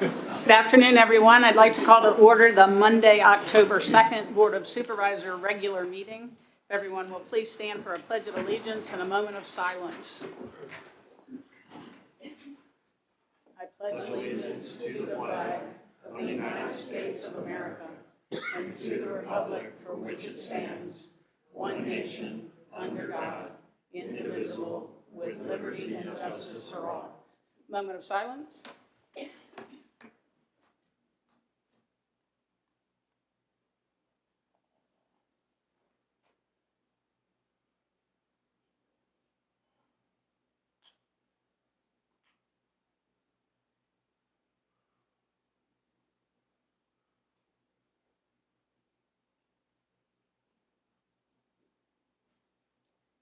Good afternoon, everyone. I'd like to call to order the Monday, October 2nd Board of Supervisor regular meeting. Everyone will please stand for a pledge of allegiance and a moment of silence. I pledge allegiance to the flag of the United States of America and to the republic for which it stands, one nation, under God, indivisible, with liberty and justice for all. Moment of silence.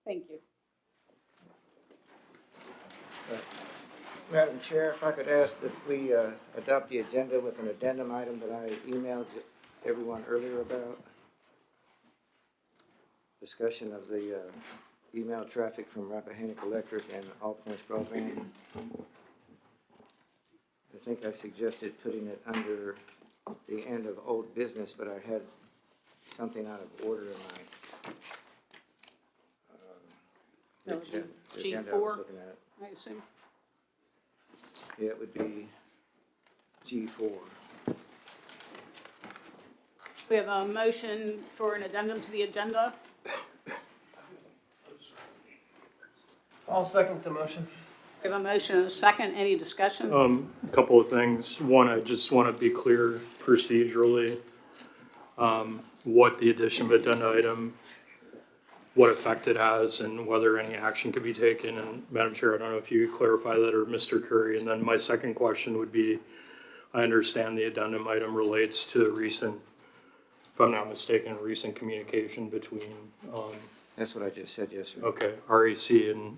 Thank you. Madam Chair, if I could ask that we adopt the agenda with an addendum item that I emailed everyone earlier about. Discussion of the email traffic from Rappahannock Electric and All Points Broadband. I think I suggested putting it under the end of old business, but I had something out of order in my That would be the agenda I was G4, looking at. I assume. Yeah, it would be G4. We have a motion for an addendum to the agenda. I'll second the motion. We have a motion and a second. Any discussion? A couple of things. One, I just want to be clear procedurally, what the addition of addenda item, what effect it has, and whether any action could be taken. And Madam Chair, I don't know if you could clarify that, or Mr. Curry. And then my second question would be, I understand the addendum item relates to recent, if I'm not mistaken, recent communication between, That's what I just said, yes, sir. okay, REC and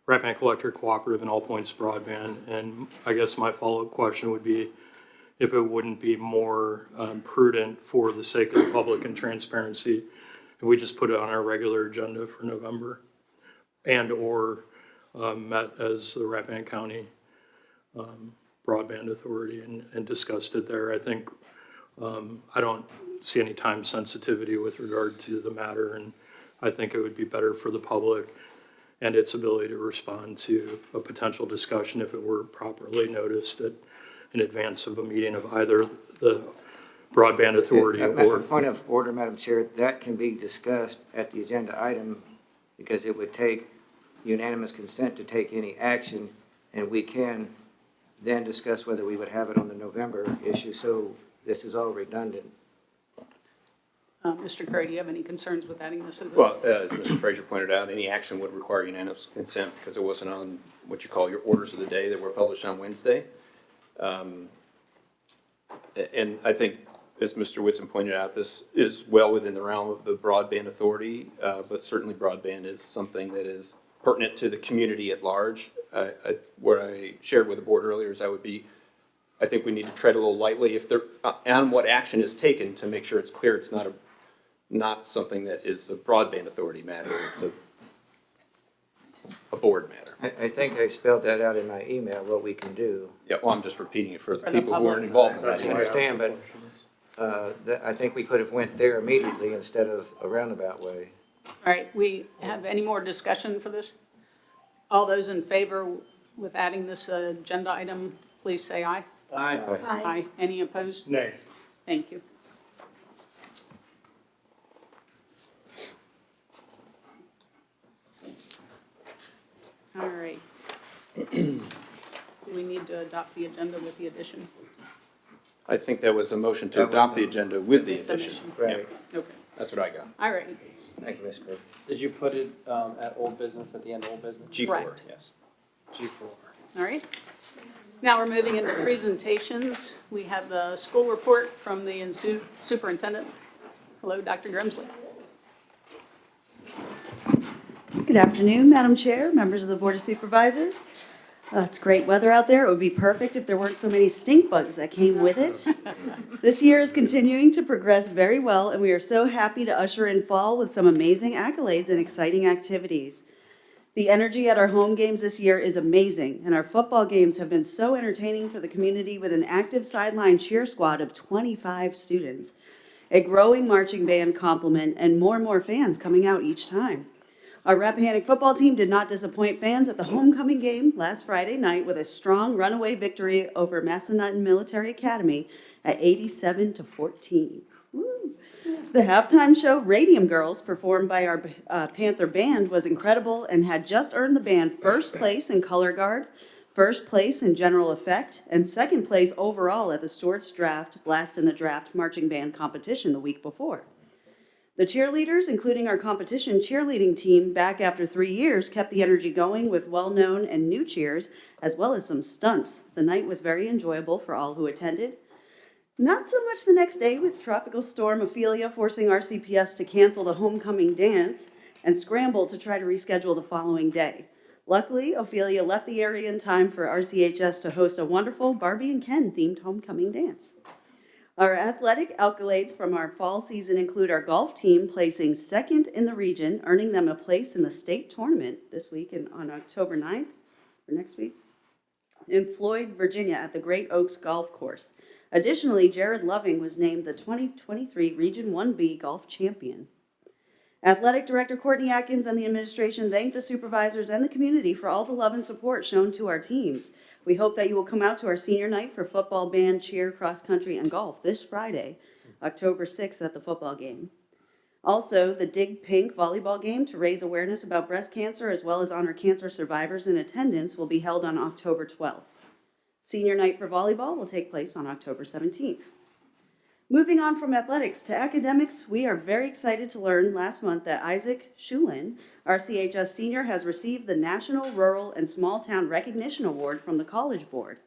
Rappahannock Electric Cooperative and All Points Broadband. And I guess my follow-up question would be if it wouldn't be more prudent for the sake of the public and transparency if we just put it on our regular agenda for November and or met as the Rappahannock County Broadband Authority and discussed it there. I think I don't see any time sensitivity with regard to the matter, and I think it would be better for the public and its ability to respond to a potential discussion if it were properly noticed in advance of a meeting of either the Broadband Authority or. Point of order, Madam Chair, that can be discussed at the agenda item because it would take unanimous consent to take any action, and we can then discuss whether we would have it on the November issue, so this is all redundant. Mr. Curry, do you have any concerns with adding this? Well, as Mr. Frazier pointed out, any action would require unanimous consent because it wasn't on what you call your orders of the day that were published on Wednesday. And I think, as Mr. Whitson pointed out, this is well within the realm of the Broadband Authority, but certainly broadband is something that is pertinent to the community at large. What I shared with the board earlier is I think we need to tread a little lightly if there, on what action is taken to make sure it's clear it's not something that is a Broadband Authority matter, it's a board matter. I think I spelled that out in my email, what we can do. Yeah, well, I'm just repeating it for the For the people who public. aren't involved in I that. understand, but I think we could have went there immediately instead of a roundabout way. All right, we have any more discussion for this? All those in favor with adding this agenda item, please say aye. Aye. Aye. Any opposed? Nay. Thank you. All right. Do we need to adopt the agenda with the addition? I think that was a motion to adopt the agenda with the With the addition. addition. Right. Okay. That's what I got. All right. Thank you, Ms. Kirk. Did you put it at old business, at the end of old business? G4, Correct. yes. G4. All right. Now we're moving into presentations. We have the school report from the superintendent. Hello, Dr. Grimsley. Good afternoon, Madam Chair, members of the Board of Supervisors. It's great weather out there. It would be perfect if there weren't so many stink bugs that came with it. This year is continuing to progress very well, and we are so happy to usher in fall with some amazing accolades and exciting activities. The energy at our home games this year is amazing, and our football games have been so entertaining for the community with an active sideline cheer squad of 25 students, a growing marching band complement, and more fans coming out each time. Our Rappahannock football team did not disappoint fans at the homecoming game last Friday night with a strong runaway victory over Massanutten Military Academy at 87-14. Woo. The halftime show, Radium Girls, performed by our Panther Band, was incredible and had just earned the band first place in color guard, first place in general effect, and second place overall at the Stewart's Draft Blast in the Draft marching band competition the week before. The cheerleaders, including our competition cheerleading team, back after 3 years, kept the energy going with well-known and new cheers, as well as some stunts. The night was very enjoyable for all who attended. Not so much the next day, with Tropical Storm Ophelia forcing RCPS to cancel the homecoming dance and scramble to try to reschedule the following day. Luckily, Ophelia left the area in time for RCHS to host a wonderful Barbie and Ken themed homecoming dance. Our athletic accolades from our fall season include our golf team placing second in the region, earning them a place in the state tournament this week on October 9th, or next week, in Floyd, Virginia at the Great Oaks Golf Course. Additionally, Jared Loving was named the 2023 Region 1B Golf Champion. Athletic Director Courtney Atkins and the administration thank the supervisors and the community for all the love and support shown to our teams. We hope that you will come out to our senior night for football, band, cheer, cross country, and golf this Friday, October 6th at the football game. Also, the Dig Pink volleyball game to raise awareness about breast cancer as well as honor cancer survivors in attendance will be held on October 12th. Senior night for volleyball will take place on October 17th. Moving on from athletics to academics, we are very excited to learn last month that Isaac Shulin, RCHS senior, has received the National Rural and Small Town Recognition Award from the College Board.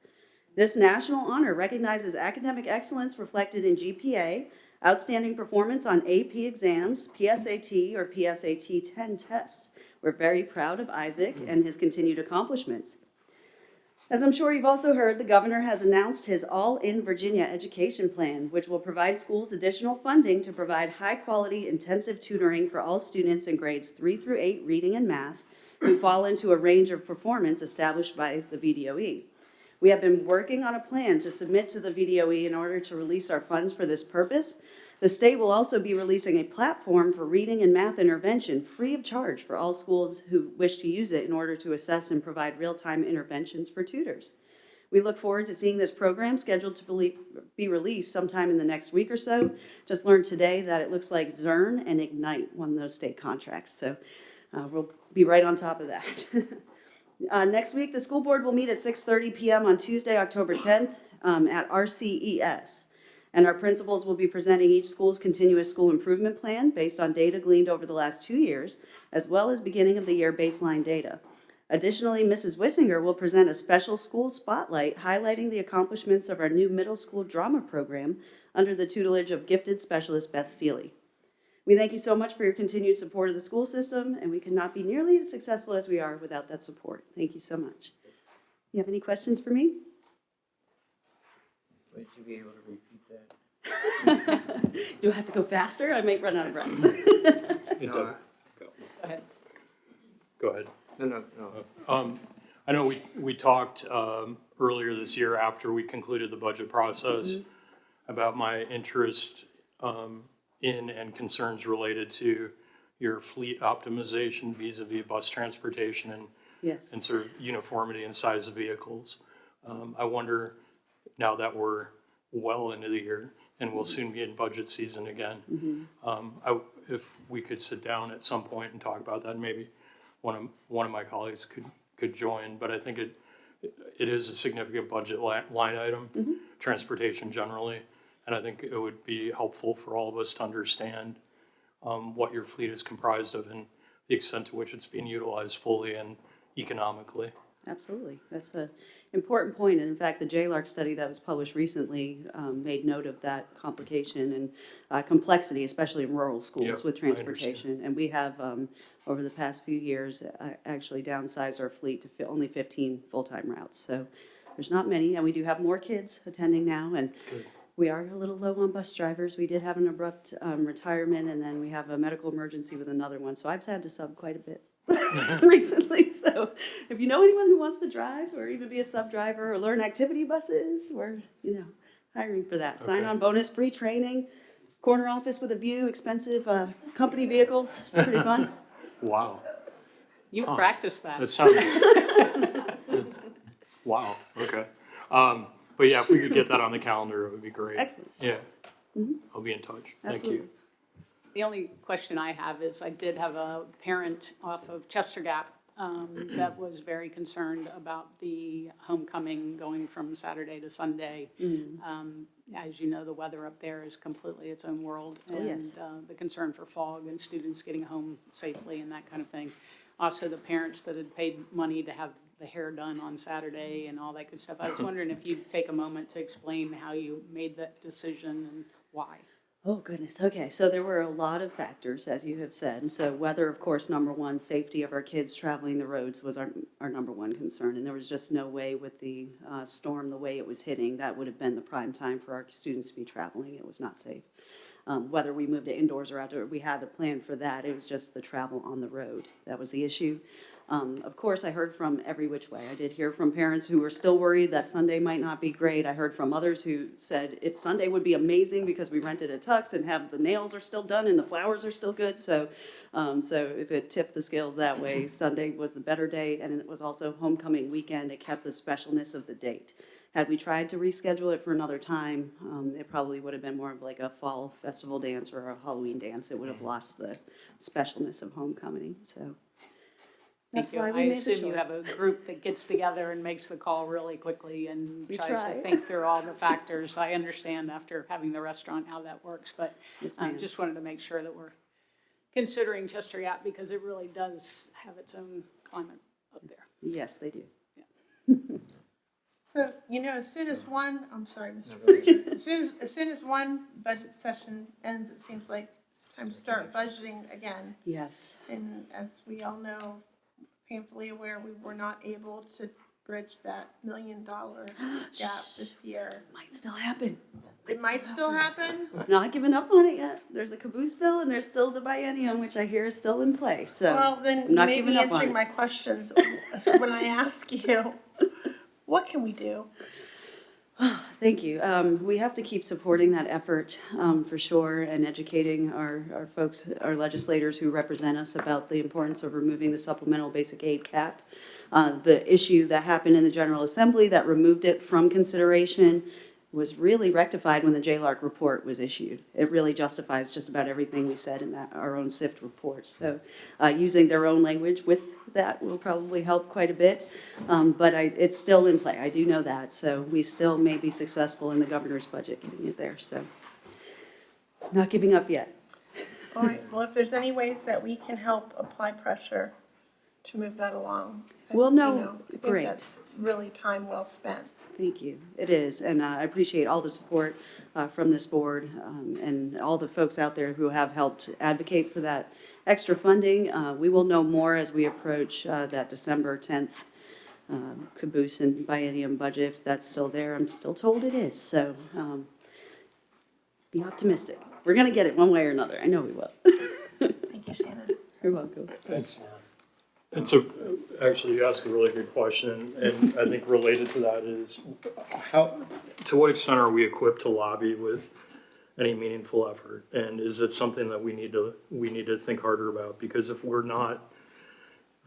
This national honor recognizes academic excellence reflected in GPA, outstanding performance on AP exams, PSAT or PSAT 10 tests. We're very proud of Isaac and his continued accomplishments. As I'm sure you've also heard, the governor has announced his All-in Virginia education plan, which will provide schools additional funding to provide high-quality intensive tutoring for all students in grades 3 through 8 reading and math who fall into a range of performance established by the VDOE. We have been working on a plan to submit to the VDOE in order to release our funds for this purpose. The state will also be releasing a platform for reading and math intervention free of charge for all schools who wish to use it in order to assess and provide real-time interventions for tutors. We look forward to seeing this program scheduled to be released sometime in the next week or so. Just learned today that it looks like Zurn and Ignite won those state contracts, so we'll be right on top of that. Next week, the school board will meet at 6:30 p.m. on Tuesday, October 10th at RCES. And our principals will be presenting each school's continuous school improvement plan based on data gleaned over the last 2 years, as well as beginning of the year baseline data. Additionally, Mrs. Wissinger will present a special school spotlight highlighting the accomplishments of our new middle school drama program under the tutelage of gifted specialist Beth Seeley. We thank you so much for your continued support of the school system, and we could not be nearly as successful as we are without that support. Thank you so much. You have any questions for me? Would you be able to repeat that? Do I have to go faster? I might run out of breath. No, Go ahead. no. I know we talked earlier this year after we concluded the budget process about my interest in and concerns related to your fleet optimization vis-a-vis bus transportation Yes. and sort of uniformity in size of vehicles. I wonder, now that we're well into the year and we'll soon be in budget season again, if we could sit down at some point and talk about that, maybe one of my colleagues could join, but I think it is a significant budget line item, transportation generally, and I think it would be helpful for all of us to understand what your fleet is comprised of and the extent to which it's being utilized fully and economically. Absolutely. That's an important point. And in fact, the JLARC study that was published recently made note of that complication and complexity, especially in rural schools Yep, with transportation. And we have, over the past few years, actually downsized our fleet to only 15 full-time routes. So there's not many, and we do have more kids attending now. And Good. we are a little low on bus drivers. We did have an abrupt retirement, and then we have a medical emergency with another one. So I've had to sub quite a bit. recently. So if you know anyone who wants to drive or even be a sub-driver or learn activity buses, we're, hiring for that. Sign-on bonus, free training, corner office with a view, expensive company vehicles. It's pretty fun. Wow, You practiced that. that sounds, that's- wow, okay. But yeah, if we could get that on the calendar, it would be great. Excellent. Yeah. I'll be in touch. Thank Absolutely. you. The only question I have is I did have a parent off of Chester Gap that was very concerned about the homecoming going from Saturday to Sunday. As you know, the weather up there is completely its own world. yes. And the concern for fog and students getting home safely and that kind of thing. Also, the parents that had paid money to have the hair done on Saturday and all that good stuff. I was wondering if you'd take a moment to explain how you made that decision and why. Oh, goodness. Okay. So there were a lot of factors, as you have said. And so weather, of course, number one, safety of our kids traveling the roads was our number one concern. And there was just no way with the storm, the way it was hitting, that would have been the prime time for our students to be traveling. It was not safe. Whether we moved to indoors or outdoor, we had the plan for that. It was just the travel on the road. That was the issue. Of course, I heard from every which way. I did hear from parents who were still worried that Sunday might not be great. I heard from others who said if Sunday would be amazing because we rented a tux and have the nails are still done and the flowers are still good. So if it tipped the scales that way, Sunday was the better day, and it was also homecoming weekend. It kept the specialness of the date. Had we tried to reschedule it for another time, it probably would have been more of like a fall festival dance or a Halloween dance. It would have lost the specialness of homecoming. So that's Thank you. why we I made the assume you choice. have a group that gets together and makes the call really quickly and We tries try. to think through all the factors. I understand after having the restaurant how that works, but Yes, I ma'am. just wanted to make sure that we're considering Chester Gap because it really does have its own climate up there. Yes, they do. So, as soon as one, I'm sorry, Mr. Frazier, as soon as one budget session ends, it seems like it's time to start budgeting again. Yes. And as we all know, painfully aware, we were not able to bridge that $1 million gap this year. Might still happen. It might still happen. I'm not giving up on it yet. There's a caboose bill and there's still the biennium, which I hear is still in place. So Well, then I'm not maybe giving up on answering it. my questions when I ask you, what can we do? Thank you. We have to keep supporting that effort for sure and educating our folks, our legislators who represent us about the importance of removing the supplemental basic aid cap. The issue that happened in the General Assembly that removed it from consideration was really rectified when the JLARC report was issued. It really justifies just about everything we said in our own SIFT report. So using their own language with that will probably help quite a bit. But it's still in play. I do know that. So we still may be successful in the governor's budget getting it there. So not giving up yet. All right, well, if there's any ways that we can help apply pressure to move that along. Well, no, I think great. that's really time well spent. Thank you. It is, and I appreciate all the support from this board and all the folks out there who have helped advocate for that extra funding. We will know more as we approach that December 10th caboose and biennium budget, if that's still there. I'm still told it is, so be optimistic. We're going to get it one way or another. I know we will. Thank you, Shannon. You're welcome. And so, actually, you asked a really good question, and I think related to that is to what extent are we equipped to lobby with any meaningful effort? And is it something that we need to think harder about? Because if we're not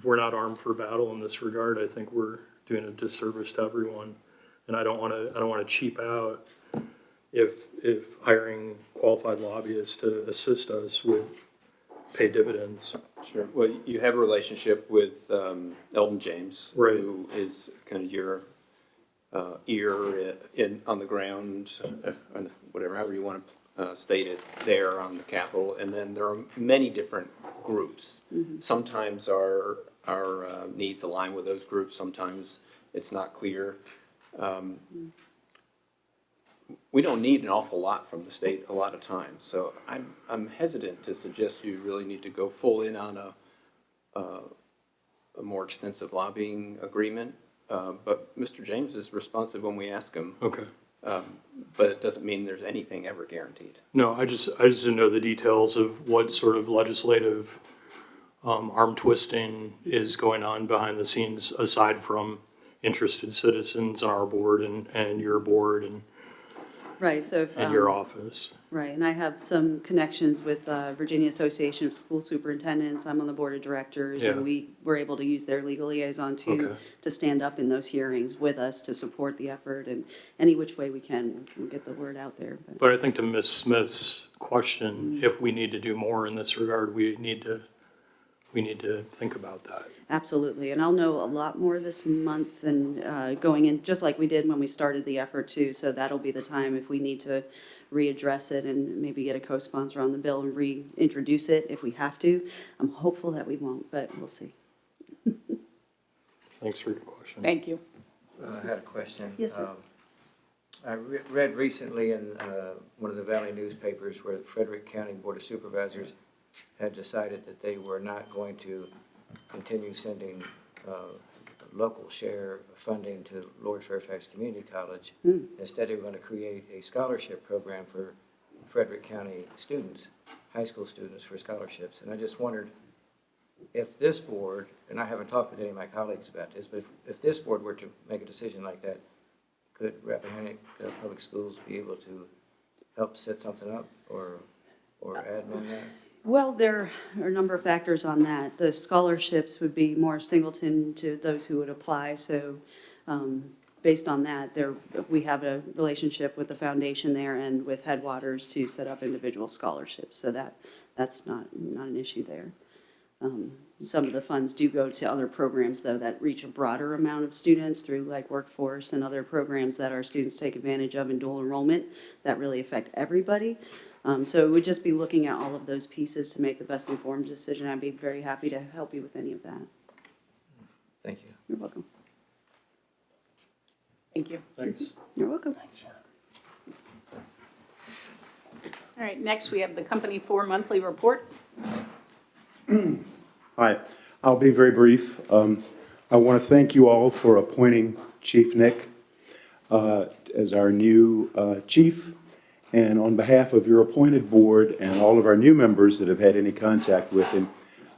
armed for battle in this regard, I think we're doing a disservice to everyone. And I don't want to cheap out if hiring qualified lobbyists to assist us would pay dividends. Sure. Well, you have a relationship with Eldon James, Right. who is kind of your ear on the ground, however you want to state it, there on the Capitol. And then there are many different groups. Sometimes our needs align with those groups. Sometimes it's not clear. We don't need an awful lot from the state a lot of times, so I'm hesitant to suggest you really need to go full in on a more extensive lobbying agreement. But Mr. James is responsive when we ask him, Okay. but it doesn't mean there's anything ever guaranteed. No, I just didn't know the details of what sort of legislative arm twisting is going on behind the scenes aside from interested citizens on our board and your board Right, so if, and your office. right, and I have some connections with Virginia Association of School Superintendents. I'm on the board of directors, Yeah. and we were able to use their legal liaison Okay. to stand up in those hearings with us to support the effort, and any which way we can, we'll get the word out there. But I think to Ms. Smith's question, if we need to do more in this regard, we need to think about that. Absolutely, and I'll know a lot more this month and going in, just like we did when we started the effort too. So that'll be the time if we need to readdress it and maybe get a co-sponsor on the bill and reintroduce it if we have to. I'm hopeful that we won't, but we'll see. Thanks for your question. Thank you. I had a question. Yes, sir. I read recently in one of the Valley newspapers where the Frederick County Board of Supervisors had decided that they were not going to continue sending local share funding to Lord Fairfax Community College. Instead, they were going to create a scholarship program for Frederick County students, high school students, for scholarships. And I just wondered if this board, and I haven't talked with any of my colleagues about this, but if this board were to make a decision like that, could Rappahannock Public Schools be able to help set something up or admin that? Well, there are a number of factors on that. The scholarships would be more singleton to those who would apply. So based on that, we have a relationship with the foundation there and with Headwaters to set up individual scholarships. So that's not an issue there. Some of the funds do go to other programs, though, that reach a broader amount of students through like workforce and other programs that our students take advantage of in dual enrollment that really affect everybody. So it would just be looking at all of those pieces to make the best informed decision. I'd be very happy to help you with any of that. Thank you. You're welcome. Thank you. Thanks. You're welcome. All right, next we have the company 4 monthly report. Hi, I'll be very brief. I want to thank you all for appointing Chief Nick as our new chief. And on behalf of your appointed board and all of our new members that have had any contact with him,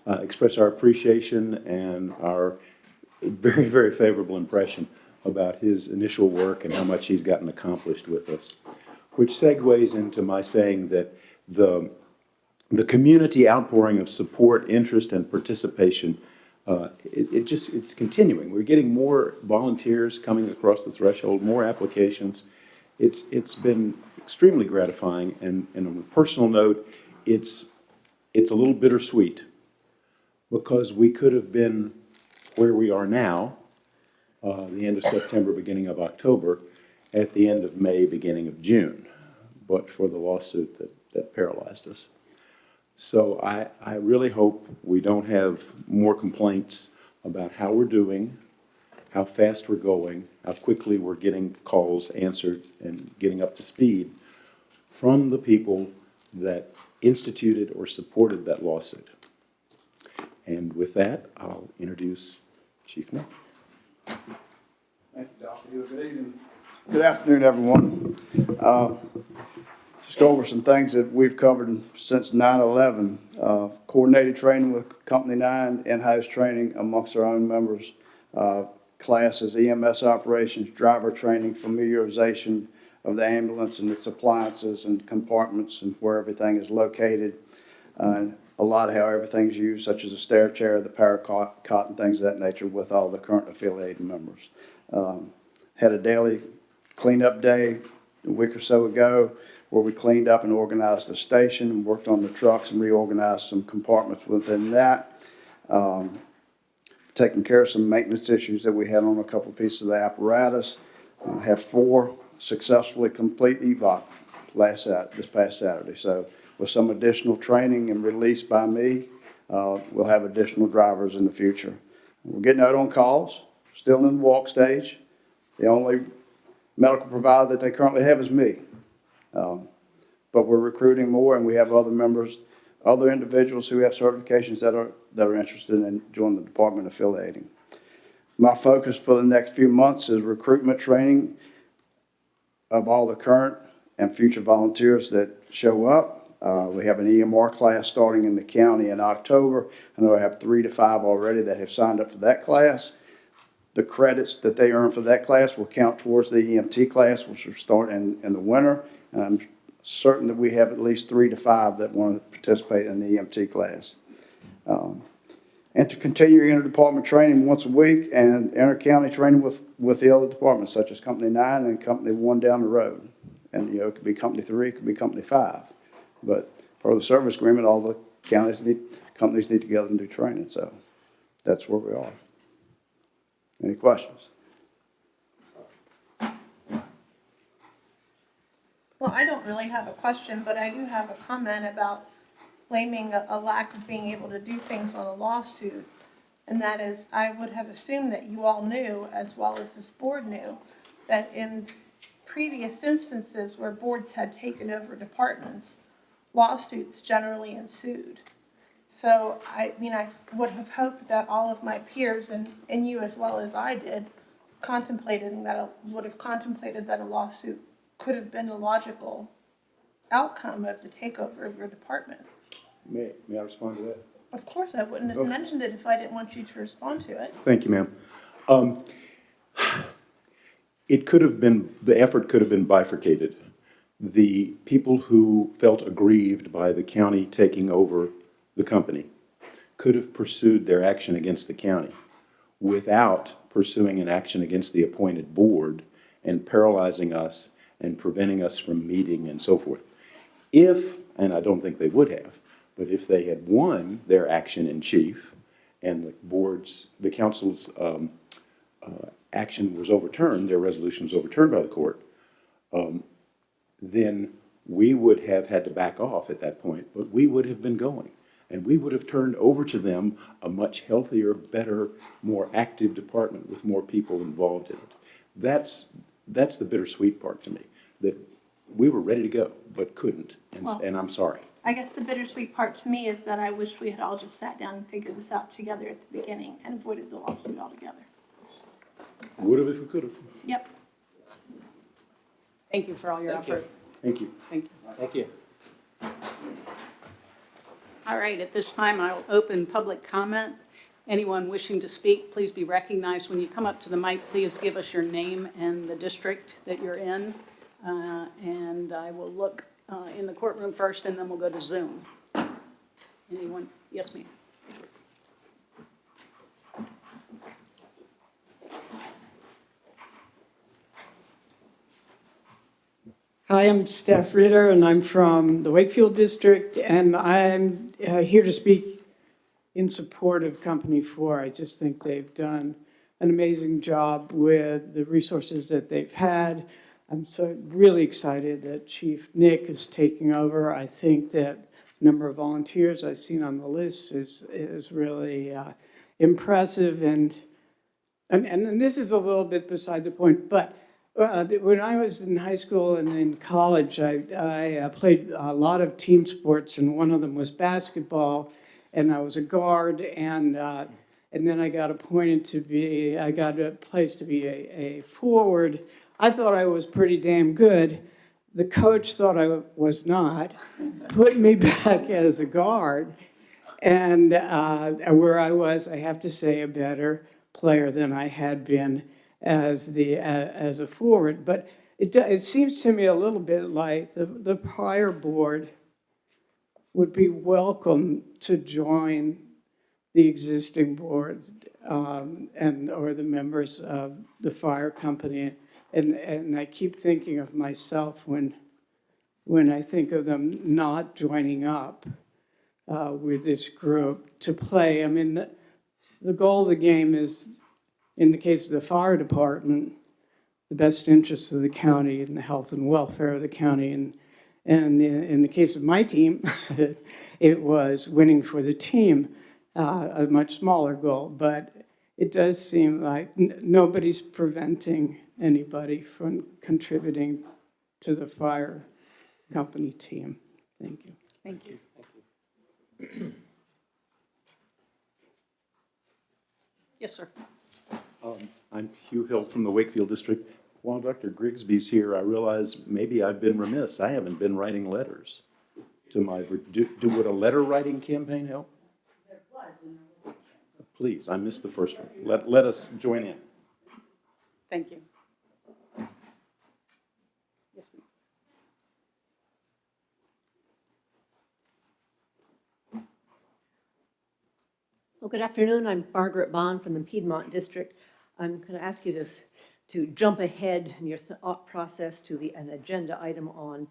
express our appreciation and our very, very favorable impression about his initial work and how much he's gotten accomplished with us. Which segues into my saying that the community outpouring of support, interest, and participation, it's continuing. We're getting more volunteers coming across the threshold, more applications. It's been extremely gratifying, and on a personal note, it's a little bittersweet because we could have been where we are now, the end of September, beginning of October, at the end of May, beginning of June, but for the lawsuit that paralyzed us. So I really hope we don't have more complaints about how we're doing, how fast we're going, how quickly we're getting calls answered and getting up to speed from the people that instituted or supported that lawsuit. And with that, I'll introduce Chief Nick. Thank you, Dr. Hewitt. Good evening. Good afternoon, everyone. Just go over some things that we've covered since 9/11. Coordinated training with Company 9, in-house training amongst our own members, classes, EMS operations, driver training, familiarization of the ambulance and its appliances and compartments and where everything is located. And a lot of how everything's used, such as the stair chair, the paracot, and things of that nature with all the current affiliated members. Had a daily cleanup day a week or so ago where we cleaned up and organized the station and worked on the trucks and reorganized some compartments within that. Taking care of some maintenance issues that we had on a couple pieces of the apparatus. Have 4 successfully complete EVOC this past Saturday. So with some additional training and release by me, we'll have additional drivers in the future. We're getting out on calls, still in the walk stage. The only medical provider that they currently have is me. But we're recruiting more, and we have other members, other individuals who have certifications that are interested in joining the department affiliating. My focus for the next few months is recruitment training of all the current and future volunteers that show up, We have an EMR class starting in the county in October. I know I have 3 to 5 already that have signed up for that class. The credits that they earn for that class will count towards the EMT class, which will start in the winter. And I'm certain that we have at least 3 to 5 that want to participate in the EMT class. And to continue interdepartment training once a week and inter-county training with the other departments, such as Company 9 and Company 1 down the road. And, it could be Company 3, it could be Company 5. But per the service agreement, all the companies need to get together and do training, so that's where we are. Any questions? Well, I don't really have a question, but I do have a comment about blaming a lack of being able to do things on a lawsuit. And that is, I would have assumed that you all knew, as well as this board knew, that in previous instances where boards had taken over departments, lawsuits generally ensued. So, I would have hoped that all of my peers, and you as well as I did, would have contemplated that a lawsuit could have been a logical outcome of the takeover of your department. May I respond to that? Of course, I wouldn't have mentioned it if I didn't want you to respond to it. Thank you, ma'am. It could have been, the effort could have been bifurcated. The people who felt aggrieved by the county taking over the company could have pursued their action against the county without pursuing an action against the appointed board and paralyzing us and preventing us from meeting and so forth. If, and I don't think they would have, but if they had won their action in chief and the council's action was overturned, their resolution was overturned by the court, then we would have had to back off at that point, but we would have been going. And we would have turned over to them a much healthier, better, more active department with more people involved in it. That's the bittersweet part to me, that we were ready to go, but couldn't, and I'm sorry. I guess the bittersweet part to me is that I wish we had all just sat down and figured this out together at the beginning and avoided the lawsuit altogether. So, Would have if we could have. yep. Thank you for all your Thank you. effort. Thank you. Thank you. Thank you. All right, at this time, I'll open public comment. Anyone wishing to speak, please be recognized. When you come up to the mic, please give us your name and the district that you're in. And I will look in the courtroom first, and then we'll go to Zoom. Anyone? Yes, ma'am. Hi, I'm Steph Ritter, and I'm from the Wakefield District, and I'm here to speak in support of Company 4. I just think they've done an amazing job with the resources that they've had. I'm so really excited that Chief Nick is taking over. I think that the number of volunteers I've seen on the list is really impressive, and this is a little bit beside the point, but when I was in high school and in college, I played a lot of team sports, and one of them was basketball, and I was a guard, and then I got I got a place to be a forward. I thought I was pretty damn good. The coach thought I was not, put me back as a guard, and where I was, I have to say, a better player than I had been as a forward. But it seems to me a little bit like the prior board would be welcome to join the existing board or the members of the fire company. And I keep thinking of myself when I think of them not joining up with this group to play. I mean, the goal of the game is, in the case of the fire department, the best interests of the county and the health and welfare of the county. And in the case of my team, it was winning for the team, a much smaller goal. But it does seem like nobody's preventing anybody from contributing to the fire company team. Thank you. Thank you. Thank you. Yes, sir. I'm Hugh Hill from the Wakefield District. While Dr. Grigsby's here, I realize maybe I've been remiss. I haven't been writing letters. to my, would a letter writing campaign help? Please, I missed the first one. Let us join in. Thank you. Yes, ma'am. Well, good afternoon. I'm Margaret Bond from the Piedmont District. I'm going to ask you to jump ahead in your thought process to an agenda item on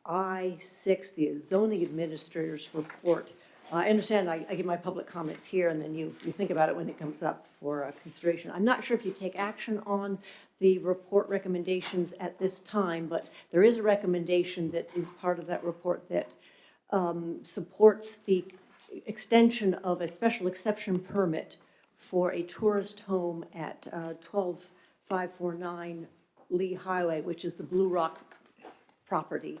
I-6, the zoning administrator's report. I understand I give my public comments here, and then you think about it when it comes up for consideration. I'm not sure if you take action on the report recommendations at this time, but there is a recommendation that is part of that report that supports the extension of a special exception permit for a tourist home at 12549 Lee Highway, which is the Blue Rock property.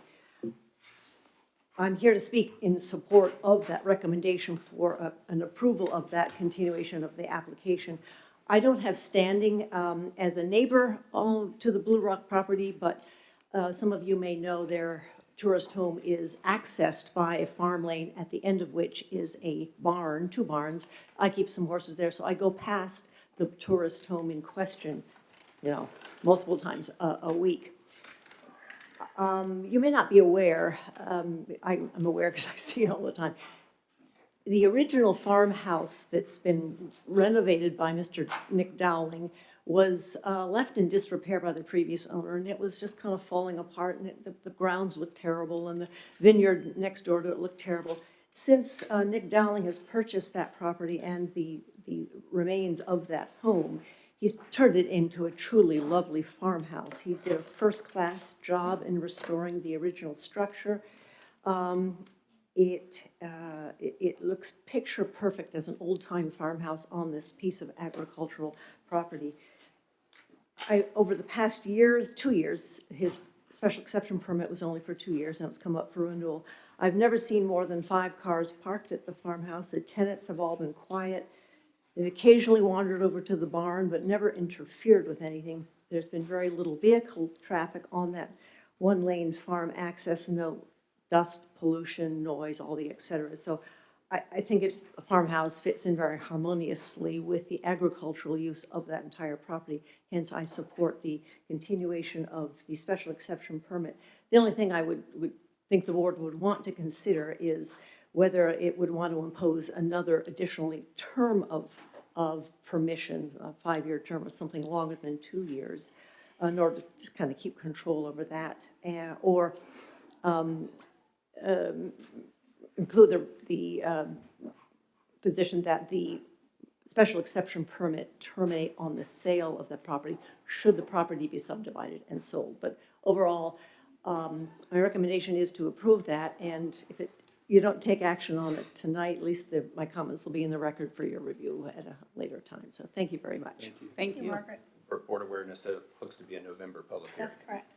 I'm here to speak in support of that recommendation for an approval of that continuation of the application. I don't have standing as a neighbor to the Blue Rock property, but some of you may know their tourist home is accessed by a farm lane, at the end of which is a barn, 2 barns. I keep some horses there, so I go past the tourist home in question, multiple times a week. You may not be aware, I'm aware because I see it all the time. The original farmhouse that's been renovated by Mr. Nick Dowling was left in disrepair by the previous owner, and it was just kind of falling apart, and the grounds looked terrible, and the vineyard next door to it looked terrible. Since Nick Dowling has purchased that property and the remains of that home, he's turned it into a truly lovely farmhouse. He did a first-class job in restoring the original structure. It looks picture perfect as an old-time farmhouse on this piece of agricultural property. Over the past 2 years, his special exception permit was only for 2 years, and it's come up for renewal. I've never seen more than 5 cars parked at the farmhouse. The tenants have all been quiet. They've occasionally wandered over to the barn, but never interfered with anything. There's been very little vehicle traffic on that 1-lane farm access, no dust, pollution, noise, all the et cetera. So I think a farmhouse fits in very harmoniously with the agricultural use of that entire property. Hence, I support the continuation of the special exception permit. The only thing I would think the board would want to consider is whether it would want to impose another additional term of permission, a 5-year term or something longer than 2 years, in order to just kind of keep control over that, or include the position that the special exception permit terminate on the sale of the property should the property be subdivided and sold. But overall, my recommendation is to approve that, and if you don't take action on it tonight, at least my comments will be in the record for your review at a later time. So thank you very much. Thank you. Margaret. For board awareness, it looks to be a November public hearing. That's correct.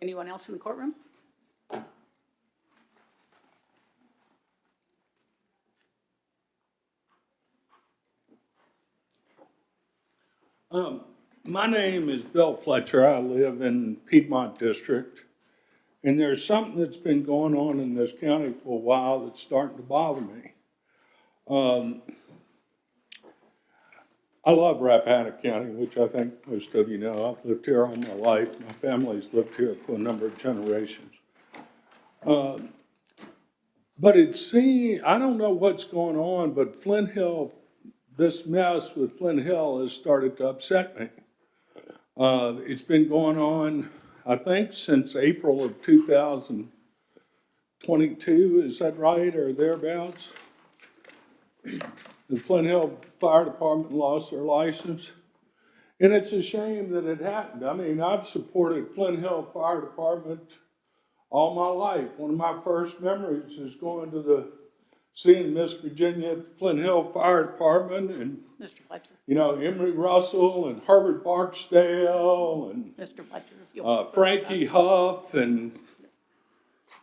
Anyone else in the courtroom? My name is Bill Fletcher. I live in Piedmont District. And there's something that's been going on in this county for a while that's starting to bother me. I love Rappahannock County, which I think most of you know. I've lived here all my life. My family's lived here for a number of generations. But it seems, I don't know what's going on, but Flint Hill, this mess with Flint Hill has started to upset me. It's been going on, I think, since April of 2022, is that right, or thereabouts? The Flint Hill Fire Department lost their license. And it's a shame that it happened. I mean, I've supported Flint Hill Fire Department all my life. One of my first memories is going to seeing Miss Virginia at the Flint Hill Fire Department, and Mr. Fletcher. Emory Russell and Herbert Barksdale and Mr. Fletcher, if you'll Frankie Huff and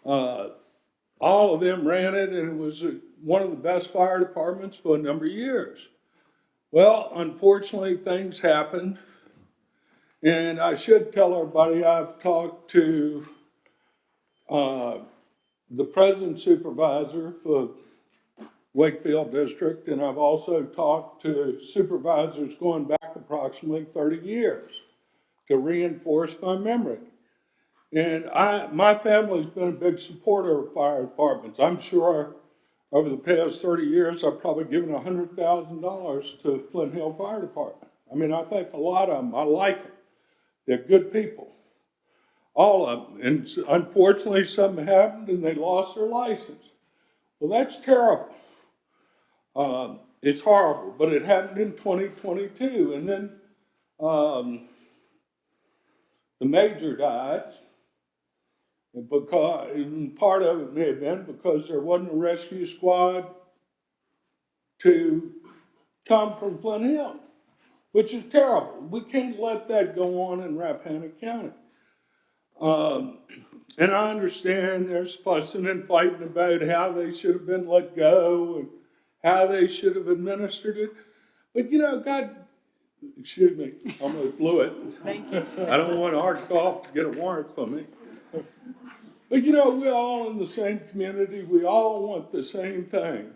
all of them ran it, and it was one of the best fire departments for a number of years. Well, unfortunately, things happened, And I should tell everybody I've talked to the present supervisor for Wakefield District, and I've also talked to supervisors going back approximately 30 years to reinforce my memory. And my family's been a big supporter of fire departments. I'm sure over the past 30 years, I've probably given $100,000 to Flint Hill Fire Department. I mean, I think a lot of them, I like them. They're good people. All of them. And unfortunately, something happened and they lost their license. Well, that's terrible. It's horrible, but it happened in 2022. And then the major died. And part of it may have been because there wasn't a rescue squad to come from Flint Hill, which is terrible. We can't let that go on in Rappahannock County. And I understand there's fussing and fighting about how they should have been let go and how they should have administered it. But you know, God, excuse me, I almost blew it. Thank you. I don't want Art Goff to get a warrant from me. But you know, we're all in the same community. We all want the same thing.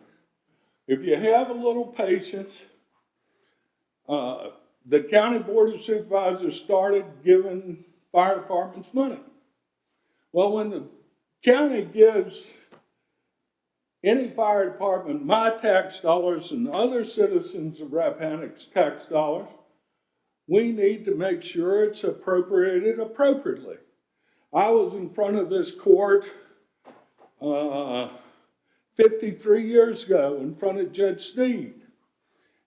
If you have a little patience, the county board of supervisors started giving fire departments money. Well, when the county gives any fire department my tax dollars and other citizens of Rappahannock's tax dollars, we need to make sure it's appropriated appropriately. I was in front of this court 53 years ago in front of Judge Sneed.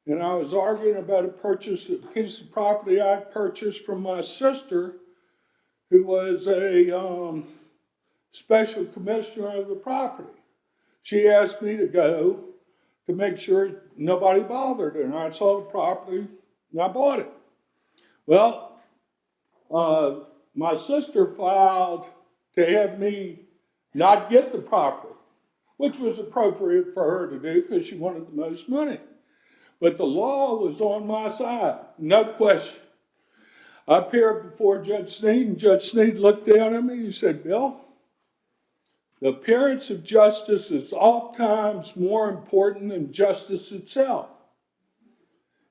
And I was arguing about a piece of property I purchased from my sister, who was a special commissioner of the property. She asked me to go to make sure nobody bothered her, and I saw the property and I bought it. Well, my sister filed to have me not get the property, which was appropriate for her to do because she wanted the most money. But the law was on my side, no question. I appeared before Judge Sneed, and Judge Sneed looked down at me and he said, "Bill, the appearance of justice is oftentimes more important than justice itself."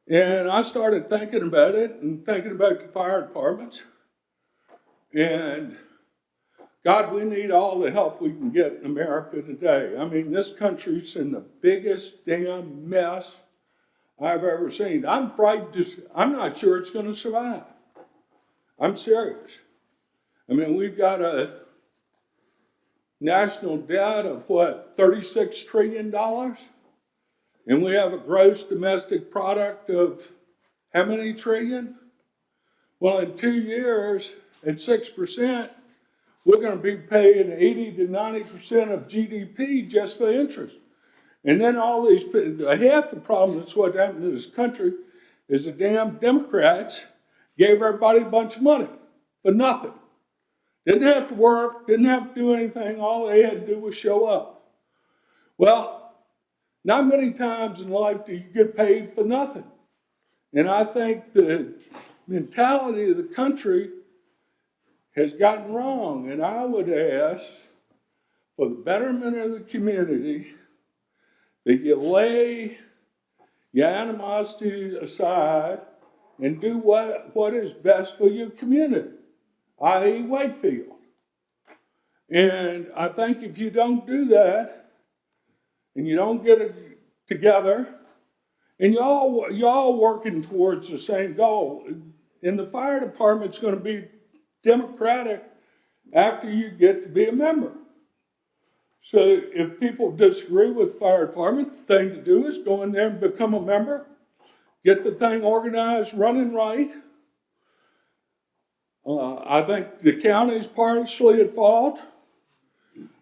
And I started thinking about it and thinking about the fire departments. And God, we need all the help we can get in America today. I mean, this country's in the biggest damn mess I've ever seen. I'm frightened. I'm not sure it's going to survive. I'm serious. I mean, we've got a national debt of what, $36 trillion? And we have a gross domestic product of how many trillion? Well, in 2 years, at 6%, we're going to be paying 80 to 90% of GDP just for interest. And then all these, half the problem that's what happened in this country is the damn Democrats gave everybody a bunch of money for nothing. Didn't have to work, didn't have to do anything. All they had to do was show up. Well, not many times in life do you get paid for nothing. And I think the mentality of the country has gotten wrong. And I would ask, for the betterment of the community, that you lay your animosity aside and do what is best for your community, i.e. Wakefield. And I think if you don't do that, and you don't get it together, and you're all working towards the same goal, and the fire department's going to be democratic after you get to be a member. So if people disagree with the fire department, the thing to do is go in there and become a member, get the thing organized, running right. I think the county's partially at fault.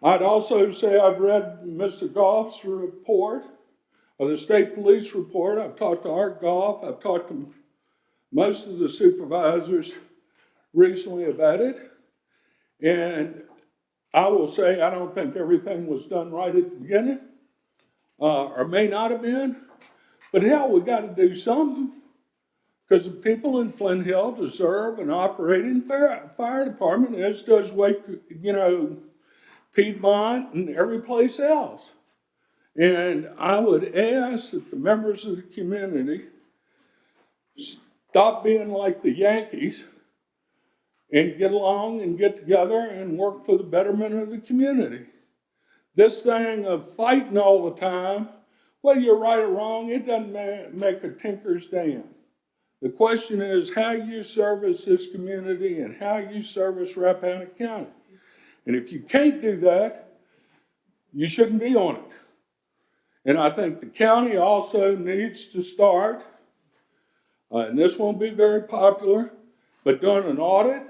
I'd also say I've read Mr. Goff's report, or the state police report. I've talked to Art Goff. I've talked to most of the supervisors recently about it. And I will say I don't think everything was done right at the beginning, or may not have been. But hell, we got to do something. Because the people in Flint Hill deserve an operating fire department, as does Piedmont and every place else. And I would ask that the members of the community stop being like the Yankees and get along and get together and work for the betterment of the community. This thing of fighting all the time, whether you're right or wrong, it doesn't make a tinker's dam. The question is how you service this community and how you service Rappahannock County. And if you can't do that, you shouldn't be on it. And I think the county also needs to start, and this won't be very popular, but doing an audit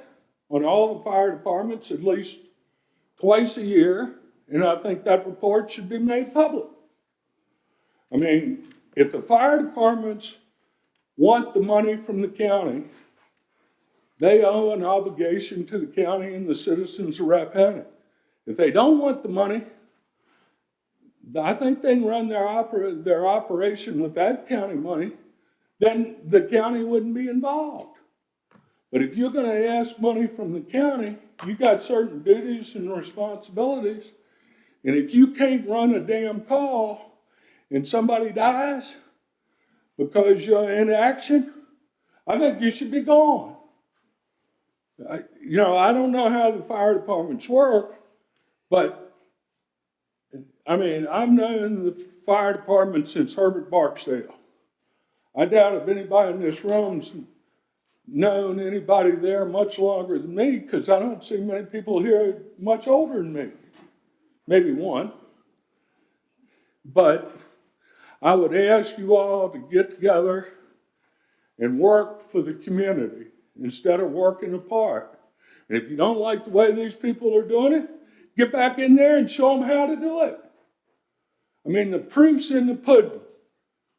on all the fire departments at least twice a year, and I think that report should be made public. I mean, if the fire departments want the money from the county, they owe an obligation to the county and the citizens of Rappahannock. If they don't want the money, I think they can run their operation with that county money, then the county wouldn't be involved. But if you're going to ask money from the county, you got certain duties and responsibilities. And if you can't run a damn call and somebody dies because you're in action, I think you should be gone. I don't know how the fire departments work, but I mean, I've known the fire department since Herbert Barksdale. I doubt if anybody in this room's known anybody there much longer than me, because I don't see many people here much older than me. Maybe one. But I would ask you all to get together and work for the community instead of working apart. And if you don't like the way these people are doing it, get back in there and show them how to do it. I mean, the proof's in the pudding.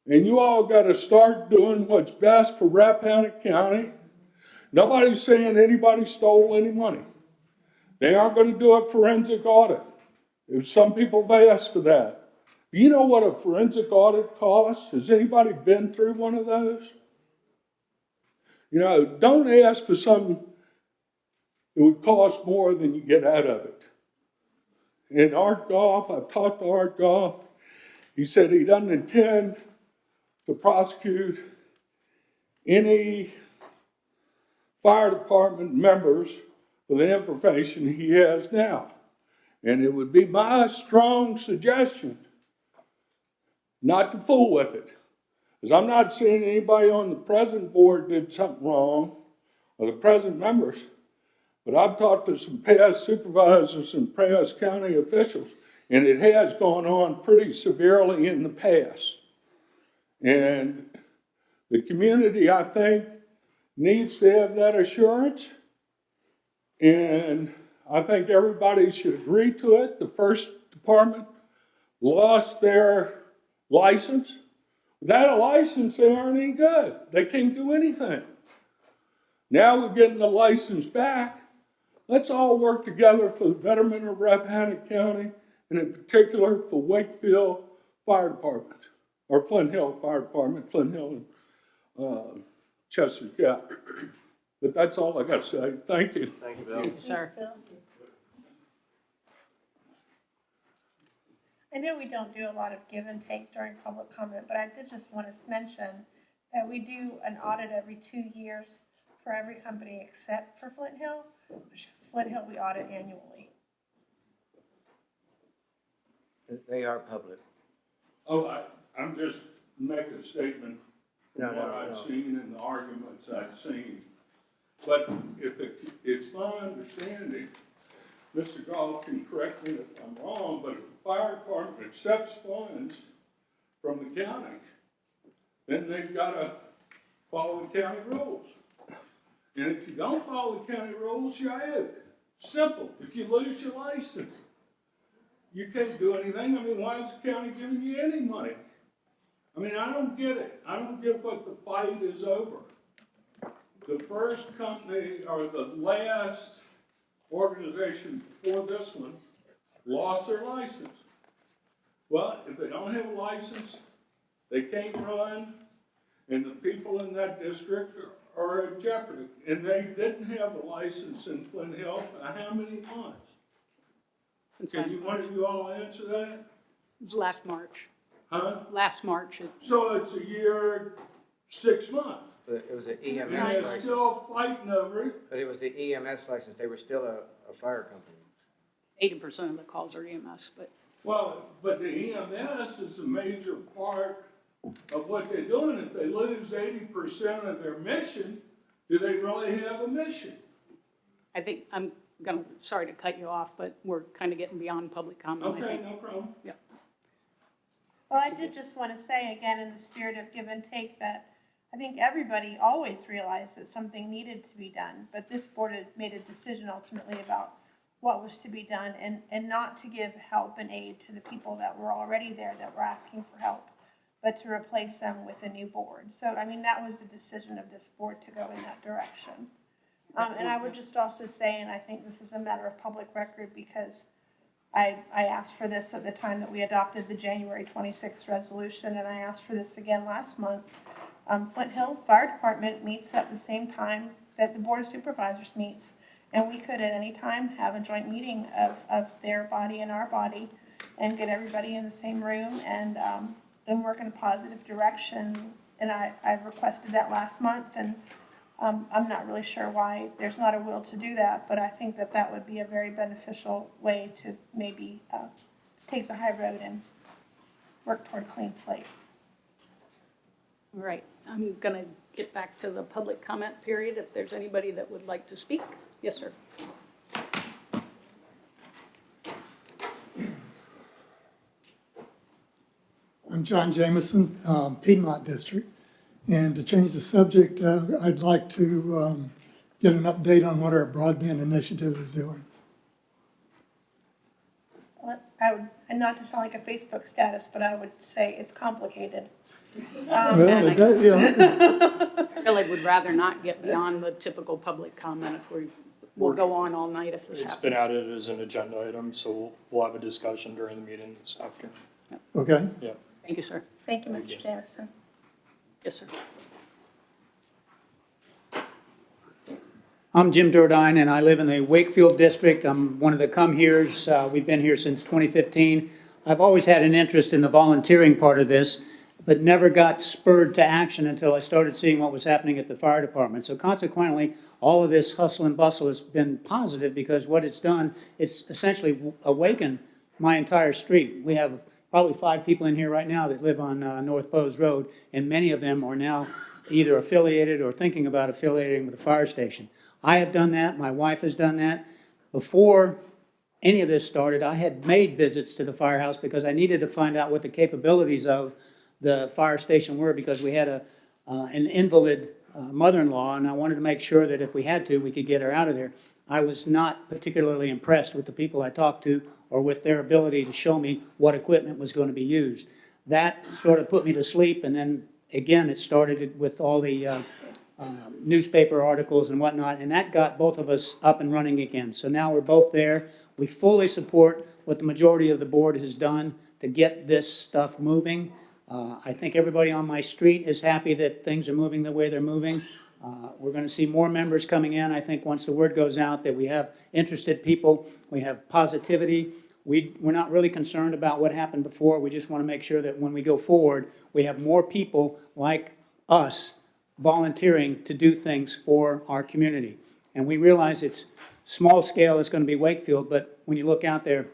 And you all got to start doing what's best for Rappahannock County. Nobody's saying anybody stole any money. They aren't going to do a forensic audit. If some people have asked for that. Do you know what a forensic audit costs? Has anybody been through one of those? Don't ask for something that would cost more than you get out of it. In Art Goff, I've talked to Art Goff. He said he doesn't intend to prosecute any fire department members for the information he has now. And it would be my strong suggestion not to fool with it. Because I'm not saying anybody on the present board did something wrong, or the present members, but I've talked to some past supervisors and past county officials, and it has gone on pretty severely in the past. And the community, I think, needs to have that assurance. And I think everybody should agree to it. The first department lost their license. Without a license, they aren't any good. They can't do anything. Now we're getting the license back. Let's all work together for the betterment of Rappahannock County, and in particular for Wakefield Fire Department, or Flint Hill Fire Department, Flint Hill and Chester Gap. But that's all I got to say. Thank you. Thank you, Bill. Thank you, sir. I know we don't do a lot of give and take during public comment, but I did just want to mention that we do an audit every 2 years for every company except for Flint Hill, which Flint Hill we audit annually. They are public. Oh, I'm just making a statement from No. I've seen and the arguments I've seen. But it's my understanding, Mr. Goff can correct me if I'm wrong, but if the fire department accepts funds from the county, then they've got to follow the county rules. And if you don't follow the county rules, you're out. Simple. If you lose your license, you can't do anything. I mean, why is the county giving you any money? I mean, I don't get it. I don't get what the fight is over. The first company, or the last organization before this one, lost their license. Well, if they don't have a license, they can't run, And the people in that district are in jeopardy. And they didn't have a license in Flint Hill for how many months? Since Can last you, one March. of you all answer that? It was last March. Huh? Last March. So it's a year, 6 months. But it was an And EMS they're license, still fighting over it. but it was the EMS license, they were still a fire company. 80% of the calls are EMS, but Well, but the EMS is a major part of what they're doing. If they lose 80% of their mission, do they really have a mission? I think, sorry to cut you off, but we're kind of getting beyond public comment, I Okay, think. no problem. Yeah. Well, I did just want to say again, in the spirit of give and take, that I think everybody always realized that something needed to be done, but this board had made a decision ultimately about what was to be done and not to give help and aid to the people that were already there that were asking for help, but to replace them with a new board. So, I mean, that was the decision of this board to go in that direction. And I would just also say, and I think this is a matter of public record because I asked for this at the time that we adopted the January 26th resolution, and I asked for this again last month. Flint Hill Fire Department meets at the same time that the Board of Supervisors meets, and we could at any time have a joint meeting of their body and our body and get everybody in the same room and work in a positive direction. And I requested that last month, and I'm not really sure why there's not a will to do that, but I think that that would be a very beneficial way to maybe take the high road and work toward a clean slate. All right, I'm going to get back to the public comment period if there's anybody that would like to speak. Yes, sir. I'm John Jameson, Piedmont District. And to change the subject, I'd like to get an update on what our broadband initiative is doing. Well, and not to sound like a Facebook status, but I would say it's complicated. Well, it does, yeah. I really would rather not get beyond the typical public comment if we'll go on all night if this It's happens. been added as an agenda item, so we'll have a discussion during the meeting this afternoon. Okay. Yeah. Thank you, sir. Thank you, Mr. Jameson. Yes, sir. I'm Jim Durdine, and I live in the Wakefield District. I'm one of the come-heres. We've been here since 2015. I've always had an interest in the volunteering part of this, but never got spurred to action until I started seeing what was happening at the fire department. So consequently, all of this hustle and bustle has been positive because what it's done, it's essentially awakened my entire street. We have probably 5 people in here right now that live on North Bowes Road, and many of them are now either affiliated or thinking about affiliating with the fire station. I have done that. My wife has done that. Before any of this started, I had made visits to the firehouse because I needed to find out what the capabilities of the fire station were because we had an invalid mother-in-law, and I wanted to make sure that if we had to, we could get her out of there. I was not particularly impressed with the people I talked to or with their ability to show me what equipment was going to be used. That sort of put me to sleep, and then again, it started with all the newspaper articles and whatnot, and that got both of us up and running again. So now we're both there. We fully support what the majority of the board has done to get this stuff moving. I think everybody on my street is happy that things are moving the way they're moving. We're going to see more members coming in. I think once the word goes out that we have interested people, we have positivity. We're not really concerned about what happened before. We just want to make sure that when we go forward, we have more people like us volunteering to do things for our community. And we realize it's small scale, it's going to be Wakefield, but when you look out there,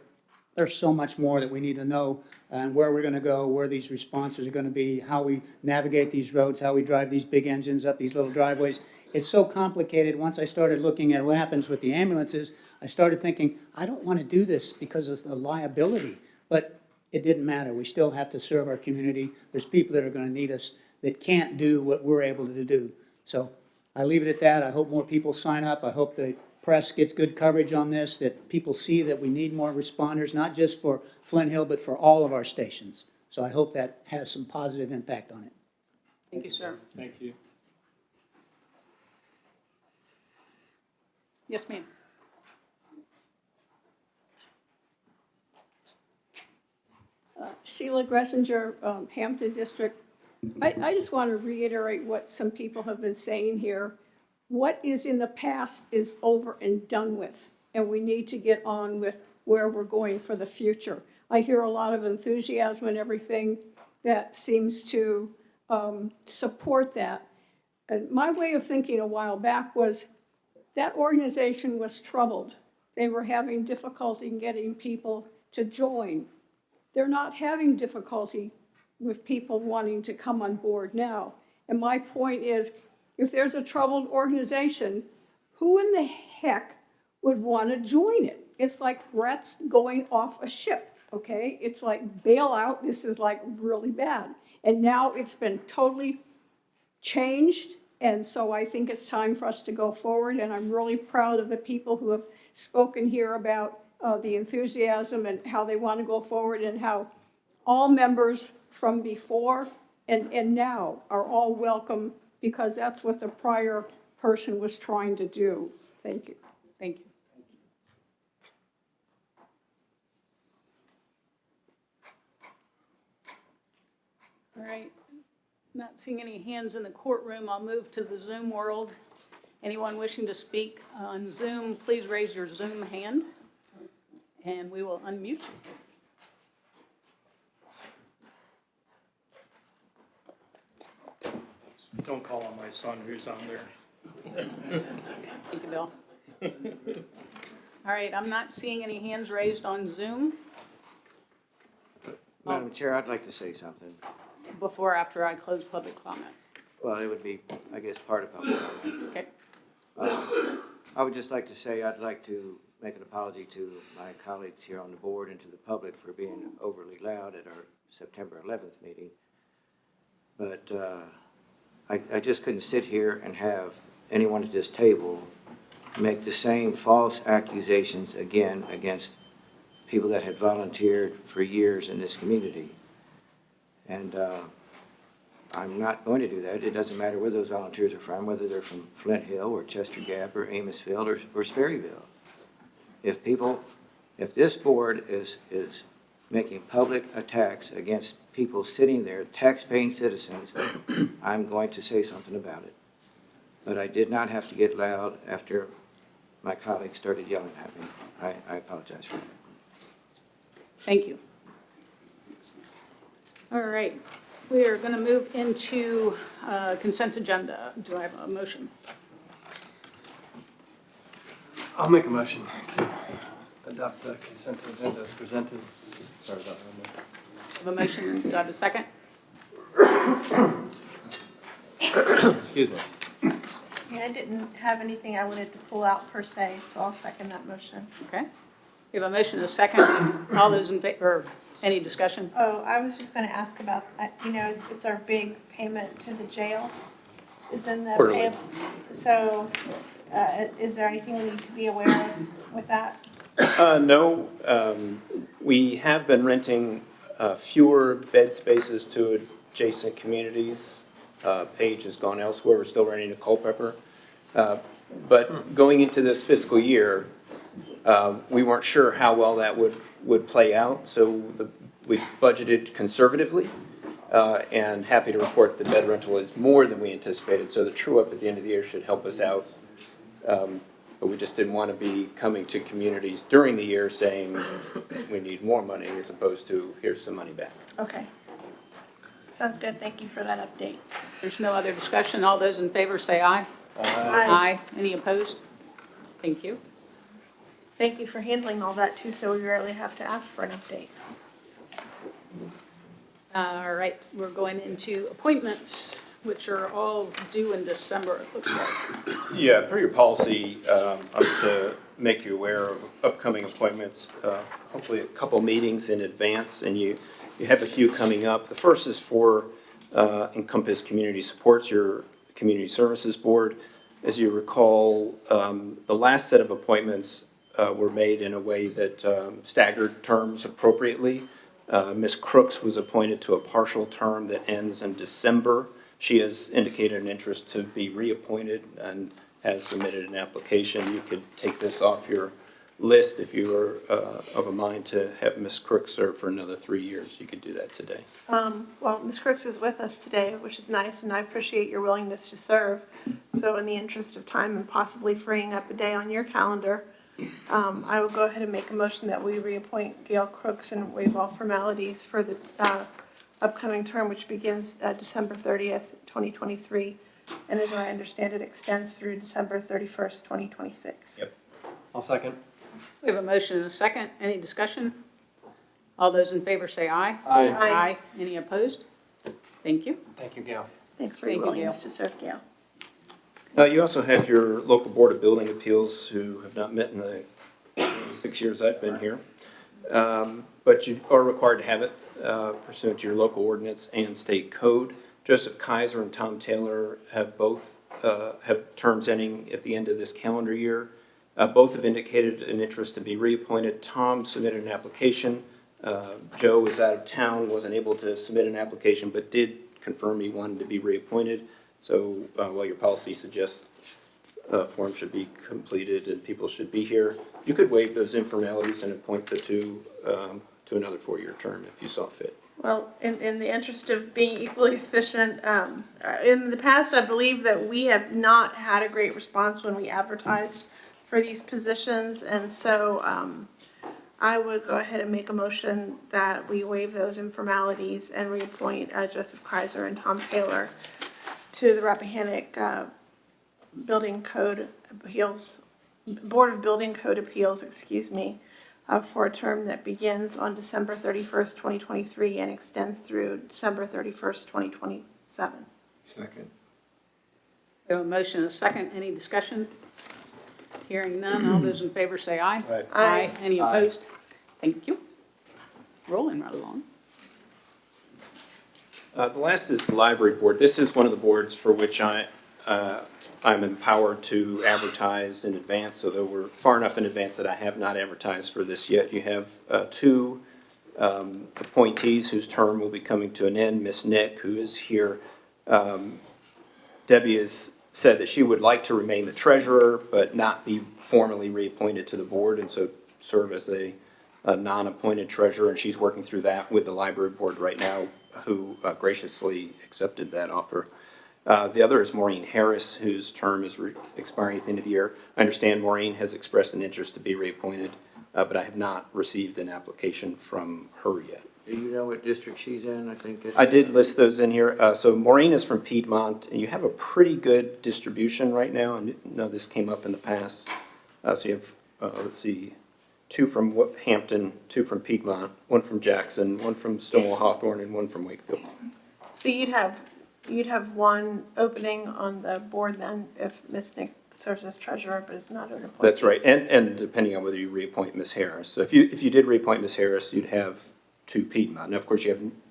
there's so much more that we need to know and where we're going to go, where these responses are going to be, how we navigate these roads, how we drive these big engines up these little driveways. It's so complicated. Once I started looking at what happens with the ambulances, I started thinking, I don't want to do this because of the liability. But it didn't matter. We still have to serve our community. There's people that are going to need us that can't do what we're able to do. So I leave it at that. I hope more people sign up. I hope the press gets good coverage on this, that people see that we need more responders, not just for Flint Hill, but for all of our stations. So I hope that has some positive impact on it. Thank you, sir. Thank you. Yes, ma'am. Sheila Gressinger, Hampton District. I just want to reiterate what some people have been saying here. What is in the past is over and done with, and we need to get on with where we're going for the future. I hear a lot of enthusiasm and everything that seems to support that. And my way of thinking a while back was that organization was troubled. They were having difficulty in getting people to join. They're not having difficulty with people wanting to come on board now. And my point is, if there's a troubled organization, who in the heck would want to join it? It's like rats going off a ship, okay? It's like bail out, this is like really bad. And now it's been totally changed, and so I think it's time for us to go forward, and I'm really proud of the people who have spoken here about the enthusiasm and how they want to go forward, and how all members from before and now are all welcome, because that's what the prior person was trying to do. Thank you. Thank you. All right, not seeing any hands in the courtroom, I'll move to the Zoom world. Anyone wishing to speak on Zoom, please raise your Zoom hand, and we will unmute you. Don't call on my son who's on there. Thank you, Bill. All right, I'm not seeing any hands raised on Zoom. Madam Chair, I'd like to say something. Before or after I close public comment? Well, it would be, I guess, part of public comment. Okay. I would just like to say I'd like to make an apology to my colleagues here on the board and to the public for being overly loud at our September 11th meeting. But I just couldn't sit here and have anyone at this table make the same false accusations again against people that had volunteered for years in this community. And I'm not going to do that. It doesn't matter where those volunteers are from, whether they're from Flint Hill or Chester Gap or Amosville or Sperryville. If this board is making public attacks against people sitting there, tax-paying citizens, I'm going to say something about it. But I did not have to get loud after my colleagues started yelling at me. I apologize for that. Thank you. All right, we are going to move into consent agenda. Do I have a motion? I'll make a motion to adopt the consent agenda as presented. Sorry about that. Have a motion, do I have a second? Excuse me. Yeah, I didn't have anything I wanted to pull out per se, so I'll second that motion. Okay. We have a motion and a second. All those in favor, or any discussion? Oh, I was just gonna ask about, it's our big payment to the jail. Is in the Quarterly. So, is there anything we need to be aware of with that? No, we have been renting fewer bed spaces to adjacent communities. Page has gone elsewhere, we're still renting to Culpeper. But going into this fiscal year, we weren't sure how well that would play out, so we budgeted conservatively, and happy to report the bed rental is more than we anticipated, so the true-up at the end of the year should help us out. But we just didn't want to be coming to communities during the year saying we need more money as opposed to here's some money back. Okay. Sounds good, thank you for that update. There's no other discussion. All those in favor say aye. Aye. Any opposed? Thank you. Thank you for handling all that too, so we rarely have to ask for an update. All right, we're going into appointments, which are all due in December, it looks like. Yeah, per your policy, I'm to make you aware of upcoming appointments, hopefully a couple meetings in advance, and you have a few coming up. The first is for Encompass Community Supports, your Community Services Board. As you recall, the last set of appointments were made in a way that staggered terms appropriately. Ms. Crooks was appointed to a partial term that ends in December. She has indicated an interest to be reappointed and has submitted an application. You could take this off your list, if you were of a mind to have Ms. Crook serve for another 3 years, you could do that today. Well, Ms. Crooks is with us today, which is nice, and I appreciate your willingness to serve. So in the interest of time and possibly freeing up a day on your calendar, I will go ahead and make a motion that we reappoint Gail Crooks and waive all formalities for the upcoming term, which begins December 30th, 2023, and as I understand it, extends through December 31st, 2026. Yep. I'll second. We have a motion and a second. Any discussion? All those in favor say aye. Aye. Aye. Any opposed? Thank you. Thank you, Gail. Thanks for your Thank you, willingness to serve, Gail. You also have your local Board of Building Appeals, who have not met in the 6 years I've been here. But you are required to have it pursuant to your local ordinance and state code. Joseph Kaiser and Tom Taylor have both have terms ending at the end of this calendar year. Both have indicated an interest to be reappointed. Tom submitted an application. Joe was out of town, wasn't able to submit an application, but did confirm he wanted to be reappointed. So while your policy suggests form should be completed and people should be here, you could waive those informalities and appoint the two to another 4-year term if you saw fit. Well, in the interest of being equally efficient, in the past, I believe that we have not had a great response when we advertised for these positions, and so I would go ahead and make a motion that we waive those informalities and reappoint Joseph Kaiser and Tom Taylor to the Rappahannock Building Code Appeals, Board of Building Code Appeals, excuse me, for a term that begins on December 31st, 2023 and extends through December 31st, 2027. Second. We have a motion and a second. Any discussion? Hearing none. All those in favor say aye. Aye. Aye. Any opposed? Thank you. Rolling right along. The last is the library board. This is one of the boards for which I'm empowered to advertise in advance, although we're far enough in advance that I have not advertised for this yet. You have two appointees whose term will be coming to an end. Ms. Nick, who is here, Debbie has said that she would like to remain the treasurer, but not be formally reappointed to the board, and so serve as a non-appointed treasurer, and she's working through that with the library board right now, who graciously accepted that offer. The other is Maureen Harris, whose term is expiring at the end of the year. I understand Maureen has expressed an interest to be reappointed, but I have not received an application from her yet. Do you know what district she's in? I think it's... I did list those in here. So Maureen is from Piedmont, and you have a pretty good distribution right now. I know this came up in the past. So you have, let's see, 2 from Hampton, 2 from Piedmont, 1 from Jackson, 1 from Stonewall Hawthorne, and 1 from Wakefield. So you'd have one opening on the board then if Ms. Nick serves as treasurer but is not an appointee. That's right, and depending on whether you reappoint Ms. Harris. So if you did reappoint Ms. Harris, you'd have 2 Piedmont. Now, of course,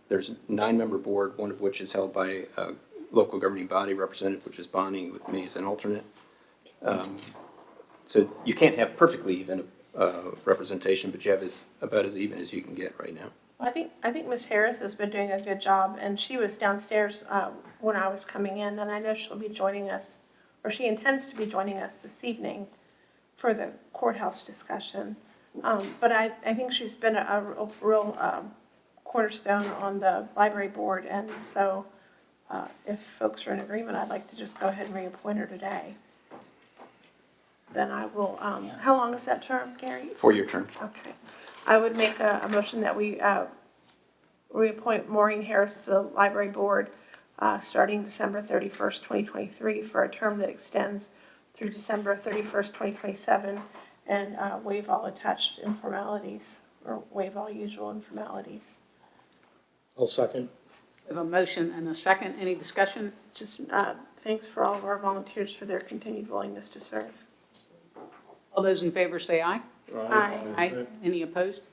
there's a 9-member board, one of which is held by a local governing body representative, which is Bonnie, with me as an alternate. So you can't have perfectly even representation, but you have about as even as you can get right now. I think Ms. Harris has been doing a good job, and she was downstairs when I was coming in, and I know she'll be joining us, or she intends to be joining us this evening for the courthouse discussion. But I think she's been a real cornerstone on the library board, and so if folks are in agreement, I'd like to just go ahead and reappoint her today. Then I will, how long is that term, Gary? 4-year term. Okay. I would make a motion that we reappoint Maureen Harris to the library board starting December 31st, 2023 for a term that extends through December 31st, 2027 and waive all attached informalities or waive all usual informalities. I'll second. We have a motion and a second. Any discussion? Just thanks for all of our volunteers for their continued willingness to serve. All those in favor say aye. Aye. Aye. Any opposed?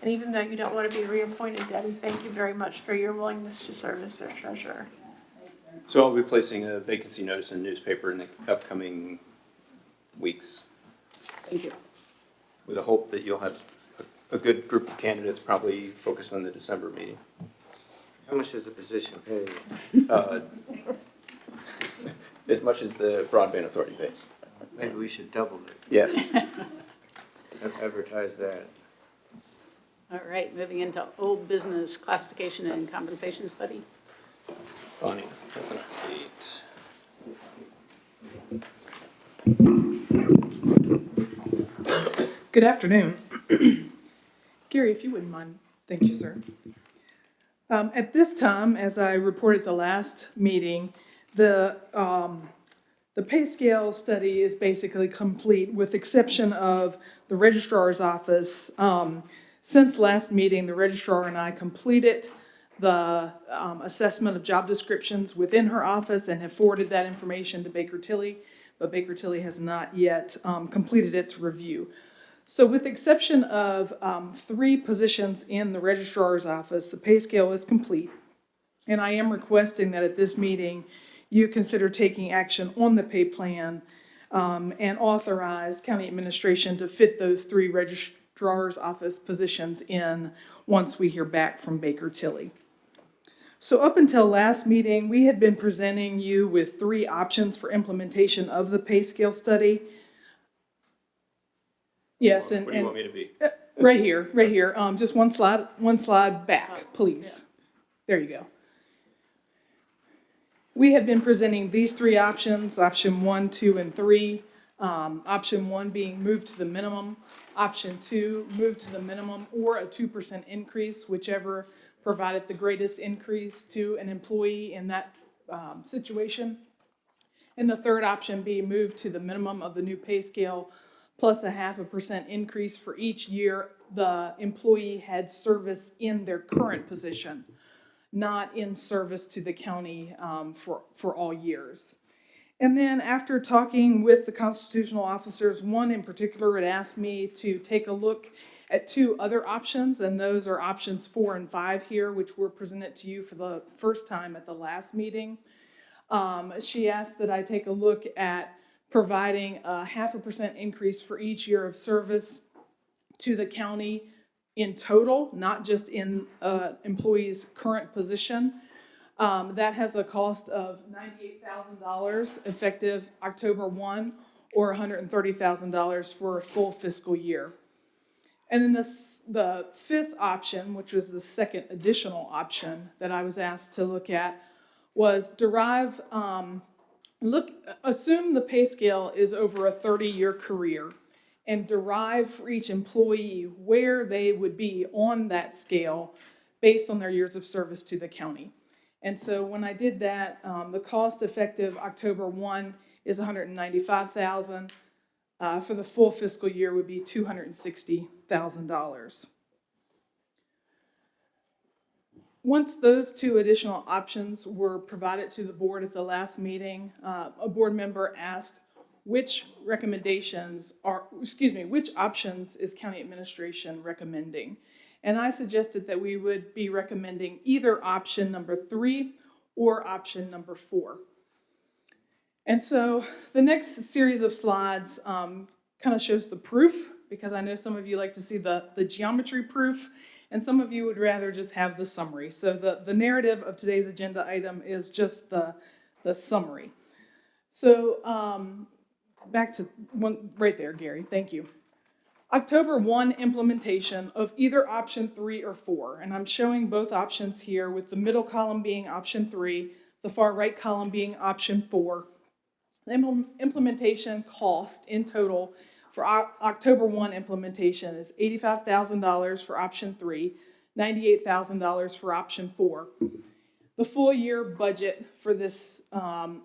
And even though you don't want to be reappointed, Debbie, thank you very much for your willingness to serve as their treasurer. So I'll be placing a vacancy notice in the newspaper in the upcoming weeks, Thank you. with the hope that you'll have a good group of candidates, probably focused on the December meeting. How much does the position pay? As much as the Broadband Authority pays. Maybe we should double it. Yes. advertise that. All right, moving into old business classification and compensation study. Bonnie, that's an update. Good afternoon. Gary, if you wouldn't mind. Thank you, sir. At this time, as I reported the last meeting, the pay scale study is basically complete with exception of the registrar's office. Since last meeting, the registrar and I completed the assessment of job descriptions within her office and have forwarded that information to Baker Tilly, but Baker Tilly has not yet completed its review. So with the exception of 3 positions in the registrar's office, the pay scale is complete. And I am requesting that at this meeting, you consider taking action on the pay plan and authorize county administration to fit those 3 registrar's office positions in once we hear back from Baker Tilly. So up until last meeting, we had been presenting you with 3 options for implementation of the pay scale study. Yes, Where do you want me to be? right here, just one slide back, please. There you go. We had been presenting these 3 options, option 1, 2, and 3. Option 1 being moved to the minimum, option 2, moved to the minimum or a 2% increase, whichever provided the greatest increase to an employee in that situation. And the third option being moved to the minimum of the new pay scale plus a 0.5% increase for each year the employee had service in their current position, not in service to the county for all years. And then after talking with the constitutional officers, one in particular had asked me to take a look at 2 other options, and those are options 4 and 5 here, which were presented to you for the first time at the last meeting. She asked that I take a look at providing a 0.5% increase for each year of service to the county in total, not just in employee's current position. That has a cost of $98,000 effective October 1 or $130,000 for a full fiscal year. And then the 5th option, which was the second additional option that I was asked to look at, was derive, assume the pay scale is over a 30-year career and derive for each employee where they would be on that scale based on their years of service to the county. And so when I did that, the cost effective October 1 is $195,000. For the full fiscal year would be $260,000. Once those 2 additional options were provided to the board at the last meeting, a board member asked which options is county administration recommending? And I suggested that we would be recommending either option number 3 or option number 4. And so the next series of slides kind of shows the proof, because I know some of you like to see the geometry proof, and some of you would rather just have the summary. So the narrative of today's agenda item is just the summary. So back to one right there, Gary, thank you. October 1 implementation of either option 3 or 4, and I'm showing both options here with the middle column being option 3, the far right column being option 4. The implementation cost in total for October 1 implementation is $85,000 for option 3, $98,000 for option 4. The full year budget for this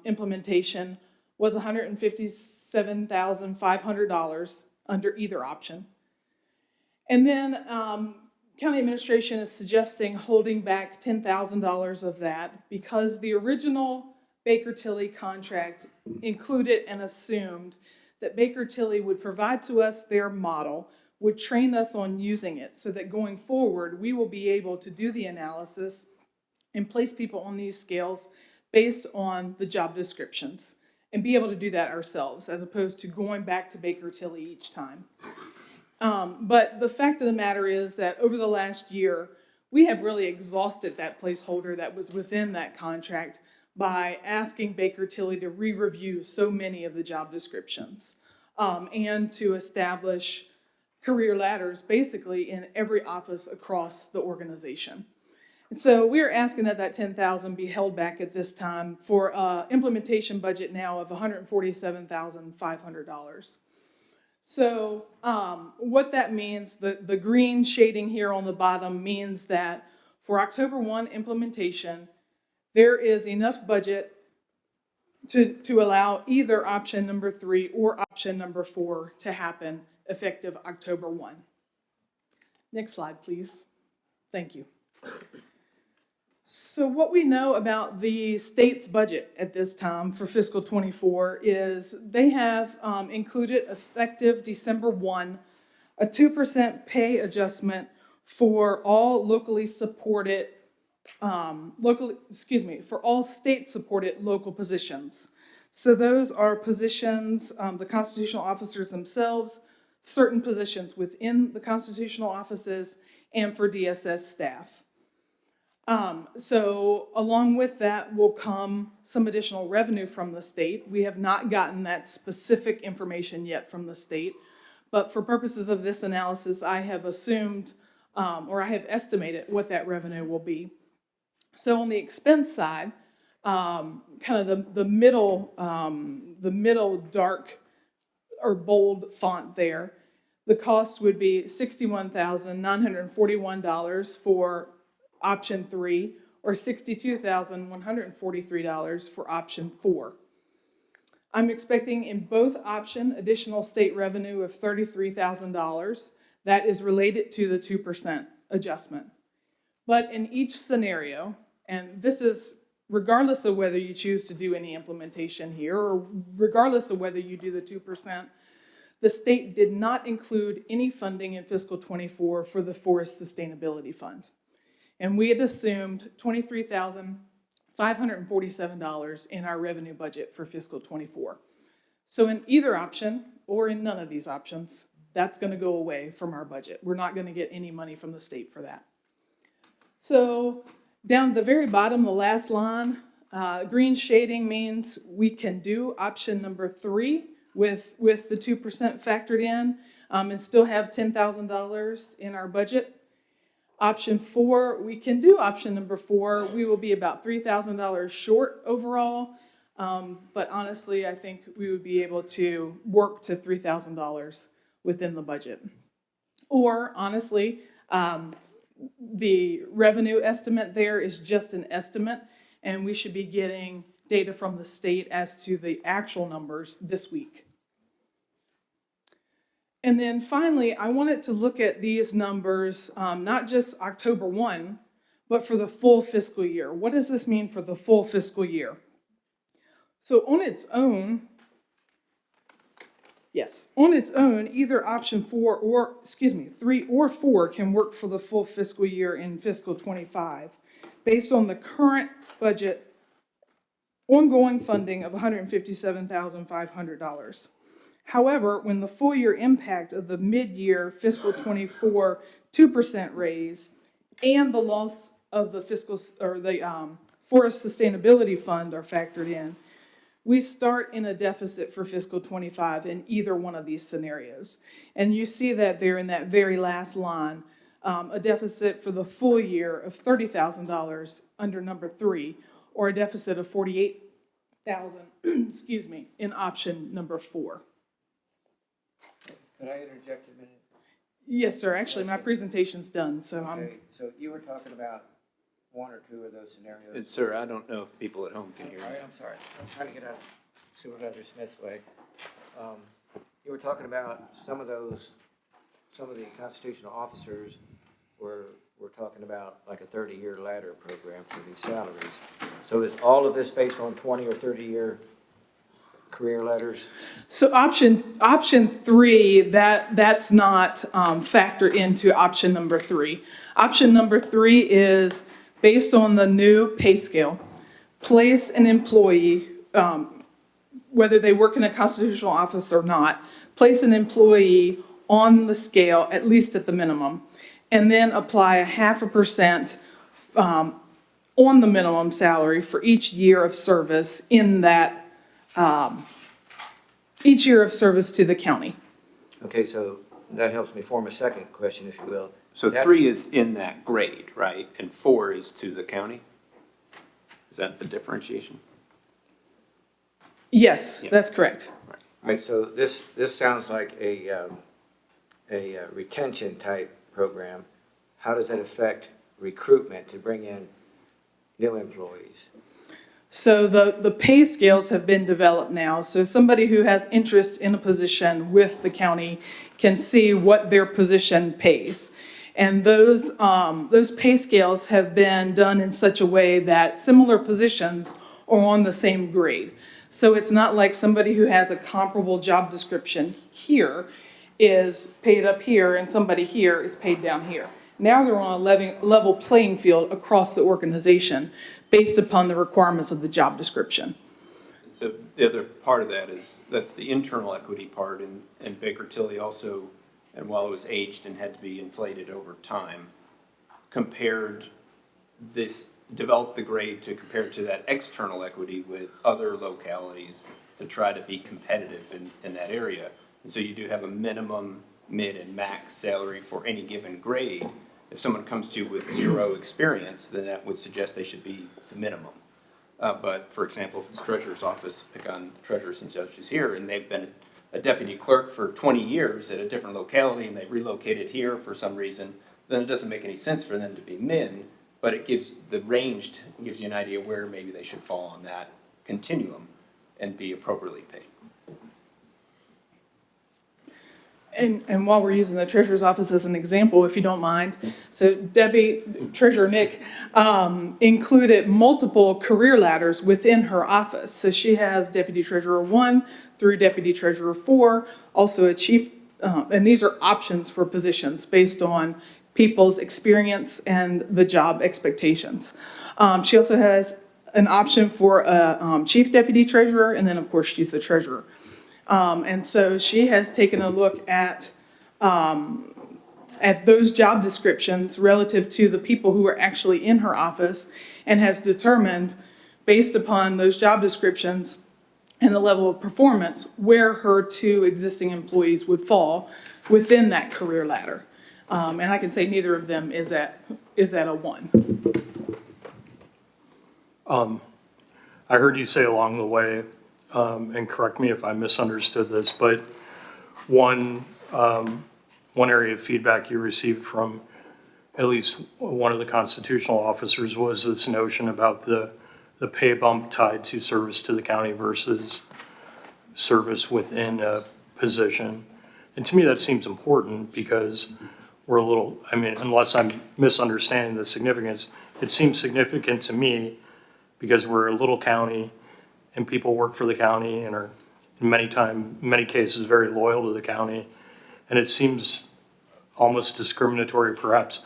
implementation was $157,500 under either option. And then county administration is suggesting holding back $10,000 of that because the original Baker Tilly contract included and assumed that Baker Tilly would provide to us their model, would train us on using it so that going forward we will be able to do the analysis and place people on these scales based on the job descriptions and be able to do that ourselves as opposed to going back to Baker Tilly each time. But the fact of the matter is that over the last year, we have really exhausted that placeholder that was within that contract by asking Baker Tilly to re-review so many of the job descriptions and to establish career ladders basically in every office across the organization. And so we are asking that that 10,000 be held back at this time for implementation budget now of $147,500. So what that means, the green shading here on the bottom means that for October 1 implementation, there is enough budget to allow either option number 3 or option number 4 to happen effective October 1. Next slide, please. Thank you. So what we know about the state's budget at this time for fiscal 24 is they have included effective December 1, a 2% pay adjustment for all locally supported, for all state-supported local positions. So those are positions, the constitutional officers themselves, certain positions within the constitutional offices, and for DSS staff. So along with that will come some additional revenue from the state. We have not gotten that specific information yet from the state, but for purposes of this analysis, I have assumed, or I have estimated what that revenue will be. So on the expense side, kind of the middle dark or bold font there, the cost would be $61,941 for option 3, or $62,143 for option 4. I'm expecting in both option additional state revenue of $33,000 that is related to the 2% adjustment. But in each scenario, and this is regardless of whether you choose to do any implementation here, or regardless of whether you do the 2%, the state did not include any funding in fiscal 24 for the Forest Sustainability Fund. And we had assumed $23,547 in our revenue budget for fiscal 24. So in either option, or in none of these options, that's going to go away from our budget. We're not going to get any money from the state for that. So down at the very bottom, the last line, green shading means we can do option number 3 with the 2% factored in and still have $10,000 in our budget. Option 4, we can do option number 4. We will be about $3,000 short overall, but honestly, I think we would be able to work to $3,000 within the budget. Or honestly, the revenue estimate there is just an estimate, and we should be getting data from the state as to the actual numbers this week. And then finally, I wanted to look at these numbers, not just October 1, but for the full fiscal year. What does this mean for the full fiscal year? So on its own, either option 3 or 4 can work for the full fiscal year in fiscal 25, based on the current budget ongoing funding of $157,500. However, when the full year impact of the mid-year fiscal 24 2% raise and the loss of the Forest Sustainability Fund are factored in, we start in a deficit for fiscal 25 in either one of these scenarios. And you see that there in that very last line, a deficit for the full year of $30,000 under number 3, or a deficit of $48,000, in option number 4. Could I interject a minute? Yes, sir. Actually, my presentation's done, so Okay, so you were talking about 1 or 2 of those scenarios. Sir, I don't know if people at home can hear All right, you. I'm sorry. I'm trying to get out of Supervisor Smith's way. You were talking about some of the constitutional officers were talking about like a 30-year ladder program for these salaries. So is all of this based on 20 or 30-year career ladders? So option 3, that's not factored into option number 3. Option number 3 is based on the new pay scale. Place an employee, whether they work in a constitutional office or not, place an employee on the scale, at least at the minimum, and then apply a 0.5% on the minimum salary for each year of service in that each year of service to the county. Okay, so that helps me form a second question, if you will. So That's- 3 is in that grade, right? And 4 is to the county? Is that the differentiation? Yes, Yeah. that's correct. Right, so this sounds like a retention type program. How does that affect recruitment to bring in new employees? So the pay scales have been developed now. So somebody who has interest in a position with the county can see what their position pays. And those pay scales have been done in such a way that similar positions are on the same grade. So it's not like somebody who has a comparable job description here is paid up here and somebody here is paid down here. Now they're on a level playing field across the organization based upon the requirements of the job description. So the other part of that is, that's the internal equity part, and Baker Tilly also, and while it was aged and had to be inflated over time, developed the grade to compare to that external equity with other localities to try to be competitive in that area. And so you do have a minimum, mid, and max salary for any given grade. If someone comes to you with 0 experience, then that would suggest they should be the minimum. But for example, if it's treasurer's office, pick on treasurers and judges here, and they've been a deputy clerk for 20 years at a different locality and they've relocated here for some reason, then it doesn't make any sense for them to be min, but it gives gives you an idea where maybe they should fall on that continuum and be appropriately paid. And while we're using the treasurer's office as an example, if you don't mind, so Debbie, Treasurer Nick, included multiple career ladders within her office. So she has Deputy Treasurer 1 through Deputy Treasurer 4, also a chief, and these are options for positions based on people's experience and the job expectations. She also has an option for a chief deputy treasurer, and then of course she's the treasurer. And so she has taken a look at those job descriptions relative to the people who are actually in her office and has determined, based upon those job descriptions and the level of performance, where her 2 existing employees would fall within that career ladder. And I can say neither of them is at a 1. I heard you say along the way, and correct me if I misunderstood this, but one area of feedback you received from at least one of the constitutional officers was this notion about the pay bump tied to service to the county versus service within a position. And to me, that seems important because unless I'm misunderstanding the significance, it seems significant to me because we're a little county and people work for the county and are in many cases very loyal to the county. And it seems almost discriminatory perhaps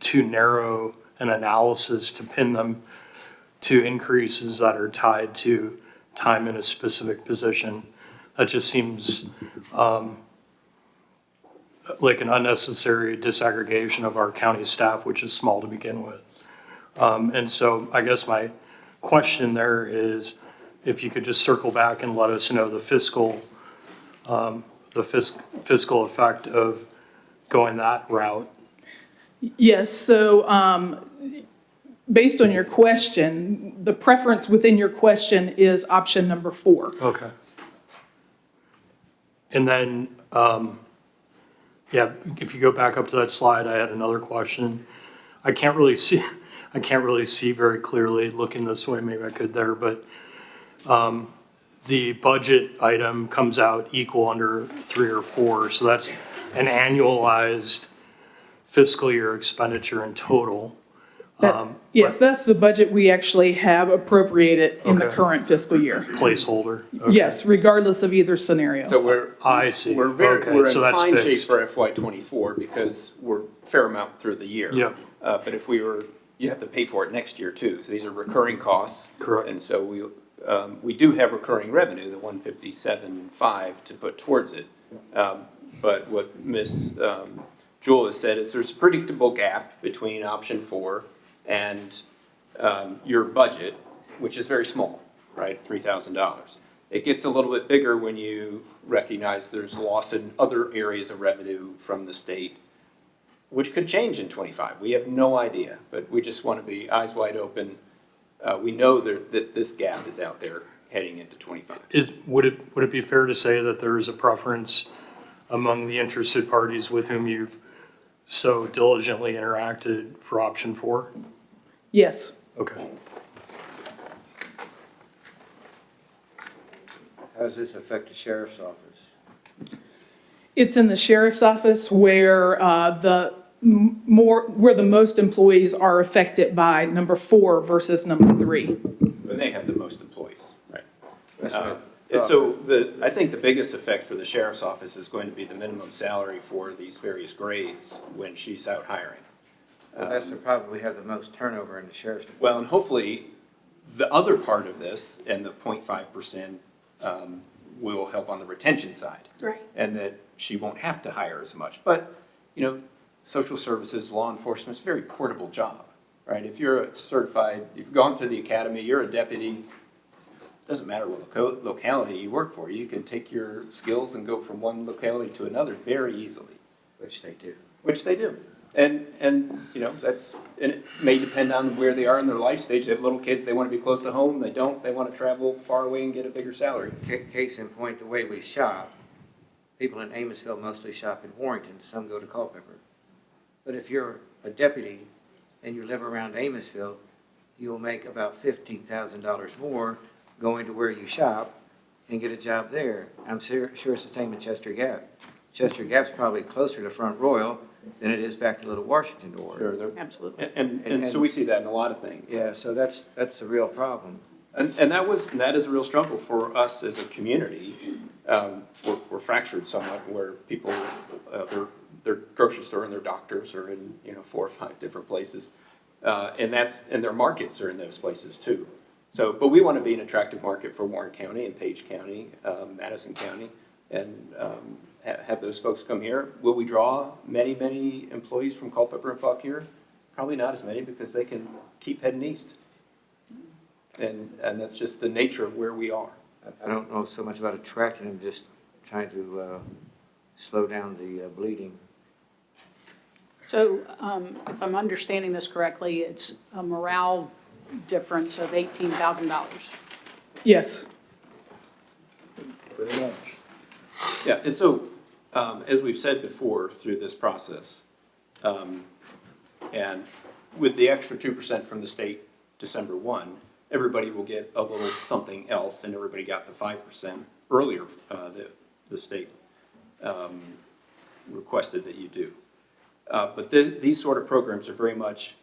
to narrow an analysis to pin them to increases that are tied to time in a specific position. That just seems like an unnecessary disaggregation of our county staff, which is small to begin with. And so I guess my question there is if you could just circle back and let us know the fiscal effect of going that route. Yes, so based on your question, the preference within your question is option number 4. Okay. And then, if you go back up to that slide, I had another question. I can't really see very clearly looking this way. Maybe I could there, but the budget item comes out equal under 3 or 4. So that's an annualized fiscal year expenditure in total. Yes, that's the budget we actually have appropriated in the Okay. current fiscal year. Placeholder. Okay. Yes, regardless of either scenario. So I see. We're Okay, in so that's fine shape fixed. for FY '24 because we're a fair amount through the year. Yep. But if you have to pay for it next year too. So these are recurring costs. Correct. And so we do have recurring revenue, the 157.5 to put towards it. But what Ms. Jewell has said is there's a predictable gap between option 4 and your budget, which is very small, right, $3,000. It gets a little bit bigger when you recognize there's loss in other areas of revenue from the state, which could change in '25. We have no idea, but we just want to be eyes wide open. We know that this gap is out there heading into '25. Would it be fair to say that there is a preference among the interested parties with whom you've so diligently interacted for option 4? Yes. Okay. How does this affect the sheriff's office? It's in the sheriff's office where the most employees are affected by number 4 versus number 3. When they have the most employees, right? That's right. And so I think the biggest effect for the sheriff's office is going to be the minimum salary for these various grades when she's out hiring. Well, that's the problem. We have the most turnover in the sheriff's department. Well, and hopefully, the other part of this and the 0.5% will help on the retention side. Right. And that she won't have to hire as much. But, you know, social services, law enforcement, it's a very portable job, right? If you're a certified, you've gone to the academy, you're a deputy, doesn't matter what locality you work for, you can take your skills and go from one locality to another very easily. Which they do. Which they do. And you know, and it may depend on where they are in their life stage. They have little kids, they want to be close to home, they don't, they want to travel far away and get a bigger salary. Case in point, the way we shop, people in Amosville mostly shop in Warrington, some go to Culpeper. But if you're a deputy and you live around Amosville, you'll make about $15,000 more going to where you shop and get a job there. I'm sure it's the same in Chester Gap. Chester Gap's probably closer to Front Royal than it is back to Little Washington or. Sure, Absolutely. and so we see that in a lot of things. Yeah, so that's a real problem. And that is a real struggle for us as a community. We're fractured somewhat where people, their grocery store and their doctors are in, 4 or 5 different places. And their markets are in those places too. So, but we want to be an attractive market for Warren County and Page County, Madison County, and have those folks come here. Will we draw many, many employees from Culpeper and Fauquier? Probably not as many because they can keep heading east. And that's just the nature of where we are. I don't know so much about attracting them, just trying to slow down the bleeding. So if I'm understanding this correctly, it's a morale difference of $18,000. Yes. Pretty much. Yeah, and so, as we've said before through this process, and with the extra 2% from the state December 1, everybody will get a little something else, and everybody got the 5% earlier, the state requested that you do. But these sort of programs are very much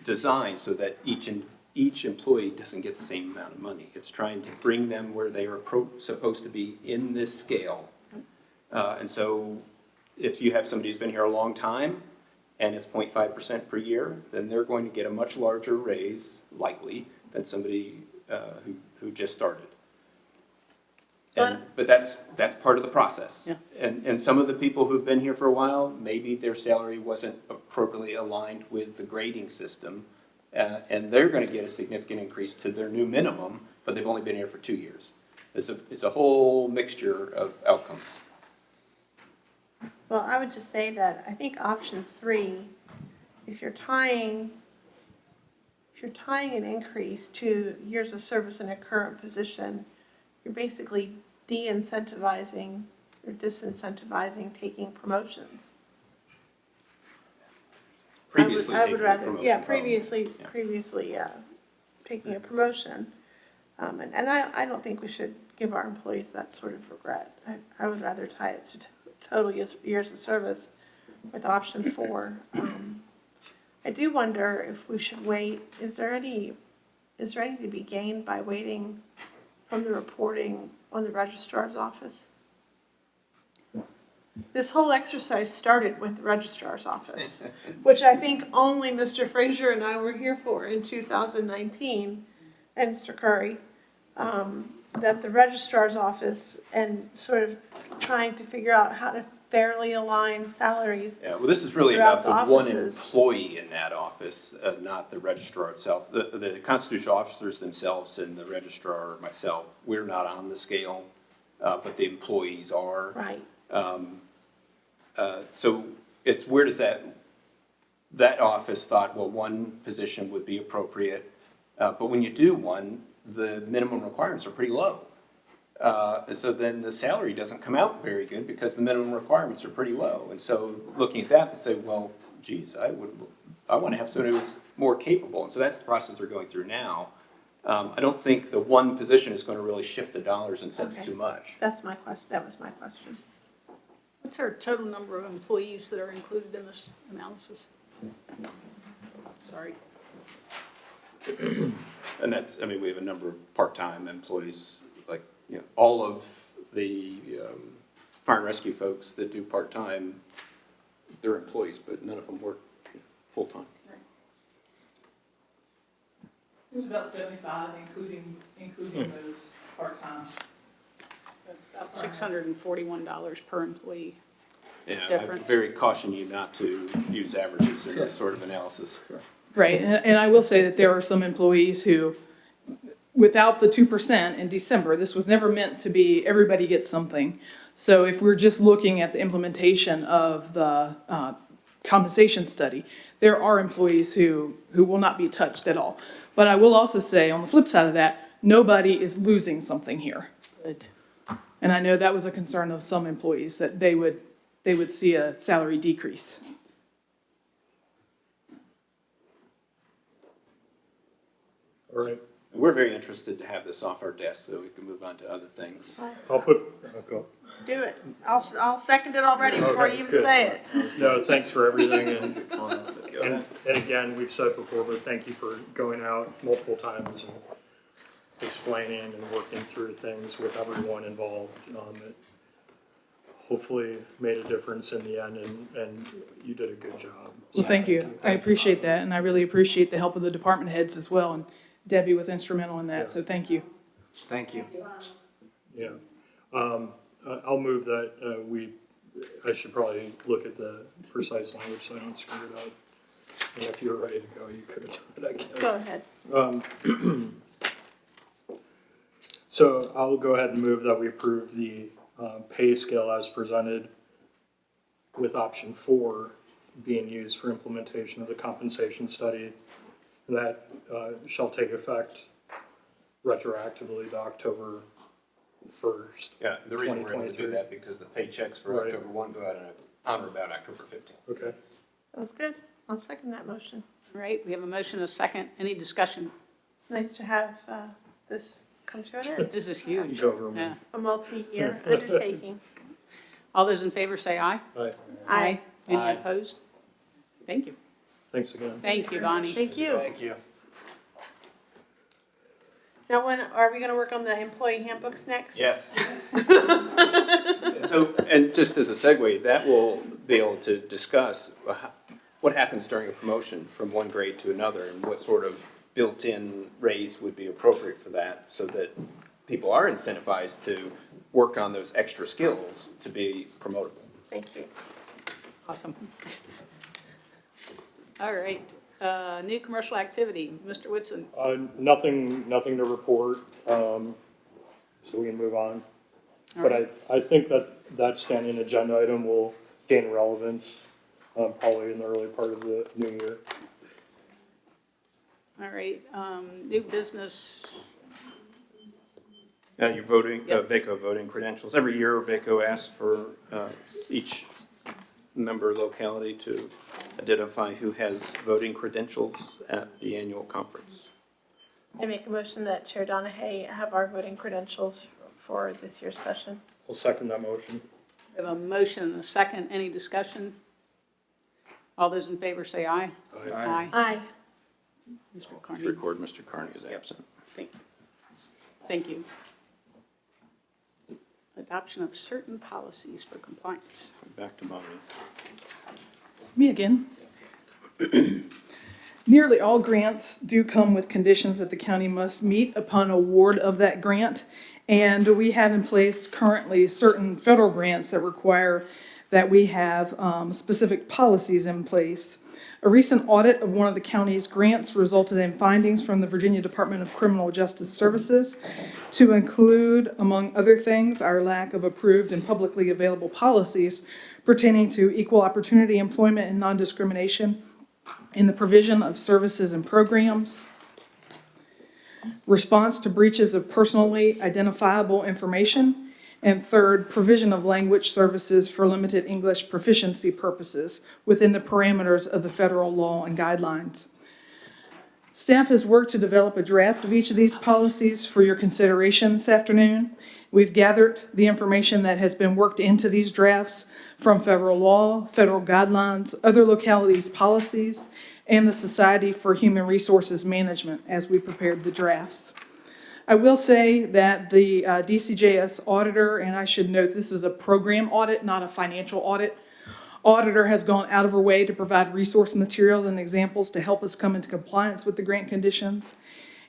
designed so that each employee doesn't get the same amount of money. It's trying to bring them where they are supposed to be in this scale. And so if you have somebody who's been here a long time and it's 0.5% per year, then they're going to get a much larger raise, likely, than somebody who just started. But that's part of the process. Yeah. And some of the people who've been here for a while, maybe their salary wasn't appropriately aligned with the grading system, and they're going to get a significant increase to their new minimum, but they've only been here for 2 years. It's a whole mixture of outcomes. Well, I would just say that I think option 3, if you're tying an increase to years of service in a current position, you're basically de-incentivizing or disincentivizing taking promotions. Previously I would taking a rather, promotion, yeah, probably. previously taking a promotion. And I don't think we should give our employees that sort of regret. I would rather tie it to total years of service with option 4. I do wonder if we should wait. Is there any to be gained by waiting from the reporting on the registrar's office? This whole exercise started with the registrar's office, which I think only Mr. Frazier and I were here for in 2019, and Mr. Curry, that the registrar's office and sort of trying to figure out how to fairly aligned salaries. Yeah, well, this is really Throughout about the the one offices. employee in that office, not the registrar itself. The constitutional officers themselves and the registrar, myself, we're not on the scale, but the employees are. Right. So it's, where does that office thought, well, one position would be appropriate, but when you do one, the minimum requirements are pretty low. So then the salary doesn't come out very good because the minimum requirements are pretty low. And so looking at that, to say, well, geez, I want to have someone who's more capable. And so that's the process they're going through now. I don't think the one position is going to really shift the dollars and cents Okay. too much. That's my question, that was my question. What's our total number of employees that are included in this analysis? Sorry. And that's, I mean, we have a number of part-time employees, like, you know, all of the fire and rescue folks that do part-time, they're employees, but none of them work full-time. It was about 75, including those part-time. So it's about $641 per employee. Yeah, I Difference. very caution you not to use averages in this sort of analysis. Right, and I will say that there are some employees who, without the 2% in December, this was never meant to be everybody gets something. So if we're just looking at the implementation of the compensation study, there are employees who will not be touched at all. But I will also say, on the flip side of that, nobody is losing something here. Good. And I know that was a concern of some employees, that they would see a salary decrease. All right, We're very interested to have this off our desk so we can move on to other things. I'll put, go. Do it. I'll second it already before you Okay, even good. say it. No, thanks for everything, and again, we've said it before, but thank you for going out multiple times and explaining and working through things with everyone involved. It hopefully made a difference in the end, and you did a good job. Well, So thank you. I appreciate that, and I really appreciate the help of the department heads as well, and Debbie was instrumental in that, so thank you. Thank you. Yeah. I'll move that I should probably look at the precise language so I don't screw it up. And if you were ready to go, you could have done it, I guess. Go ahead. So I'll go ahead and move that we approve the pay scale as presented, with option 4 being used for implementation of the compensation study. And that shall take effect retroactively to October 1st. Yeah, the reason we're able to do 2023. that because the paychecks for Right. October 1 go out on or about October 15th. Okay. That was good. I'll second that motion. All right, we have a motion, a second. Any discussion? It's nice to have this come to an end. This is huge. Go over Yeah. A multi-year undertaking. All those in favor say aye. Aye. Aye. Any Aye. opposed? Thank you. Thanks again. Thank you, Bonnie. Thank you. Thank you. Now, when are we going to work on the employee handbooks next? Yes. So, and just as a segue, that will be able to discuss what happens during a promotion from one grade to another and what sort of built-in raise would be appropriate for that so that people are incentivized to work on those extra skills to be promotable. Thank you. Awesome. All right, new commercial activity, Mr. Whitson. Nothing to report, so we can move on. But I think that standing agenda item will gain relevance, probably in the early part of the new year. All right, new business. Your voting, Yep. VACO voting credentials. Every year, VACO asks for each member locality to identify who has voting credentials at the annual conference. I make a motion that Chair Donahue have our voting credentials for this year's session. I'll second that motion. We have a motion and a second. Any discussion? All those in favor say aye. Aye. Aye. Mr. Carney. Record Mr. Carney is absent. Thank you. Adoption of certain policies for compliance. Back to Bonnie. Me again. Nearly all grants do come with conditions that the county must meet upon award of that grant. And we have in place currently certain federal grants that require that we have specific policies in place. A recent audit of one of the county's grants resulted in findings from the Virginia Department of Criminal Justice Services to include, among other things, our lack of approved and publicly available policies pertaining to equal opportunity employment and non-discrimination in the provision of services and programs, response to breaches of personally identifiable information, and third, provision of language services for limited English proficiency purposes within the parameters of the federal law and guidelines. Staff has worked to develop a draft of each of these policies for your consideration this afternoon. We've gathered the information that has been worked into these drafts from federal law, federal guidelines, other localities' policies, and the Society for Human Resources Management as we prepared the drafts. I will say that the DCJS auditor, and I should note this is a program audit, not a financial audit, auditor has gone out of her way to provide resource materials and examples to help us come into compliance with the grant conditions,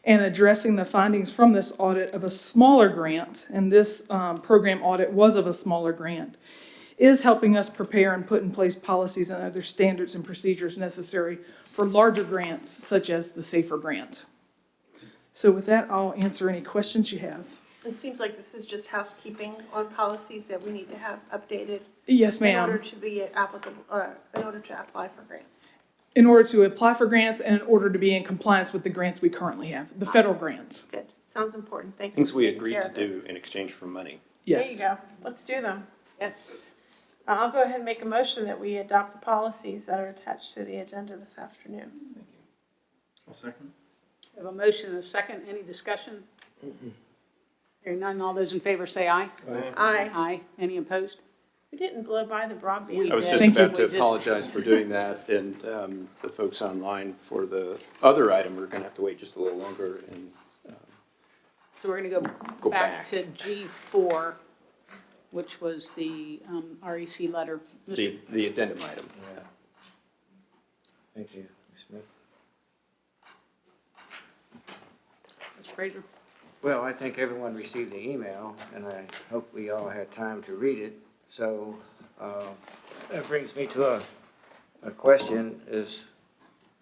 and addressing the findings from this audit of a smaller grant, and this program audit was of a smaller grant, is helping us prepare and put in place policies and other standards and procedures necessary for larger grants, such as the SAFER grant. So with that, I'll answer any questions you have. It seems like this is just housekeeping on policies that we need to have updated. Yes, ma'am. In order to be applicable, in order to apply for grants. In order to apply for grants and in order to be in compliance with the grants we currently have, the federal grants. Good, sounds important, thank you. Things we for taking agreed care to of it. do in exchange for money. Yes. There you go, let's do them. Yes. I'll go ahead and make a motion that we adopt the policies that are attached to the agenda this afternoon. I'll second. We have a motion and a second. Any discussion? Hearing none, all those in favor say aye. Aye. Aye. Any opposed? We didn't blow by the broadband. I was just Thank you. about to apologize for doing that, and the folks online for the other item, we're gonna have to wait just a little longer, and So we're going to Go back back. to G4, which was the REC letter. the addendum item. Yeah. Thank you, Ms. Smith. Mr. Fraser? Well, I think everyone received the email, and I hope we all had time to read it. So that brings me to a question, as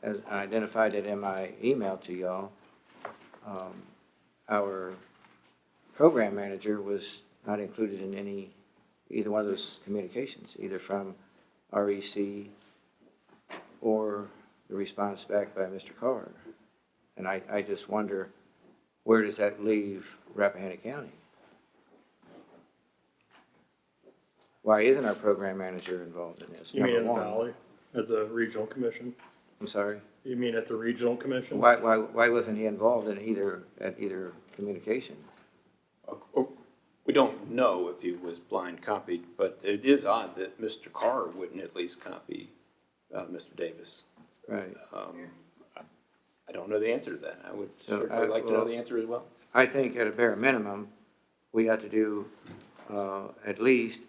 I identified it in my email to y'all. Our program manager was not included in either one of those communications, either from REC or the response back by Mr. Carr. And I just wonder, where does that leave Rappahannock County? Why isn't our program manager involved in this? You mean Number in the one. Valley, at the regional commission? I'm sorry? You mean at the regional commission? Why wasn't he involved in either communication? We don't know if he was blind copied, but it is odd that Mr. Carr wouldn't at least copy Mr. Davis. Right. I don't know the answer to that. I would So certainly like to know the answer as well. I think at a bare minimum, we have to do, at least,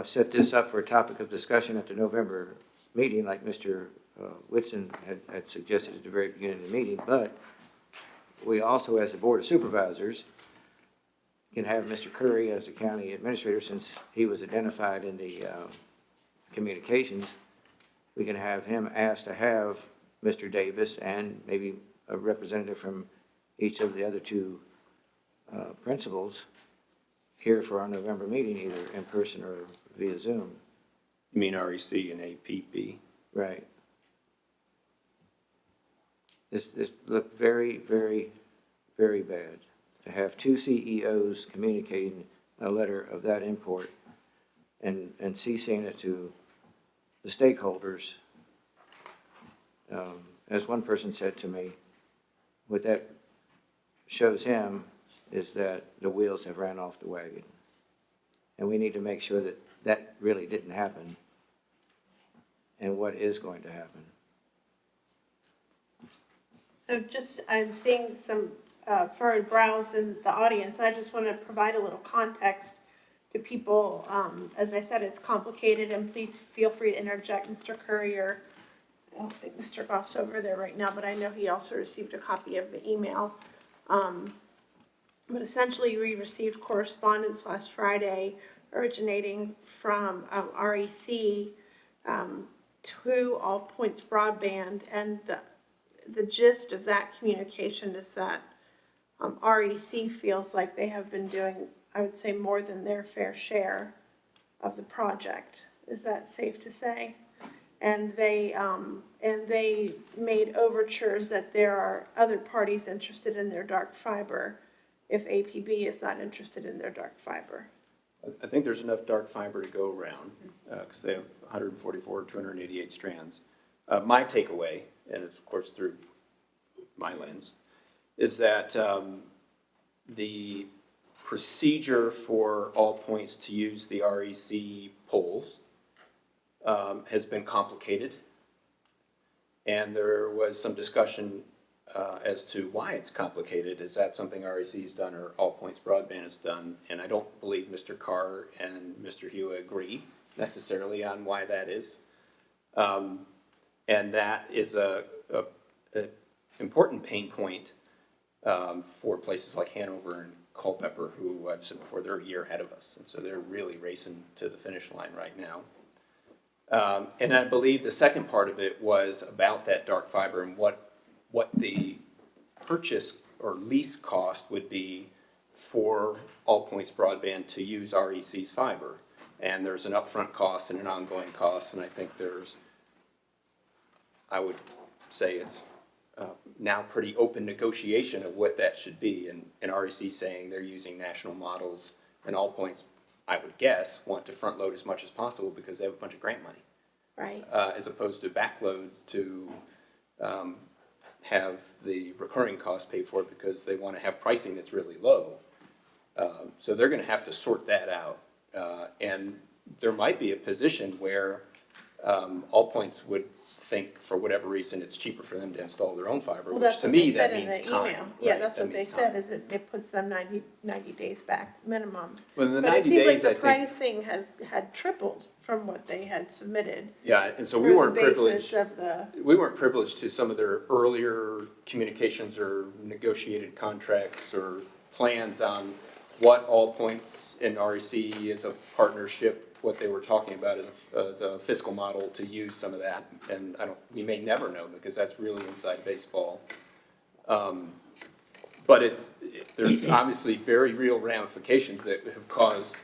set this up for a topic of discussion at the November meeting, like Mr. Whitson had suggested at the very beginning of the meeting, but we also, as the Board of Supervisors, can have Mr. Curry as the county administrator, since he was identified in the communications. We can have him asked to have Mr. Davis and maybe a representative from each of the other two principals here for our November meeting, either in person or via Zoom. You mean REC and APP? Right. This looked very, very, very bad to have two CEOs communicating a letter of that import and CCing it to the stakeholders. As one person said to me, what that shows him is that the wheels have ran off the wagon. And we need to make sure that that really didn't happen and what is going to happen. So just, I'm seeing some furrowed brows in the audience. I just want to provide a little context to people. As I said, it's complicated, and please feel free to interject, Mr. Courier. I don't think Mr. Goff's over there right now, but I know he also received a copy of the email. But essentially, we received correspondence last Friday originating from REC to All Points Broadband, and the gist of that communication is that REC feels like they have been doing, I would say, more than their fair share of the project. Is that safe to say? And they made overtures that there are other parties interested in their dark fiber if APB is not interested in their dark fiber. I think there's enough dark fiber to go around, because they have 144, 288 strands. My takeaway, and it's of course through my lens, is that the procedure for All Points to use the REC poles has been complicated. And there was some discussion as to why it's complicated. Is that something REC has done or All Points Broadband has done? And I don't believe Mr. Carr and Mr. Hewitt agree necessarily on why that is. And that is a important pain point for places like Hanover and Culpeper, who I've said before, they're a year ahead of us. And so they're really racing to the finish line right now. And I believe the second part of it was about that dark fiber and what the purchase or lease cost would be for All Points Broadband to use REC's fiber. And there's an upfront cost and an ongoing cost, and I think I would say it's now pretty open negotiation of what that should be, and REC saying they're using national models, and All Points, I would guess, want to front load as much as possible because they have a bunch of grant money. Right. As opposed to backload to have the recurring costs paid for it because they want to have pricing that's really low. So they're going to have to sort that out. And there might be a position where All Points would think, for whatever reason, it's cheaper for them to install their own fiber, Well, which that's to what me, they said that in means the time. email. Yeah, Right, that's that what they means said, time. is it puts them 90 days back minimum. Well, in the But 90 it seems like days, the I think- pricing had tripled from what they had submitted. Yeah, and so for we the weren't basis privileged. of the- We weren't privileged to some of their earlier communications or negotiated contracts or plans on what All Points and REC as a partnership, what they were talking about as a fiscal model to use some of that. And we may never know because that's really inside baseball. But there's obviously very real ramifications that have caused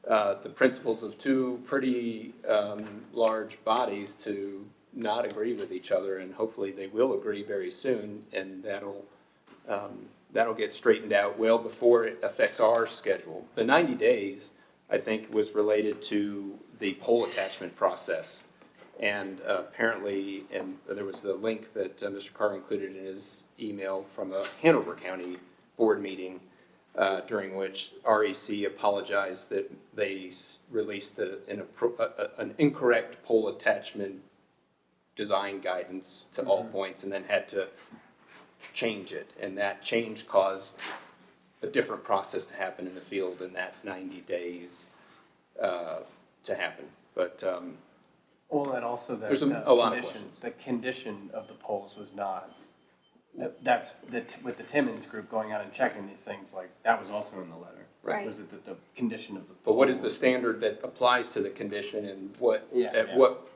the principals of two pretty large bodies to not agree with each other, and hopefully they will agree very soon, and that'll get straightened out well before it affects our schedule. The 90 days, I think, was related to the pole attachment process. And apparently, and there was the link that Mr. Carr included in his email from a Hanover County board meeting during which REC apologized that they released an incorrect pole attachment design guidance to All Points and then had to change it. And that change caused a different process to happen in the field in that 90 days to happen. But Well, and also there's a lot of condition, questions. the condition of the polls was not, that's, with the Timmons group going out and checking these things, like, that was also in the letter. Right. Was it that the condition of the But what is poll the was- standard that applies to the condition, and what Yeah.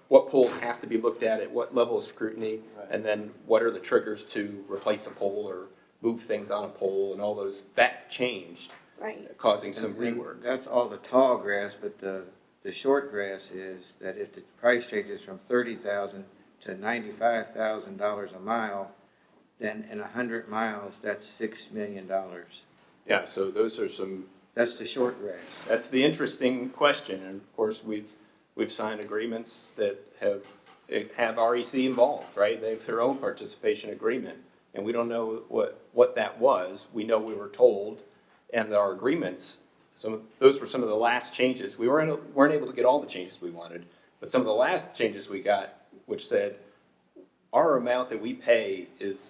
what polls have to be looked at what level of scrutiny? Right. And then what are the triggers to replace a pole or move things on a pole and all those? That changed, Right. causing some And rework. that's all the tall grass, but the short grass is that if the price changes from $30,000 to $95,000 a mile, then in 100 miles, that's $6 million. Yeah, so those are some, That's the short grass. that's the interesting question, and of course, we've signed agreements that have REC involved, right? They have their own participation agreement, and we don't know what that was. We know we were told, and our agreements, those were some of the last changes. We weren't able to get all the changes we wanted, but some of the last changes we got, which said, our amount that we pay is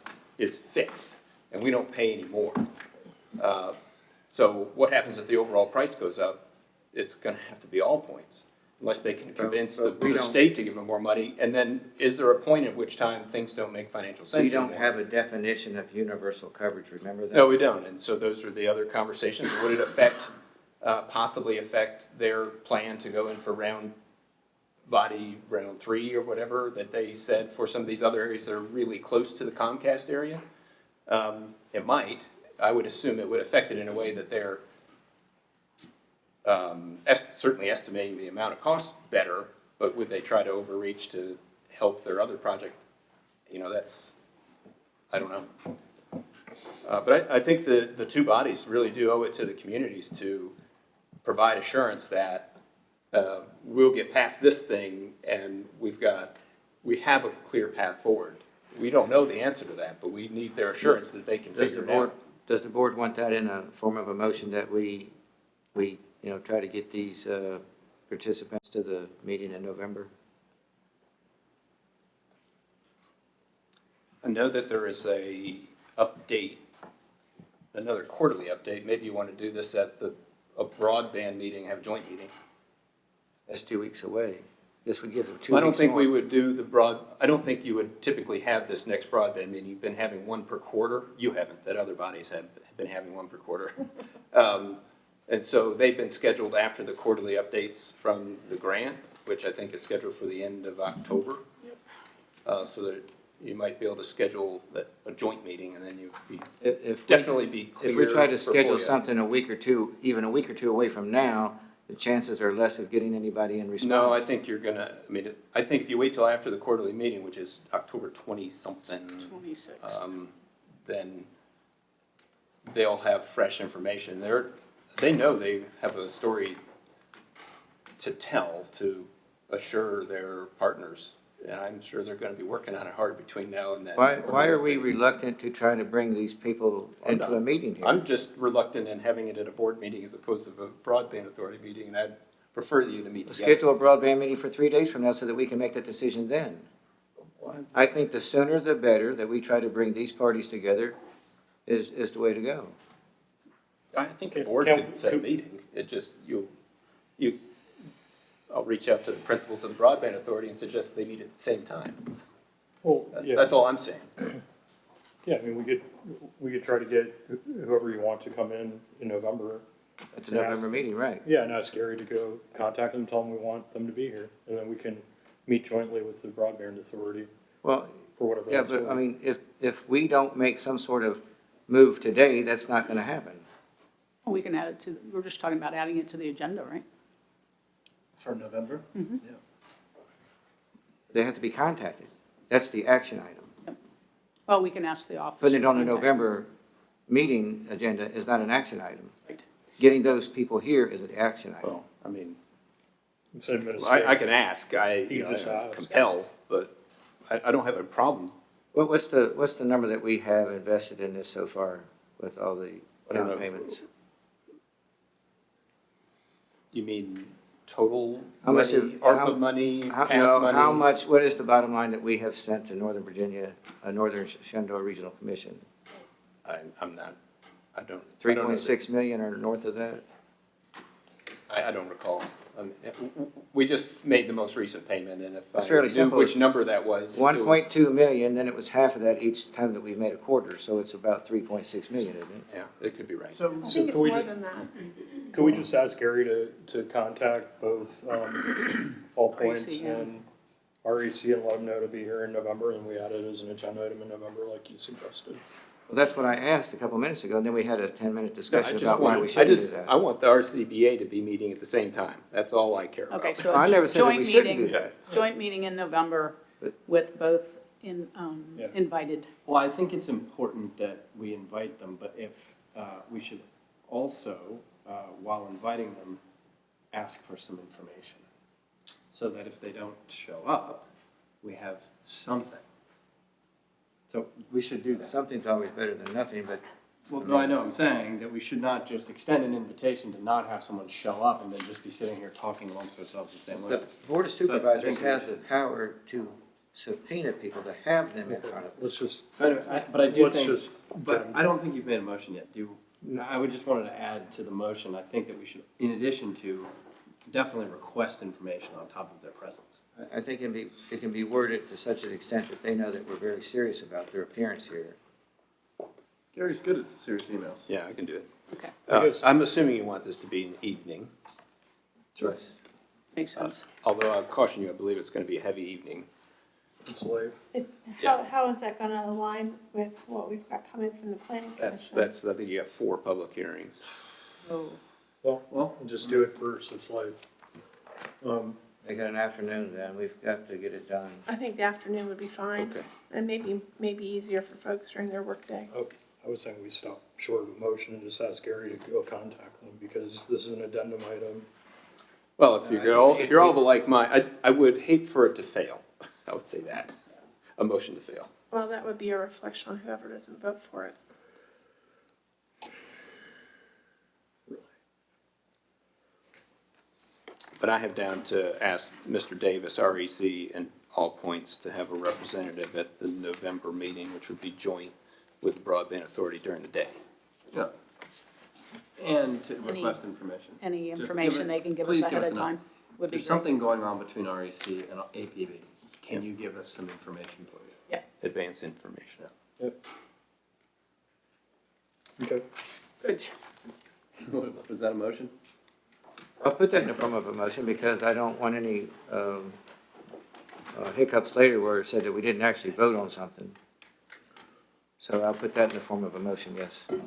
fixed, and we don't pay any more. So what happens if the overall price goes up? It's gonna have to be All Points, unless they can convince but we the don't- state to give them more money. And then, is there a point at which time things don't make financial sense We don't anymore? have a definition of universal coverage, remember that? No, we don't, and so those are the other conversations. Would it affect possibly affect their plan to go in for round 3 or whatever that they said for some of these other areas that are really close to the Comcast area. It might. I would assume it would affect it in a way that they're certainly estimating the amount of cost better, but would they try to overreach to help their other project? You know, that's, I don't know. But I think the two bodies really do owe it to the communities to provide assurance that we'll get past this thing and we have a clear path forward. We don't know the answer to that, but we need their assurance that they can figure it out. Does the board want that in a form of a motion that we try to get these participants to the meeting in November? I know that there is a update, another quarterly update. Maybe you want to do this at a broadband meeting, have a joint meeting. That's 2 weeks away. This would give them 2 weeks I don't think more. we would do I don't think you would typically have this next broadband meeting. You've been having one per quarter. You haven't, that other bodies have been having one per quarter. And so they've been scheduled after the quarterly updates from the grant, which I think is scheduled for the end of October. So that you might be able to schedule a joint meeting and then definitely be clear. If we try to schedule before you- something a week or two, even a week or two away from now, the chances are less of getting anybody in response. No, I think you're gonna, I think if you wait till after the quarterly meeting, which is October 20-something. 26th. Then they'll have fresh information. They know they have a story to tell, to assure their partners. And I'm sure they're gonna be working on it hard between now and then. Why are we reluctant to try to bring these people into a meeting here? I'm just reluctant in having it at a board meeting as opposed to a broadband authority meeting, and I'd prefer you to meet together. Schedule a broadband meeting for 3 days from now so that we can make that decision then. I think the sooner the better that we try to bring these parties together is the way to go. I think the board could set a meeting. It just, I'll reach out to the principals of the broadband authority and suggest they meet at the same time. Well, yeah. That's all I'm saying. Yeah, I mean, we could try to get whoever you want to come in November. It's a November meeting, right? Yeah, and ask Gary to go contact them, tell them we want them to be here, and then we can meet jointly with the broadband authority. Well, for whatever. yeah, that's but worth. I mean, if we don't make some sort of move today, that's not gonna happen. We can add it to, we're just talking about adding it to the agenda, right? For November? Mhm. Yeah. They have to be contacted. That's the action item. Well, we can ask the office. Putting it on the to contact. November meeting agenda is not an action item. Right. Getting those people here is an action item. Well, I mean, It's administrative. I can ask, You just ask. compel, but I don't have a problem. What's the number that we have invested in this so far with all the I don't down know. payments? You mean total How much money, of- ARPA money, half No, money? how much, what is the bottom line that we have sent to Northern Virginia, Northern Shenandoah Regional Commission? I'm not, I don't. 3.6 million or north of that? I don't recall. We just made the most recent payment, and if It's I fairly knew simple. which number that was. it was- 1.2 million, then it was half of that each time that we've made a quarter, so it's about 3.6 million, isn't it? Yeah, it could be right. So, I think it's can we more ju- than that. Could we just ask Gary to contact both, All Points REC, yeah. and REC and let them know to be here in November, and we add it as an agenda item in November like you suggested? Well, that's what I asked a couple minutes ago, and then we had a 10-minute No, I discussion just about why we want, shouldn't do that. I want the RCBA to be meeting at the same time. That's all I care about. Okay, so I never a said that we joint shouldn't do meeting, that. joint meeting in November with both Yeah. invited. well, I think it's important that we invite them, but if, we should also, while inviting them, ask for some information. So that if they don't show up, we have something. So we should do that. Something's always better than nothing, but Well, no, I know, I'm saying that we should not just extend an invitation to not have someone show up and then just be sitting here talking amongst ourselves the same way. the Board of So I Supervisors think we has should- the power to subpoena people, to have them in front of us. Let's just, So anyway, but I do let's think, just. but I don't think you've made a motion yet. I would just wanted to add to the motion, I think that we should, in addition to, definitely request information on top of their presence. I think it can be worded to such an extent that they know that we're very serious about their appearance here. Gary's good at serious emails. Yeah, I can do it. Okay, I'm assuming you want this to be an evening. Choice. makes sense. Although I caution you, I believe it's going to be a heavy evening. Slave. How is that gonna align with what we've got coming from the planning commission? I think you have 4 public hearings. Oh, Well, we'll just do it first, it's live. Make it an afternoon then, we've got to get it done. I think the afternoon would be fine. Okay. And maybe easier for folks during their workday. I was saying we stop short of a motion and just ask Gary to go contact them, because this is an addendum item. Well, if you're all of a like mind, I would hate for it to fail. I would say that, a motion to fail. Well, that would be a reflection on whoever doesn't vote for it. But I have down to ask Mr. Davis, REC, and All Points to have a representative at the November meeting, which would be joint with the Broadband Authority during the day. Yeah. And to request information. any Just information give it- they can give please us ahead of an- time would be There's great. something going on between REC and APB. Can you give us some information, please? Advance information. Okay. Good. Was that a motion? I'll put that in the form of a motion because I don't want any hiccups later where it said that we didn't actually vote on something. So I'll put that in the form of a motion, yes. All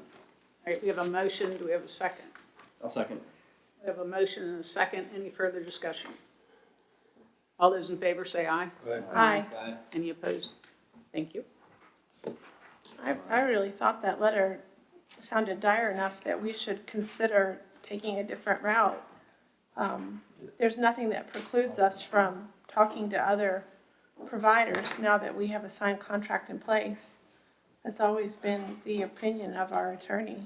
right, we have a motion, do we have a second? I'll second. We have a motion and a second, any further discussion? All those in favor say aye. Aye. Any opposed? Thank you. I really thought that letter sounded dire enough that we should consider taking a different route. There's nothing that precludes us from talking to other providers now that we have a signed contract in place. That's always been the opinion of our attorney.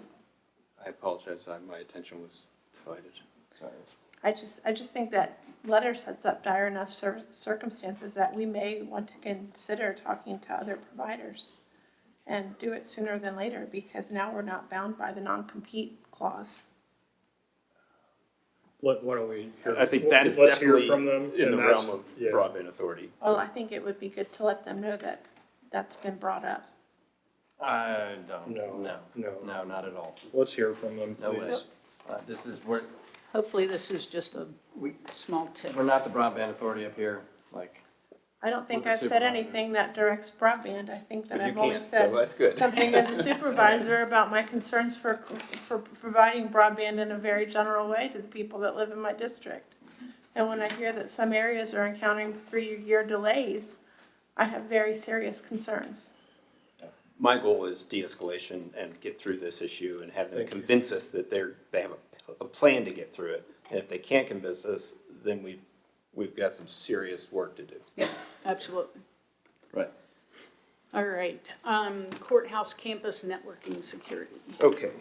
I apologize, my attention was divided. Sorry. I just think that letter sets up dire enough circumstances that we may want to consider talking to other providers and do it sooner than later, because now we're not bound by the non-compete clause. Why don't we hear? I think that is let's hear definitely from them, in and the that's- realm of yeah. Broadband Authority. Well, I think it would be good to let them know that that's been brought up. I don't. No. No, not at all. Let's hear from them, No way. please. This is, we're Hopefully this is just a small tip. not the broadband authority up here, like. I don't think With the I've said supervisor. anything that directs broadband. I think that But you I've only can't, said so that's good. something as a supervisor about my concerns for providing broadband in a very general way to the people that live in my district. And when I hear that some areas are encountering 3-year delays, I have very serious concerns. My goal is de-escalation and get through this issue and have them convince us that they have a plan to get through it. And if they can't convince us, then we've got some serious work to do. Yeah, absolutely. Right. All right, courthouse campus networking security. Okay,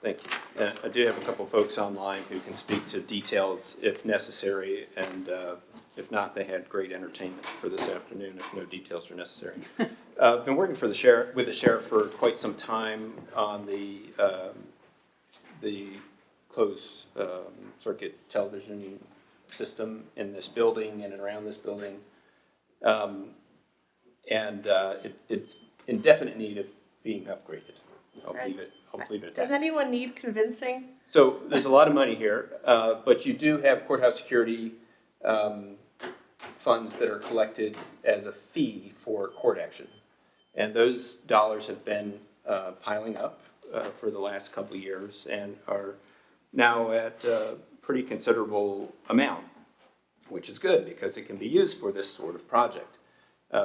thank you. I do have a couple folks online who can speak to details if necessary, and if not, they had great entertainment for this afternoon if no details are necessary. I've been working with the sheriff for quite some time on the closed circuit television system in this building and around this building. It's in definite need of being upgraded. I'll leave it at that. Does anyone need convincing? So there's a lot of money here, but you do have courthouse security funds that are collected as a fee for court action. And those dollars have been piling up for the last couple of years and are now at a pretty considerable amount, which is good because it can be used for this sort of project.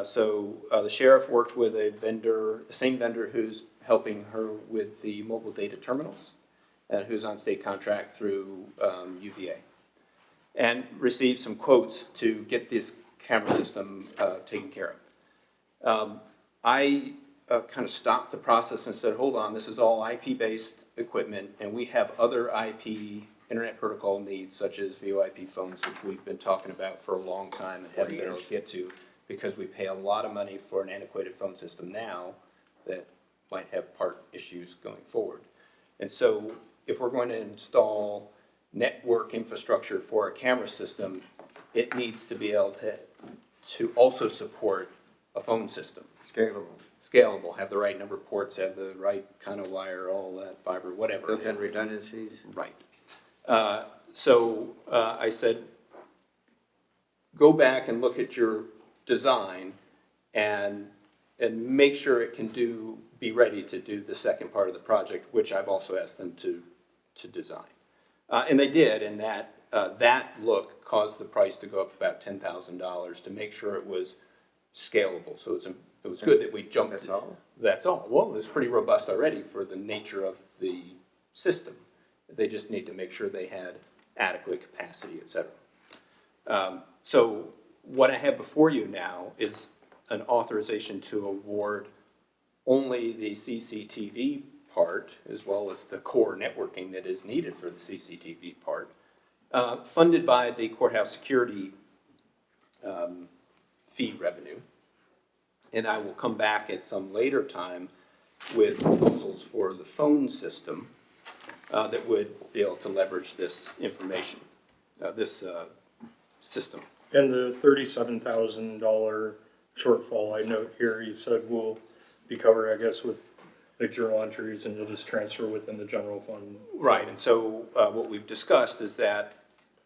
So the sheriff worked with a vendor, the same vendor who's helping her with the mobile data terminals, who's on state contract through UVA, and received some quotes to get this camera system taken care of. I kind of stopped the process and said, hold on, this is all IP-based equipment, and we have other IP Internet Protocol needs, such as VoIP phones, which we've been talking about for a long time and haven't been able to get to, because we pay a lot of money for an antiquated phone system now that might have part issues going forward. And so if we're going to install network infrastructure for a camera system, it needs to be able to also support a phone system. Scalable. scalable, have the right number of ports, have the right kind of wire, all that fiber, whatever it Built-in is. redundancies. Right. So I said, go back and look at your design and make sure it can be ready to do the second part of the project, which I've also asked them to design. And they did, and that look caused the price to go up about $10,000 to make sure it was scalable. So it was good that we jumped. That's all? That's all. Well, it's pretty robust already for the nature of the system. They just need to make sure they had adequate capacity, et cetera. So what I have before you now is an authorization to award only the CCTV part, as well as the core networking that is needed for the CCTV part, funded by the courthouse security fee revenue. And I will come back at some later time with proposals for the phone system that would be able to leverage this information, this system. And the $37,000 shortfall, I note here, you said will be covered, I guess, with the journal entries, and you'll just transfer within the general fund. Right, and so what we've discussed is that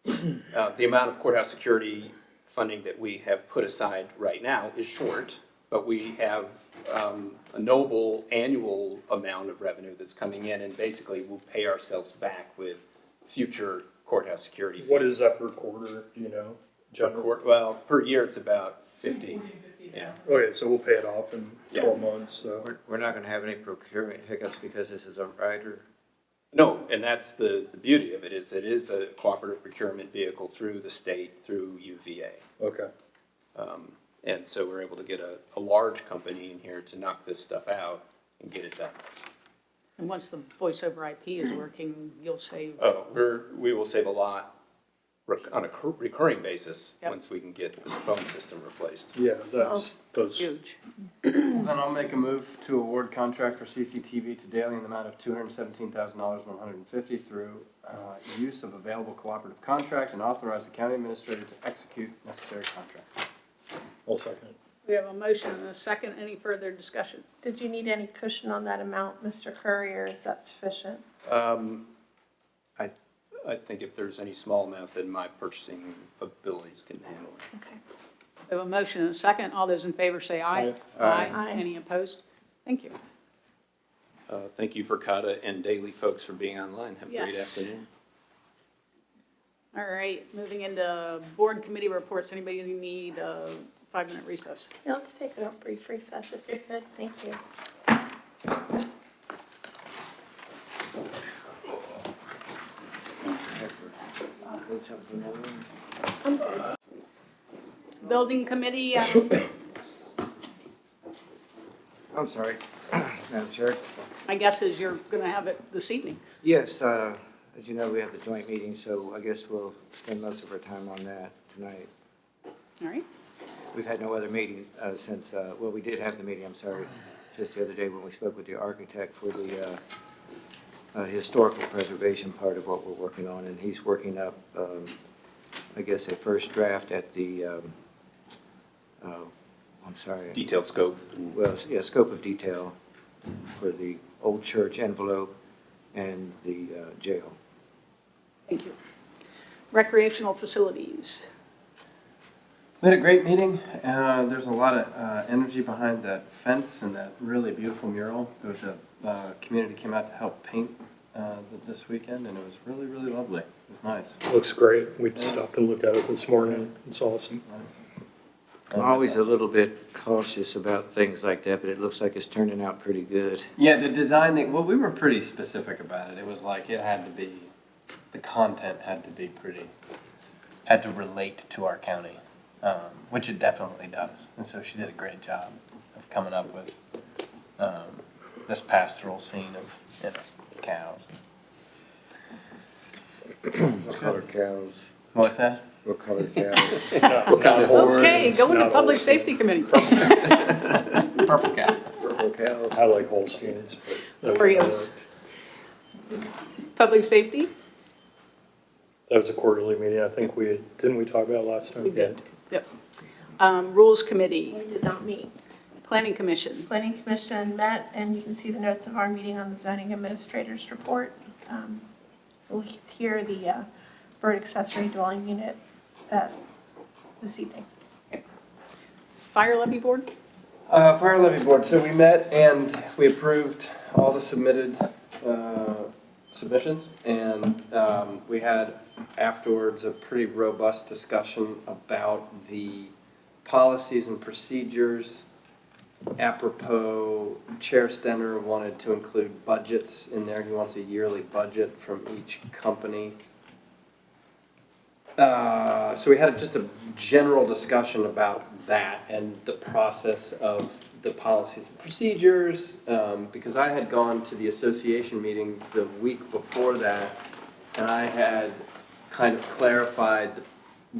the amount of courthouse security funding that we have put aside right now is short, but we have a noble annual amount of revenue that's coming in, and basically we'll pay ourselves back with future courthouse security fees. What is that per quarter, do you know? Well, per year it's about 50. Yeah. Okay, so we'll pay it off in 12 months, so. We're not gonna have any procurement hiccups because this is a rider. No, and that's the beauty of it is a cooperative procurement vehicle through the state, through UVA. Okay. And so we're able to get a large company in here to knock this stuff out and get it done. And once the voice over IP is working, you'll save. Oh, we will save a lot on a recurring basis Yep. once we can get this phone system replaced. Yeah, that's Huge. Then I'll make a move to award contract for CCTV to Daly in the amount of $217,150 through use of available cooperative contract and authorize the county administrator to execute necessary contract. I'll second. We have a motion and a second. Any further discussion? Did you need any cushion on that amount, Mr. Curry, or is that sufficient? I think if there's any small amount, then my purchasing abilities can handle it. Okay. We have a motion and a second. All those in favor say aye. Aye. Any opposed? Thank you. Thank you for CATA and Daily folks for being online. Have a great Yes. afternoon. All right, moving into board committee reports. Anybody need a 5-minute recess? Yeah, let's take a brief recess if you could. Thank you. Building committee, I'm sorry, Madam Chair. my guess is you're going to have it this evening. Yes, as you know, we have the joint meeting, so I guess we'll spend most of our time on that tonight. All right. We've had no other meeting since, well, we did have the meeting, I'm sorry, just the other day when we spoke with the architect for the historical preservation part of what we're working on, and he's working up, I guess, a first draft at the, I'm sorry. Detailed scope. Well, yeah, scope of detail for the old church envelope and the jail. Thank you. Recreational facilities. We had a great meeting. There's a lot of energy behind that fence and that really beautiful mural. There was a community came out to help paint this weekend, and it was really, really lovely. It was nice. Looks great. We stopped and looked at it this morning. It's awesome. Nice. I'm always a little bit cautious about things like that, but it looks like it's turning out pretty good. Yeah, the design thing, well, we were pretty specific about it. It was like it had to be, the content had to be had to relate to our county, which it definitely does. And so she did a great job of coming up with this pastoral scene of, you know, cows. What color cows? What's that? What color cows? Okay, go into public safety committee. Purple cow. Purple cows. I like Holsteins, but. Oreos. Public safety? That was a quarterly meeting. I think didn't we talk about it last time? We did. Yep. Rules committee. We did not meet. Planning Commission. Planning Commission met, and you can see the notes of our meeting on the zoning administrator's report. We'll hear the bird accessory dwelling unit this evening. Fire Levy Board. Fire levy board, so we met and we approved all the submitted submissions, and we had afterwards a pretty robust discussion about the policies and procedures. Apropos, Chair Stenner wanted to include budgets in there. He wants a yearly budget from each company. So we had just a general discussion about that and the process of the policies and procedures, because I had gone to the association meeting the week before that, and I had kind of clarified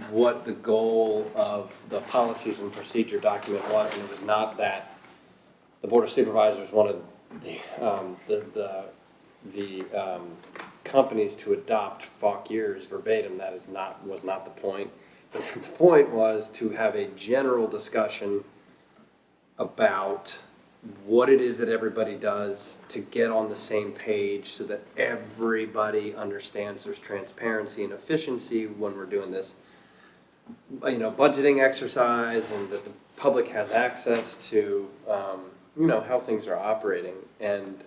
what the goal of the policies and procedure document was, and it was not that the Board of Supervisors wanted the companies to adopt Falk years verbatim. That was not the point. But the point was to have a general discussion about what it is that everybody does to get on the same page so that everybody understands there's transparency and efficiency when we're doing this, budgeting exercise, and that the public has access to, how things are operating. And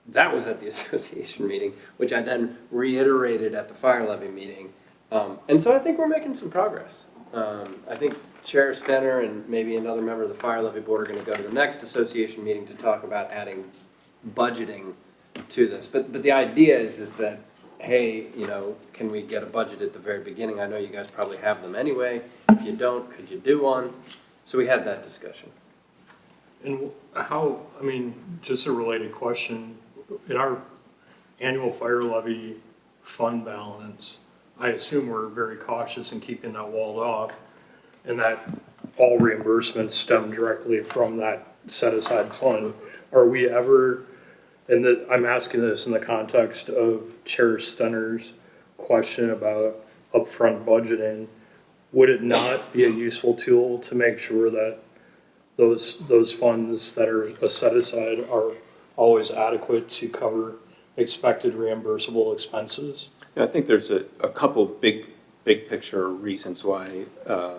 that was at the association meeting, which I then reiterated at the fire levy meeting. And so I think we're making some progress. I think Chair Stenner and maybe another member of the fire levy board are going to go to the next association meeting to talk about adding budgeting to this. But the idea is that, hey, can we get a budget at the very beginning? I know you guys probably have them anyway. If you don't, could you do one? So we had that discussion. And just a related question, in our annual fire levy fund balance, I assume we're very cautious in keeping that walled off, and that all reimbursements stem directly from that set-aside fund. Are we ever, I'm asking this in the context of Chair Stenner's question about upfront budgeting, would it not be a useful tool to make sure that those funds that are set aside are always adequate to cover expected reimbursable expenses? I think there's a couple big picture reasons why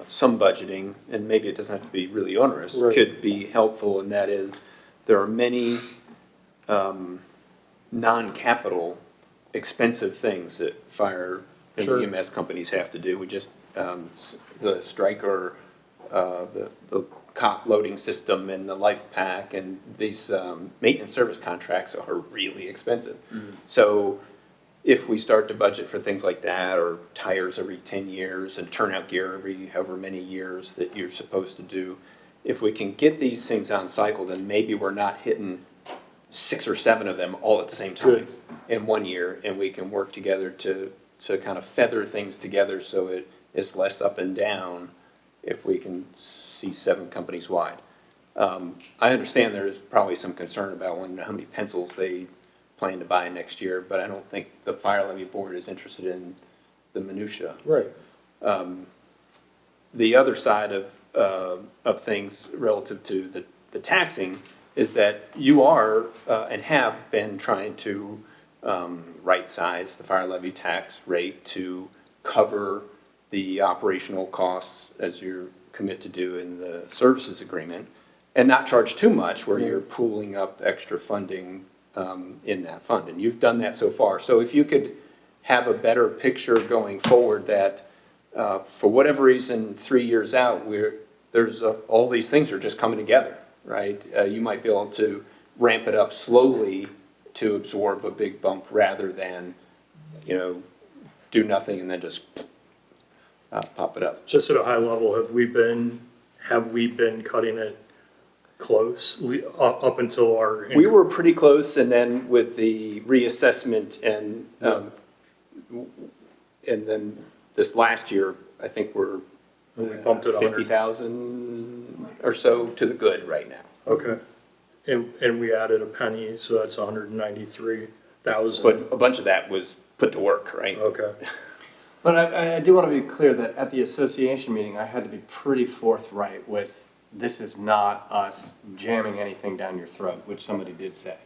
some budgeting, and maybe it doesn't have to be really onerous, Right. could be helpful, and that is there are many non-capital expensive things that fire and Sure. EMS companies have to do. We just, the striker, the cot loading system and the life pack, and these maintenance service contracts are really expensive. So if we start to budget for things like that, or tires every 10 years and turnout gear every however many years that you're supposed to do, if we can get these things on cycle, then maybe we're not hitting 6 or 7 of them all at the same time in 1 year, and we can work together to kind of feather things together so it is less up and down if we can see 7 companies wide. I understand there is probably some concern about how many pencils they plan to buy next year, but I don't think the fire levy board is interested in the minutia. Right. The other side of things relative to the taxing is that you are and have been trying to right-size the fire levy tax rate to cover the operational costs as you commit to do in the services agreement, and not charge too much where you're pooling up extra funding in that fund. And you've done that so far. So if you could have a better picture going forward that for whatever reason, 3 years out, there's all these things are just coming together, right? You might be able to ramp it up slowly to absorb a big bump rather than, do nothing and then just pop it up. Just at a high level, have we been cutting it close up until our? We were pretty close, and then with the reassessment and then this last year, I think we're bumped it 50,000 or so to the good right now. Okay. And we added a penny, so that's 193,000. But a bunch of that was put to work, right? Okay. But I do want to be clear that at the association meeting, I had to be pretty forthright with this is not us jamming anything down your throat, which somebody did say.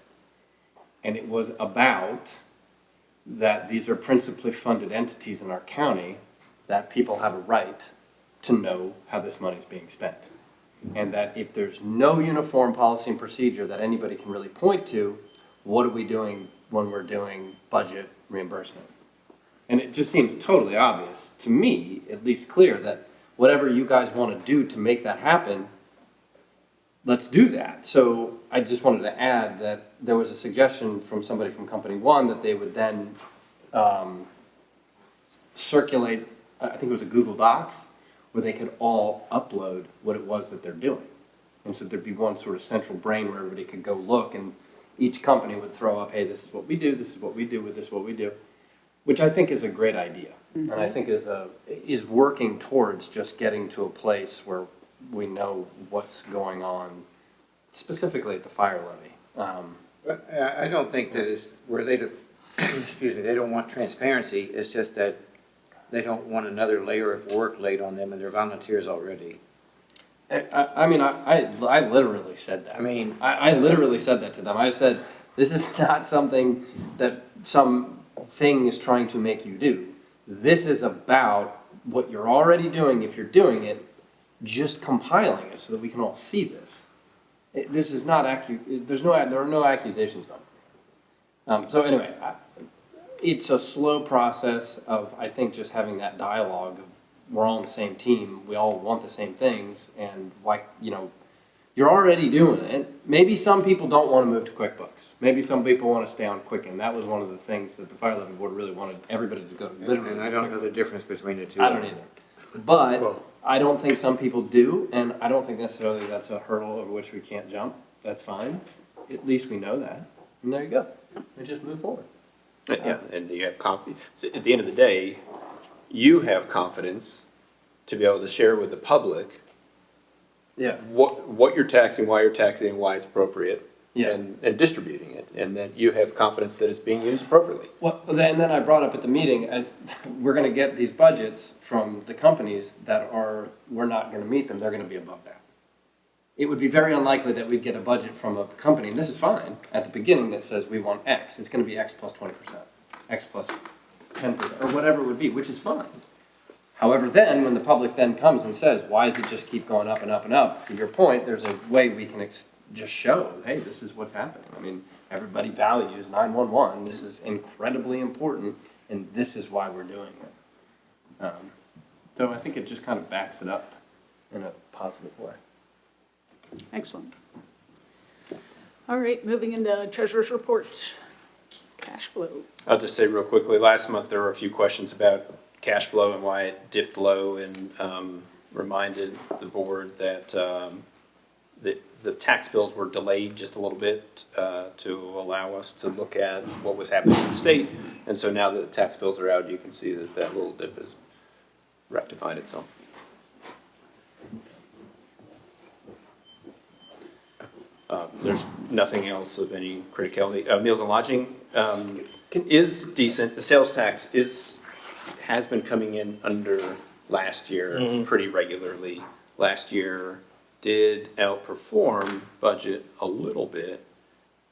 And it was about that these are principally funded entities in our county, that people have a right to know how this money is being spent. And that if there's no uniform policy and procedure that anybody can really point to, what are we doing when we're doing budget reimbursement? And it just seems totally obvious, to me, at least clear, that whatever you guys want to do to make that happen, let's do that. So I just wanted to add that there was a suggestion from somebody from Company One that they would then circulate, I think it was a Google Docs, where they could all upload what it was that they're doing. And so there'd be one sort of central brain where everybody could go look, and each company would throw up, hey, this is what we do, this is what we do, with this is what we do, which I think is a great idea. And I think is working towards just getting to a place where we know what's going on, specifically at the fire levy. But I don't think that is where they, excuse me, they don't want transparency. It's just that they don't want another layer of work laid on them, and they're volunteers already. I mean, I literally said that. I mean, I literally said that to them. I said, this is not something that some thing is trying to make you do. This is about what you're already doing, if you're doing it, just compiling it so that we can all see this. This is not there are no accusations going. So anyway, it's a slow process of, I think, just having that dialogue of we're all on the same team, we all want the same things, and why, you know, you're already doing it. Maybe some people don't want to move to QuickBooks. Maybe some people want to stay on Quicken. That was one of the things that the fire levy board really wanted everybody to go to. Literally, and I don't know the difference between the two. I don't either. But I don't think some people do, and I don't think necessarily that's a hurdle over which we can't jump. That's fine. At least we know that. And there you go. We just move forward. Yeah, and you have confidence. So at the end of the day, you have confidence to be able to share with the public Yeah. what you're taxing, why you're taxing, and why it's appropriate, Yeah. and distributing it, and that you have confidence that it's being used appropriately. Well, and then I brought up at the meeting, as we're gonna get these budgets from the companies that are, we're not gonna meet them, they're gonna be above that. It would be very unlikely that we'd get a budget from a company, and this is fine, at the beginning that says we want X, it's gonna be X plus 20%, X plus 10%, or whatever it would be, which is fine. However, then, when the public then comes and says, why does it just keep going up and up and up? To your point, there's a way we can just show, hey, this is what's happening. I mean, everybody values 911. This is incredibly important, and this is why we're doing it. So I think it just kind of backs it up in a positive way. Excellent. All right, moving into treasurer's report, cash flow. I'll just say real quickly, last month there were a few questions about cash flow and why it dipped low, and reminded the board that the tax bills were delayed just a little bit to allow us to look at what was happening in the state. And so now that the tax bills are out, you can see that that little dip has rectified itself. There's nothing else of any criticality. Meals and lodging is decent. The sales tax has been coming in under last year pretty regularly. Last year did outperform budget a little bit,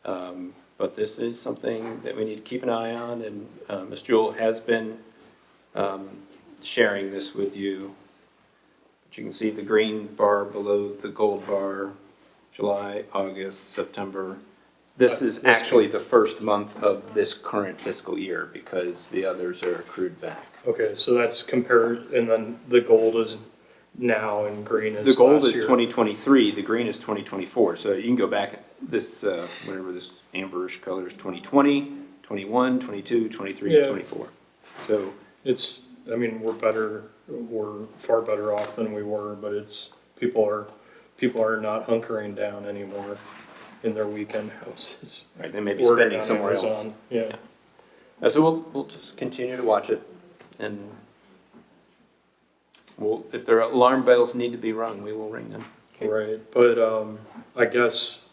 but this is something that we need to keep an eye on, and Ms. Jewell has been sharing this with you. But you can see the green bar below the gold bar, July, August, September. This is actually the first month of this current fiscal year because the others are accrued back. Okay, so that's compared, and then the gold is now and green is The gold last is year. 2023, the green is 2024. So you can go back, this, whatever this amberish color is, 2020, 21, 22, 23, Yeah. 24. So It's, I mean, we're far better off than we were, but it's, people are not hunkering down anymore in their weekend houses. right, they may be Ordering spending on somewhere else. Amazon, Yeah. So we'll just continue to watch it, and if their alarm bells need to be rung, we will ring them. Right, but I guess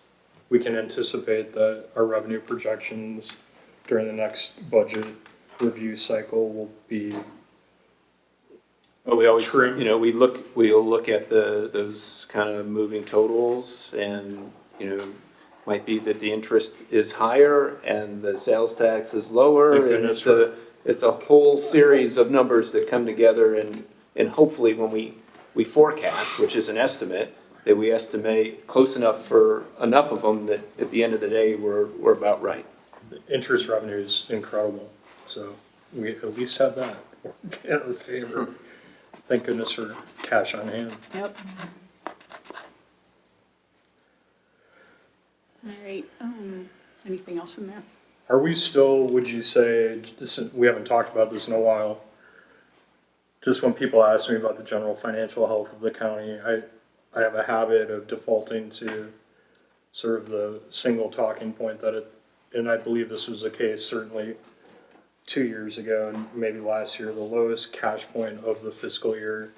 we can anticipate that our revenue projections during the next budget review cycle will be Well, we always, trim. you know, we'll look at those kind of moving totals and, you know, might be that the interest is higher and the sales tax is lower. Thank And goodness it's a whole series of numbers that come together and hopefully when we forecast, which is an estimate, that we estimate close enough for enough of them that at the end of the day, we're about right. Interest revenue is incredible, so we at least have that in our favor. Thank goodness for cash on hand. Yep. All right, anything else in there? Are we still, would you say, we haven't talked about this in a while, just when people ask me about the general financial health of the county, I have a habit of defaulting to sort of the single talking point that and I believe this was the case certainly 2 years ago and maybe last year, the lowest cash point of the fiscal year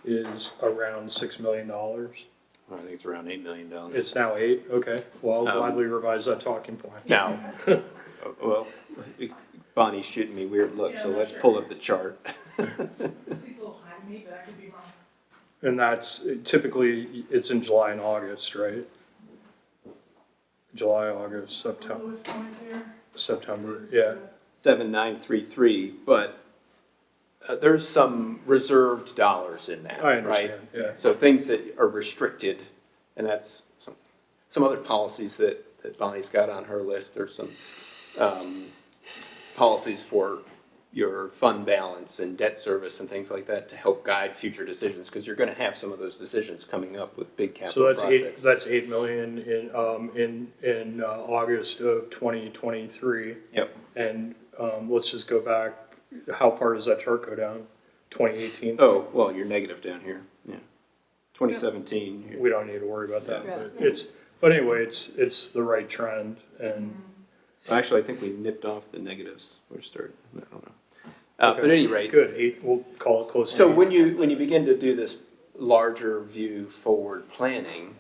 is around $6 million. I think it's around $8 million. It's now 8, okay. Well, I'll gladly revise that talking point. Now, well, Bonnie's shooting me weird looks, so let's pull up the chart. And that's typically, it's in July and August, right? July, August, September, yeah. 7933, but there's some reserved dollars in that, I right? understand, yeah. So things that are restricted, and that's some other policies that Bonnie's got on her list. There's some policies for your fund balance and debt service and things like that to help guide future decisions, because you're gonna have some of those decisions coming up with big capital So projects. that's 8 million in August of 2023. Yep. And let's just go back, how far does that chart go down? 2018? Oh, well, you're negative down here, yeah. 2017. We don't need to worry about that, Yeah. but anyway, it's the right trend and. Actually, I think we nipped off the negatives. We're starting, I don't know. But at any rate. Good, 8, we'll call it close to So 8. when you begin to do this larger view forward planning,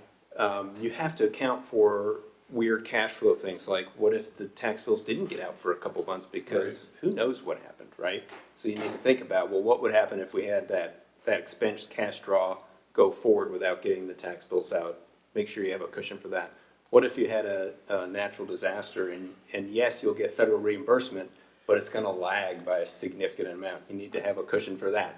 you have to account for weird cash flow things like what if the tax bills didn't get out for a couple months because who knows what happened, right? So you need to think about, well, what would happen if we had that expense cash draw go forward without getting the tax bills out? Make sure you have a cushion for that. What if you had a natural disaster and yes, you'll get federal reimbursement, but it's gonna lag by a significant amount. You need to have a cushion for that.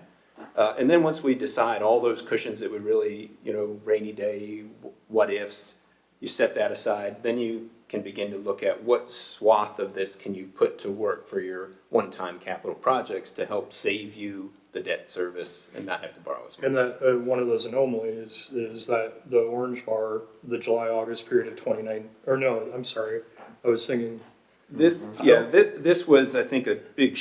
And then once we decide all those cushions that would really, you know, rainy day, what ifs, you set that aside, then you can begin to look at what swath of this can you put to work for your one-time capital projects to help save you the debt service and not have to borrow as much. And that, one of those anomalies is that the orange bar, the July-August period of 29, or no, I'm sorry, I was thinking. This was, I think, a big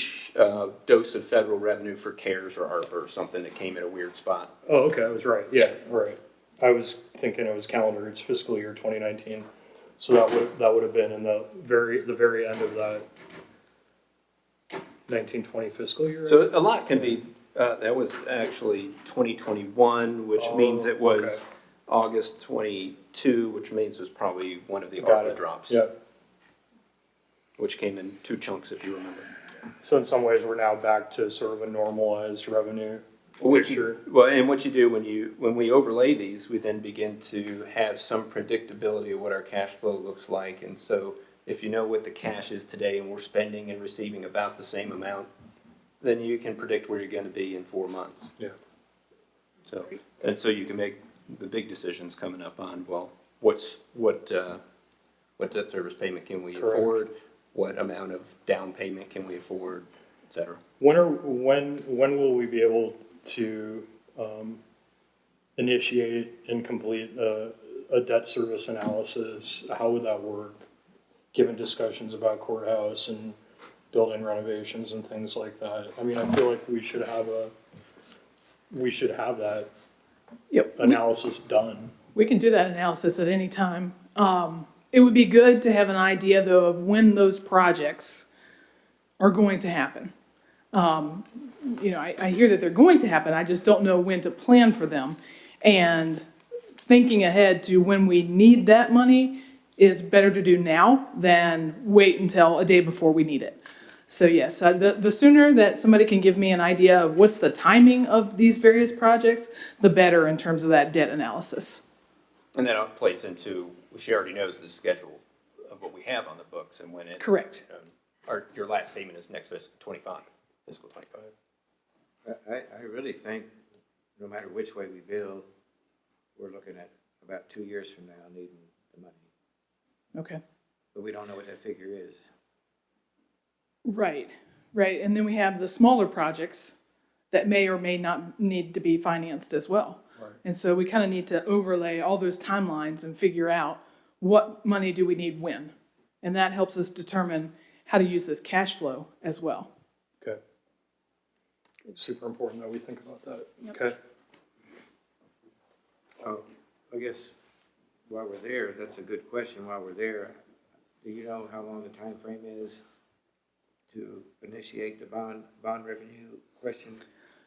dose of federal revenue for CARES or ARPA or something that came at a weird spot. Oh, okay, I was right, yeah, right. I was thinking it was calendar, it's fiscal year 2019. So that would have been in the very end of that 1920 fiscal year. Right? So a lot can be, that was actually 2021, which means it was August 22, which means it was probably one of the ARPA drops. Yeah. Which came in 2 chunks, if you remember. So in some ways, we're now back to sort of a normalized revenue picture. And what you do when we overlay these, we then begin to have some predictability of what our cash flow looks like. And so if you know what the cash is today and we're spending and receiving about the same amount, then you can predict where you're going to be in 4 months. Yeah. So you can make the big decisions coming up on, well, what debt service payment can we afford? What amount of down payment can we afford, et cetera. When will we be able to initiate and complete a debt service analysis? How would that work, given discussions about courthouse and building renovations and things like that? I mean, I feel like we should have that analysis done. We can do that analysis at any time. It would be good to have an idea, though, of when those projects are going to happen. You know, I hear that they're going to happen, I just don't know when to plan for them. And thinking ahead to when we need that money is better to do now than wait until a day before we need it. So yes, the sooner that somebody can give me an idea of what's the timing of these various projects, the better in terms of that debt analysis. And that plays into, she already knows the schedule of what we have on the books and when it. Correct. Your last payment is next fiscal 25. I really think, no matter which way we build, we're looking at about 2 years from now needing the money. Okay. But we don't know what that figure is. Right, right. And then we have the smaller projects that may or may not need to be financed as well. Right. And so we kind of need to overlay all those timelines and figure out what money do we need when. And that helps us determine how to use this cash flow as well. Okay. Super important that we think about that. Yep. Okay. Oh, I guess while we're there, that's a good question while we're there. Do you know how long the time frame is to initiate the bond revenue question?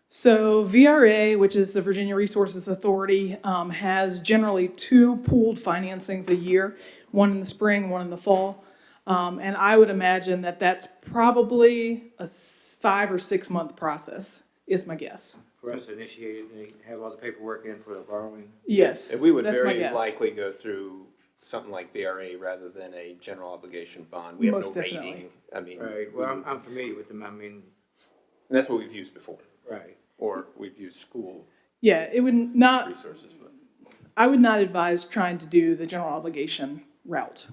So VRA, which is the Virginia Resources Authority, has generally 2 pooled financings a year, one in the spring, one in the fall. And I would imagine that that's probably a 5 or 6 month process, is my guess. For us to initiate it and have all the paperwork in for the borrowing? Yes, And we would that's my very guess. likely go through something like VRA rather than a general obligation bond. We have Most no definitely. rating. I mean. Right, well, I'm familiar with them, I mean. And that's what we've used before. Right. Or we've used school Yeah, it would not, resources, but. I would not advise trying to do the general obligation route.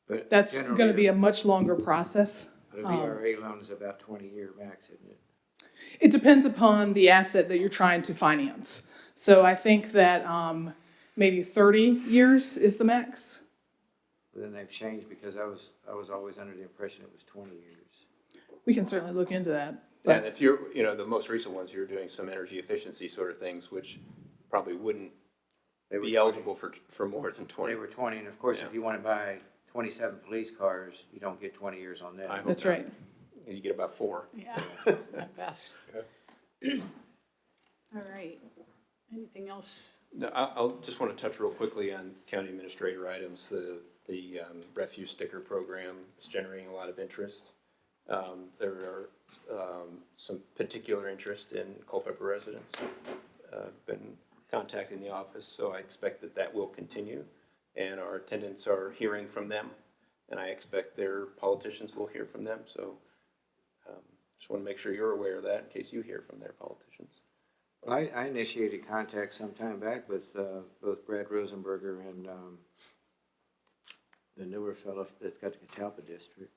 But That's generally, gonna be a much longer process. But a VRA loan is about 20-year max, isn't it? It depends upon the asset that you're trying to finance. So I think that maybe 30 years is the max. But then they've changed because I was always under the impression it was 20 years. We can certainly look into that. And if you're, the most recent ones, you're doing some energy efficiency sort of things, which probably wouldn't be eligible for more than 20. They were 20, and of course, Yeah. if you want to buy 27 police cars, you don't get 20 years on that. I hope That's not. right. You get about 4. Yeah, at best. All right. Anything else? No, I'll just want to touch real quickly on county administrator items. The refuse sticker program is generating a lot of interest. There are some particular interest in Culpeper residents. Been contacting the office, so I expect that will continue. And our attendants are hearing from them, and I expect their politicians will hear from them. So just want to make sure you're aware of that in case you hear from their politicians. Well, I initiated contact some time back with both Brad Rosenberger and the newer fellow that's got the Catalpa district,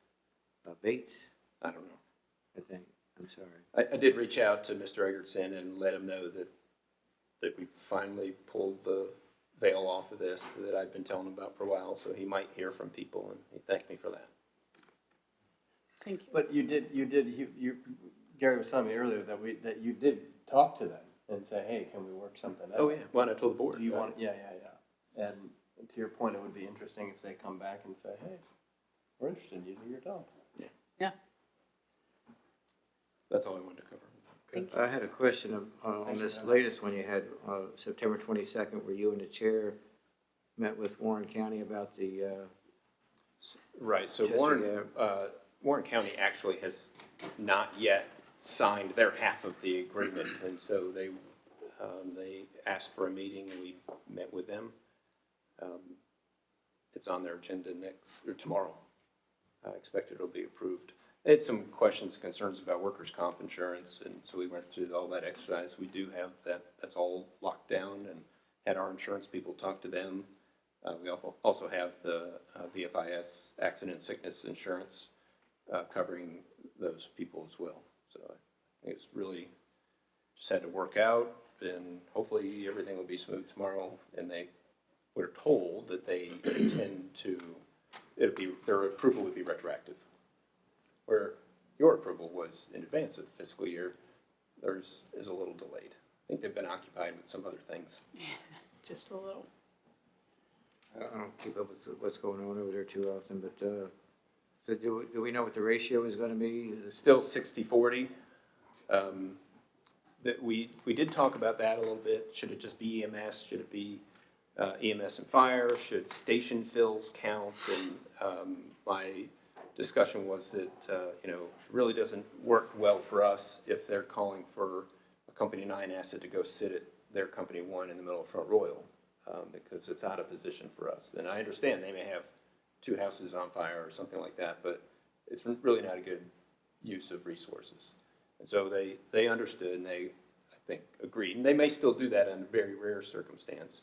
Bates, I don't know. I think. I'm sorry. I did reach out to Mr. Egerton and let him know that we finally pulled the veil off of this that I've been telling him about for a while, so he might hear from people, and he thanked me for that. Thank you. But Gary was telling me earlier that you did talk to them and say, hey, can we work something out? Oh, yeah. Well, I told the board. Do you want, yeah. And to your point, it would be interesting if they come back and say, hey, we're interested in using your dump. Yeah. That's all I wanted to cover. Thank you. I had a question on this latest one you had, September 22nd, where you and the chair met with Warren County about the. Right, so Chester Warren County actually has not yet signed their half of the agreement, and so they asked for a meeting, and we met with them. It's on their agenda tomorrow. I expect it'll be approved. They had some questions and concerns about workers' comp insurance, and so we went through all that exercise. We do have that's all locked down, and had our insurance people talk to them. We also have the VFIS accident sickness insurance covering those people as well. So I think it's really just had to work out, and hopefully everything will be smooth tomorrow. And we're told that they intend to, their approval would be retroactive. Where your approval was in advance of the fiscal year, theirs is a little delayed. I think they've been occupied with some other things. Just a little. I don't keep up with what's going on over there too often, but so do we know what the ratio is going to be? It's still 60-40. That we did talk about that a little bit. Should it just be EMS? Should it be EMS and fire? Should station fills count? And my discussion was that, you know, it really doesn't work well for us if they're calling for a Company 9 asset to go sit at their Company 1 in the middle of Front Royal, because it's out of position for us. And I understand they may have 2 houses on fire or something like that, but it's really not a good use of resources. And so they understood, and they, I think, agreed. And they may still do that in a very rare circumstance,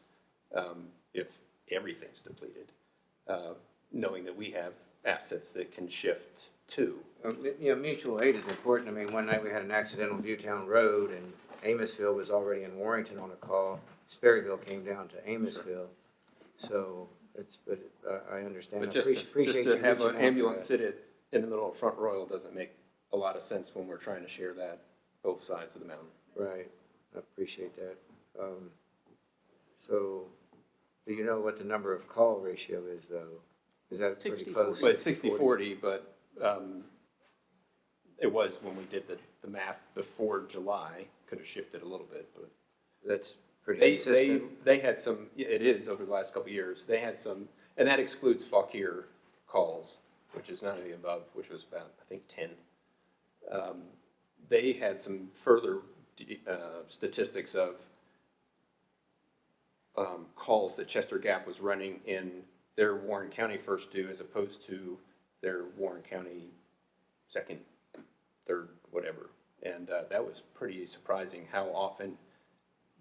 if everything's depleted, knowing that we have assets that can shift too. You know, mutual aid is important. I mean, one night we had an accident on Viewtown Road, and Amosville was already in Warrington on a call. Sperryville came down to Amosville. So it's, but I understand. But just to have an ambulance sit in the middle of Front Royal doesn't make a lot of sense when we're trying to share that both sides of the mountain. Right, I appreciate that. So, do you know what the number of call ratio is, though? Is that pretty close? Well, it's 60/40, but it was when we did the math before July, could have shifted a little bit, but. That's pretty consistent. They had some, it is over the last couple of years, they had some, and that excludes Fauquier calls, which is none of the above, which was about, I think, 10. They had some further statistics of calls that Chester Gap was running in their Warren County first due as opposed to their Warren County second, third, whatever. And that was pretty surprising how often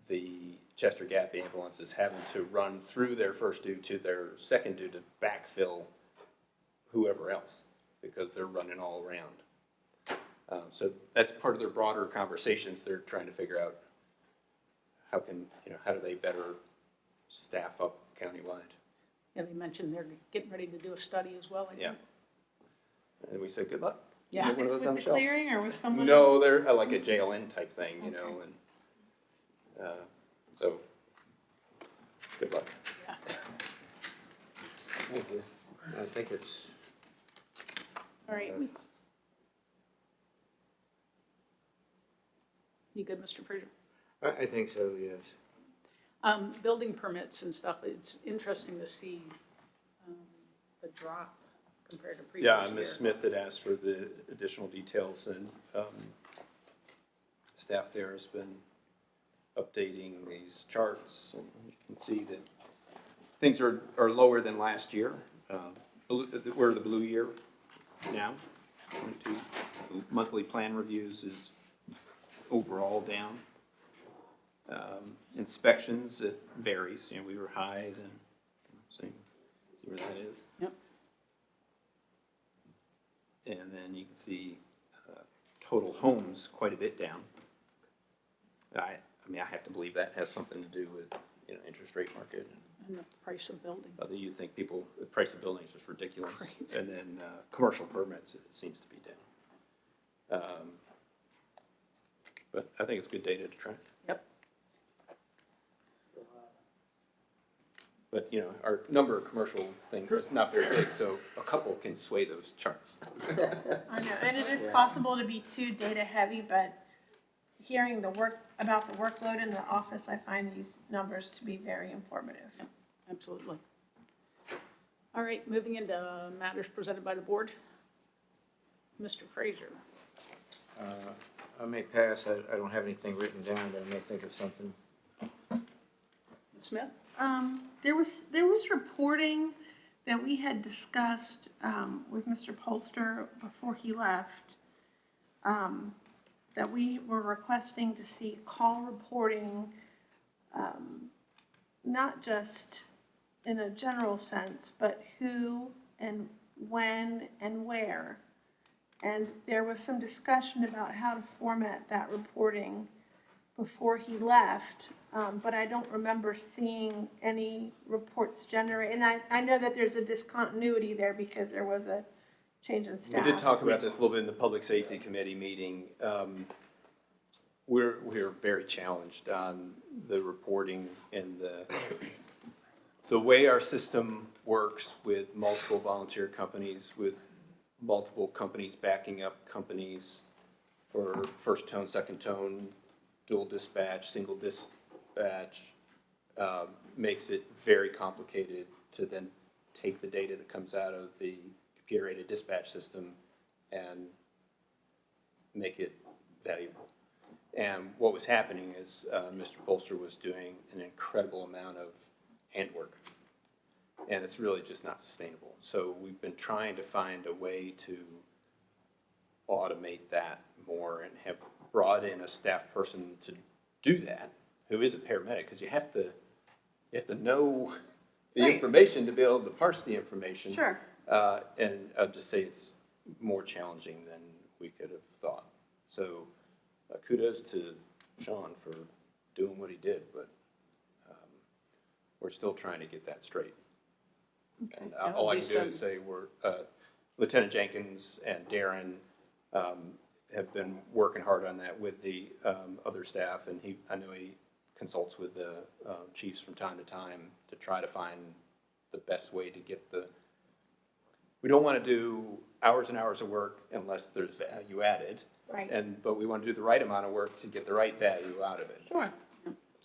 the Chester Gap ambulances having to run through their first due to their second due to backfill whoever else, because they're running all around. So that's part of their broader conversations. They're trying to figure out how can, you know, how do they better staff up countywide. Yeah, they mentioned they're getting ready to do a study as well, I think. Yeah. And we said, good luck. Yeah. Get one of those on With the the shelf. clearing or with someone No, else? they're like a JLN type thing, you know, and, so, good luck. Yeah. Thank you. I think it's, All right. You good, Mr. Fraser? I think so, yes. Building permits and stuff, it's interesting to see the drop compared to previous year. Yeah, Ms. Smith had asked for the additional details, and staff there has been updating these charts, and you can see that things are lower than last year. We're the blue year now. Monthly plan reviews is overall down. Inspections, it varies. You know, we were high, then see where that is. Yep. And then you can see total homes quite a bit down. I mean, I have to believe that has something to do with, you know, interest rate market. And the price of building. Other you think the price of building is just ridiculous. Right. And then commercial permits, it seems to be down. But I think it's good data to track. Yep. But, you know, our number of commercial things is not very big, so a couple can sway those charts. I know, and it is possible to be too data heavy, but hearing about the workload in the office, I find these numbers to be very informative. Absolutely. All right, moving into matters presented by the board. Mr. Fraser. I may pass. I don't have anything written down, but I may think of something. Ms. Smith? There was reporting that we had discussed with Mr. Polster before he left, that we were requesting to see call reporting, not just in a general sense, but who and when and where. And there was some discussion about how to format that reporting before he left, but I don't remember seeing any reports generated. And I know that there's a discontinuity there because there was a change in staff. We did talk about this a little bit in the Public Safety Committee meeting. We're very challenged on the reporting and the way our system works with multiple volunteer companies, with multiple companies backing up companies for first tone, second tone, dual dispatch, single dispatch, makes it very complicated to then take the data that comes out of the computer-aided dispatch system and make it valuable. And what was happening is Mr. Polster was doing an incredible amount of handwork. And it's really just not sustainable. So we've been trying to find a way to automate that more and have brought in a staff person to do that, who is a paramedic, because you have to know the information to be able to parse the information. Sure. And I'll just say it's more challenging than we could have thought. So kudos to Sean for doing what he did, but we're still trying to get that straight. Okay. And all I can do is say Lieutenant Jenkins and Darren have been working hard on that with the other staff, and I know he consults with the chiefs from time to time to try to find the best way to get we don't want to do hours and hours of work unless there's value added. Right. But we want to do the right amount of work to get the right value out of it. Sure.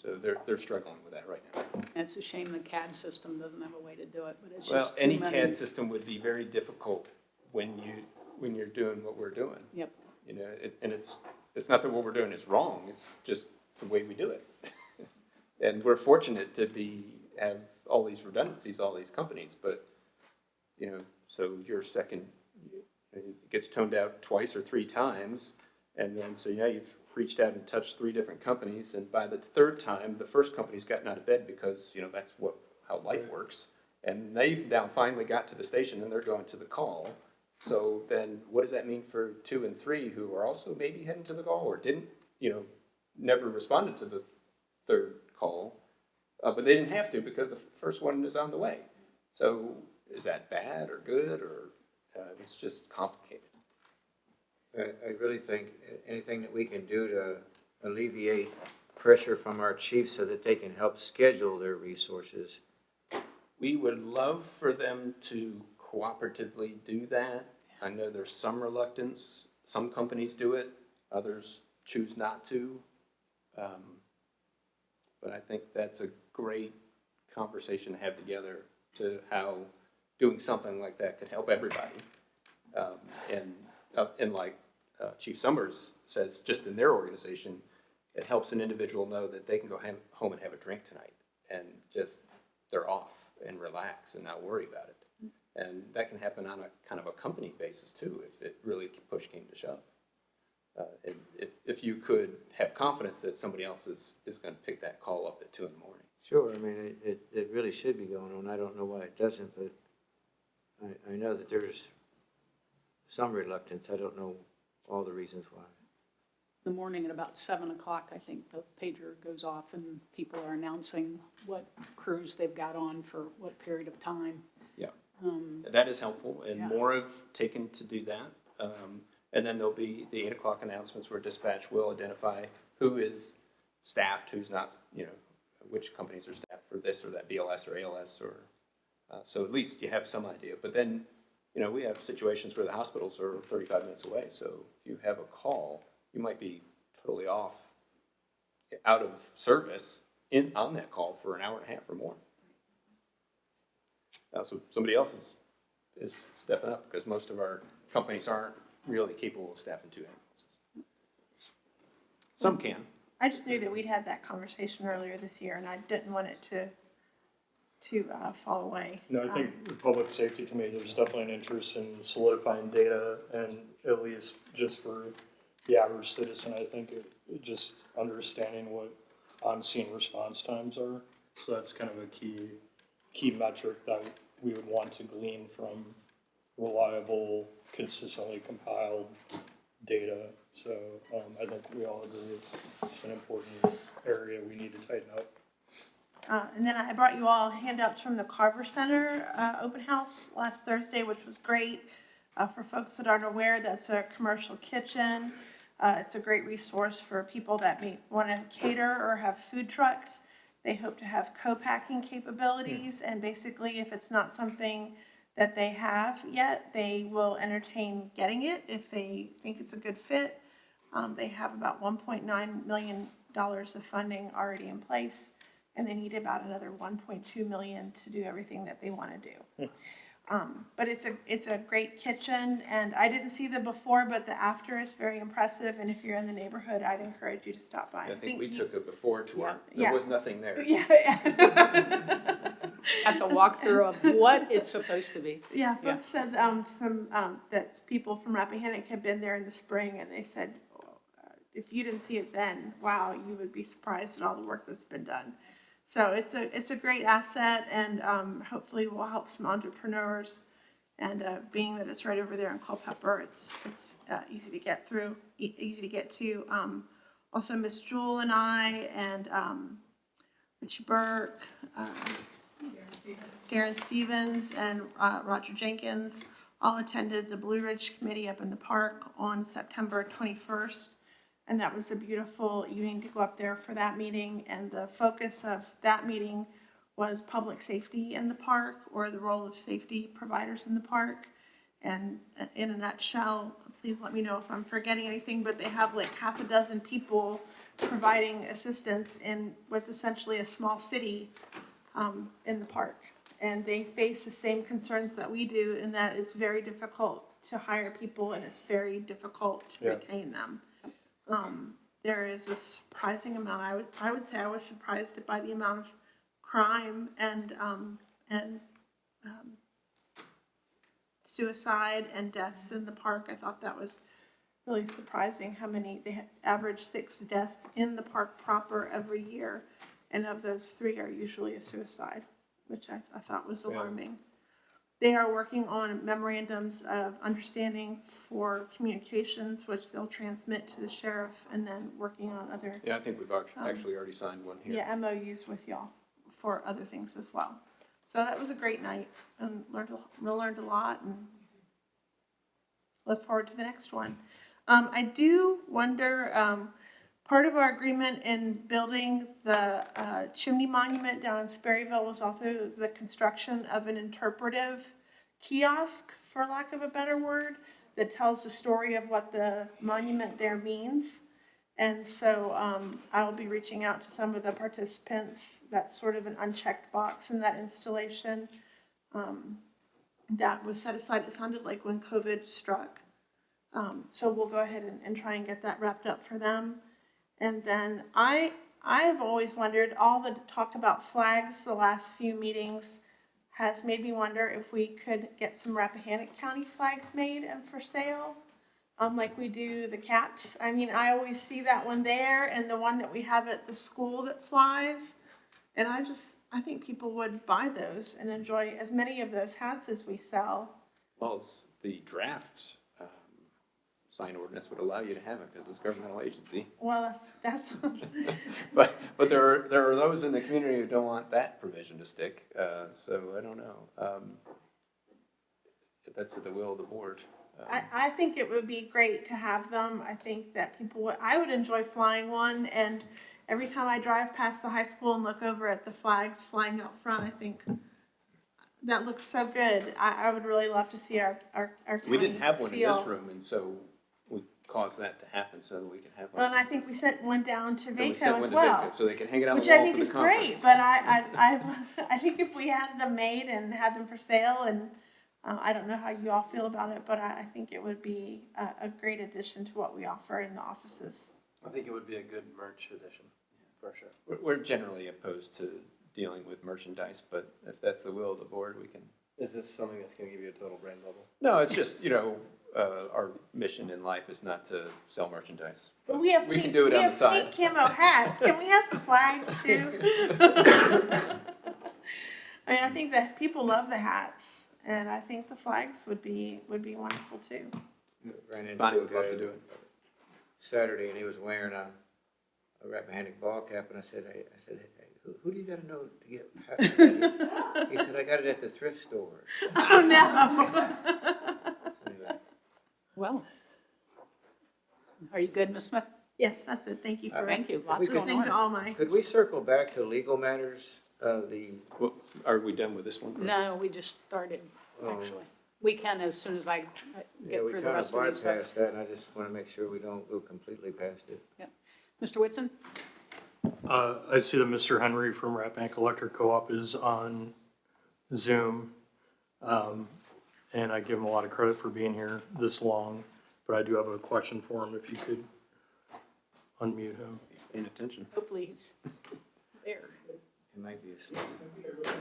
So they're struggling with that right now. And it's a shame the CAD system doesn't have a way to do it, but it's Well, just too any many. CAD system would be very difficult when you're doing what we're doing. Yep. You know, and it's not that what we're doing is wrong, it's just the way we do it. And we're fortunate to have all these redundancies, all these companies, but, you know, so your second, it gets toned out twice or three times, and then, so yeah, you've reached out and touched three different companies, and by the third time, the first company's gotten out of bed because, you know, that's how life works. And they've now finally got to the station and they're going to the call. So then what does that mean for 2 and 3 who are also maybe heading to the call or didn't, you know, never responded to the third call, but they didn't have to because the first one is on the way. So is that bad or good, or it's just complicated? I really think anything that we can do to alleviate pressure from our chiefs so that they can help schedule their resources. We would love for them to cooperatively do that. I know there's some reluctance. Some companies do it, others choose not to. But I think that's a great conversation to have together to how doing something like that could help everybody. And like Chief Summers says, just in their organization, it helps an individual know that they can go home and have a drink tonight and just, they're off and relax and not worry about it. And that can happen on a kind of a company basis too, if it really push came to shove. And if you could have confidence that somebody else is going to pick that call up at 2 in the morning. Sure, I mean, it really should be going on. I don't know why it doesn't, but I know that there's some reluctance. I don't know all the reasons why. The morning at about 7 o'clock, I think the pager goes off and people are announcing what crews they've got on for what period of time. Yeah, that is helpful, and yeah. more have taken to do that. And then there'll be the 8 o'clock announcements where dispatch will identify who is staffed, who's not, you know, which companies are staffed for this or that BLS or ALS, or so at least you have some idea. But then, you know, we have situations where the hospitals are 35 minutes away, so if you have a call, you might be totally off, out of service on that call for an hour and a half or more. So somebody else is stepping up because most of our companies aren't really capable of staffing 2 ambulances. Some can. I just knew that we'd had that conversation earlier this year, and I didn't want it to fall away. No, I think the Public Safety Committee, there's definitely an interest in solidifying data, and at least just for the average citizen, I think just understanding what on-scene response times are. So that's kind of a key metric that we would want to glean from reliable, consistently compiled data. So I think we all agree it's an important area we need to tighten up. And then I brought you all handouts from the Carver Center open house last Thursday, which was great. For folks that aren't aware, that's a commercial kitchen. It's a great resource for people that may want to cater or have food trucks. They hope to have co-packing capabilities, and basically if it's not something that they have yet, they will entertain getting it if they think it's a good fit. They have about $1.9 million of funding already in place, and they need about another $1.2 million to do everything that they want to do. But it's a great kitchen, and I didn't see the before, but the after is very impressive, and if you're in the neighborhood, I'd encourage you to stop by. I think we took a before tour. Yeah. There was nothing there. Yeah, At the walkthrough of what it's supposed to be. yeah, folks said, that people from Rappahannock had been there in the spring, and they said, if you didn't see it then, wow, you would be surprised at all the work that's been done. So it's a great asset, and hopefully will help some entrepreneurs. And being that it's right over there in Culpeper, it's easy to get through, easy to get to. Also, Miss Jewel and I, and Richie Burke, Darren Stevens, and Roger Jenkins all attended the Blue Ridge Committee up in the park on September 21st. And that was a beautiful evening to go up there for that meeting. And the focus of that meeting was public safety in the park, or the role of safety providers in the park. And in a nutshell, please let me know if I'm forgetting anything, but they have like half a dozen people providing assistance in what's essentially a small city in the park. And they face the same concerns that we do, in that it's very difficult to hire people and it's very difficult to retain them. There is a surprising amount. I would say I was surprised by the amount of crime and suicide and deaths in the park. I thought that was really surprising how many. They average 6 deaths in the park proper every year, and of those 3 are usually a suicide, which I thought was alarming. They are working on memorandums of understanding for communications, which they'll transmit to the sheriff, and then working on other Yeah, I think we've actually already signed one here. MOUs with y'all for other things as well. So that was a great night, and learned a lot, and look forward to the next one. I do wonder, part of our agreement in building the chimney monument down in Sperryville was also the construction of an interpretive kiosk, for lack of a better word, that tells the story of what the monument there means. And so I'll be reaching out to some of the participants. That's sort of an unchecked box in that installation that was set aside. It sounded like when COVID struck. So we'll go ahead and try and get that wrapped up for them. And then I've always wondered, all the talk about flags the last few meetings has made me wonder if we could get some Rappahannock County flags made and for sale, like we do the caps. I mean, I always see that one there and the one that we have at the school that flies. And I think people would buy those and enjoy as many of those hats as we sell. Well, the draft sign ordinance would allow you to have it because it's a governmental agency. Well, that's But there are those in the community who don't want that provision to stick. So I don't know. That's at the will of the board. I think it would be great to have them. I think that I would enjoy flying one, and every time I drive past the high school and look over at the flags flying out front, I think that looks so good. I would really love to see our county We didn't have one in this seal. room, and so we caused that to happen so that we can have one. Well, and I think we sent one down to And we Vaco sent as one to well. Vaco, so they can hang it on Which the I wall think for is the conference. great, but I think if we had them made and had them for sale, and I don't know how you all feel about it, but I think it would be a great addition to what we offer in the offices. I think it would be a good merch addition, for sure. We're generally opposed to dealing with merchandise, but if that's the will of the board, we can. Is this something that's going to give you a total brand bubble? No, it's just, our mission in life is not to sell merchandise. But we can do it on the side. pink camo hats. Can we have some flags too? I mean, I think that people love the hats, and I think the flags would be wonderful too. Ran into Bonnie a would love guy to do it. Saturday, and he was wearing a Rappahannock ball cap, and I said, hey, who do you got to know to get hats from that?" He said, I got it at the thrift store. Oh no! Anyway. Well, are you good, Ms. Smith? Yes, that's it. Thank you for Thank you. Lots going listening to on. all my. Could we circle back to legal matters? Well, are we done with this one? No, we just started, actually. We can as soon as I Yeah, get we through kind the of rest of these. bypassed that, and I just want to make sure we don't go completely past it. Mr. Whitson? I see that Mr. Henry from Rappahannock Electric Co-op is on Zoom. and I give him a lot of credit for being here this long, but I do have a question for him, if you could unmute him. Paying attention. Hopefully he's there. It might be a small.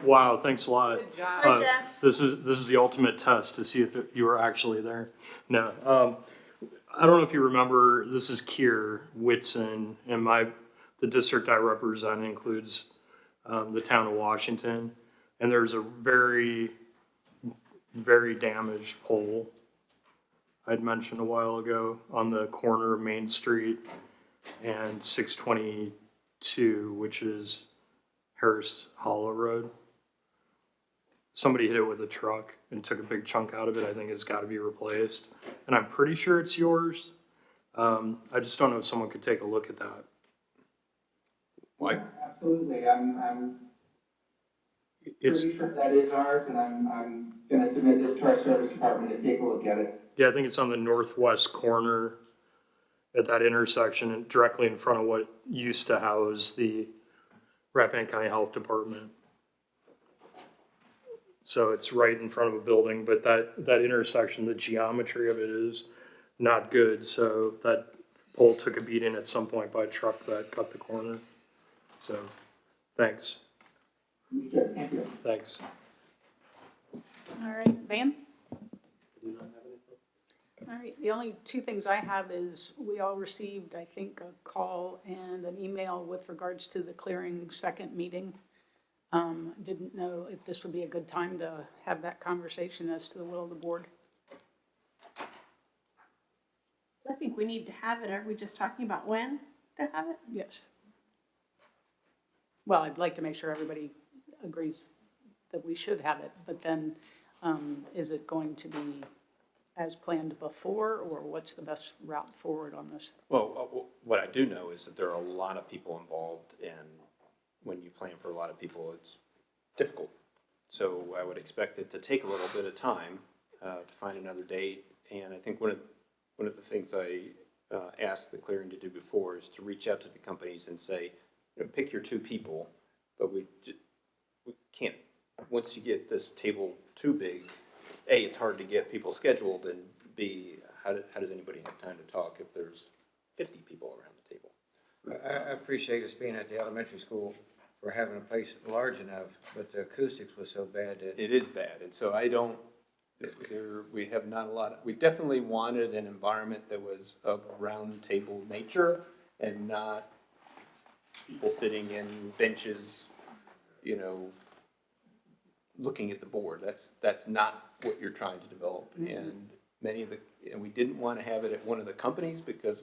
Wow, thanks a lot. Good job. Hi, Jeff. This is the ultimate test to see if you were actually there. No, I don't know if you remember, this is Keir Whitson, and the district I represent includes the town of Washington, and there's a very, very damaged pole I'd mentioned a while ago on the corner of Main Street and 622, which is Harris Hollow Road. Somebody hit it with a truck and took a big chunk out of it. I think it's got to be replaced. And I'm pretty sure it's yours. I just don't know if someone could take a look at that. Why? Absolutely, I'm It's, pretty sure that is ours, and I'm gonna submit this to our service department to take a look at it. yeah, I think it's on the northwest corner at that intersection and directly in front of what used to house the Rappahannock County Health Department. So it's right in front of a building, but that intersection, the geometry of it is not good. So that pole took a beating at some point by a truck that cut the corner. So, thanks. Sure, thank you. Thanks. All right, Van? All right, the only two things I have is we all received, I think, a call and an email with regards to the clearing second meeting. Didn't know if this would be a good time to have that conversation as to the will of the board. I think we need to have it. Are we just talking about when to have it? Yes. Well, I'd like to make sure everybody agrees that we should have it, but then is it going to be as planned before, or what's the best route forward on this? Well, what I do know is that there are a lot of people involved, and when you plan for a lot of people, it's difficult. So I would expect it to take a little bit of time to find another date. And I think one of the things I asked the clearing to do before is to reach out to the companies and say, pick your two people, but we can't, once you get this table too big, A, it's hard to get people scheduled, and B, how does anybody have time to talk if there's 50 people around the table? I appreciate us being at the elementary school for having a place large enough, but the acoustics was so bad that. It is bad, and so we have not a lot, we definitely wanted an environment that was of round table nature and not people sitting in benches, looking at the board. That's not what you're trying to develop. Mm-hmm. And we didn't want to have it at one of the companies because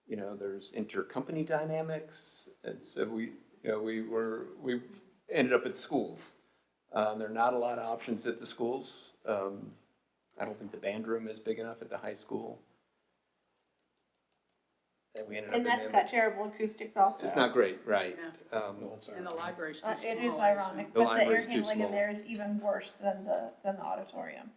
there's intercompany dynamics, and so we ended up at schools. There are not a lot of options at the schools. I don't think the band room is big enough at the high school. And that's got terrible acoustics also. It's not great, right? Yeah. And the library's too small. It is ironic, The but the air library's too handling in small. there is even worse than the auditorium.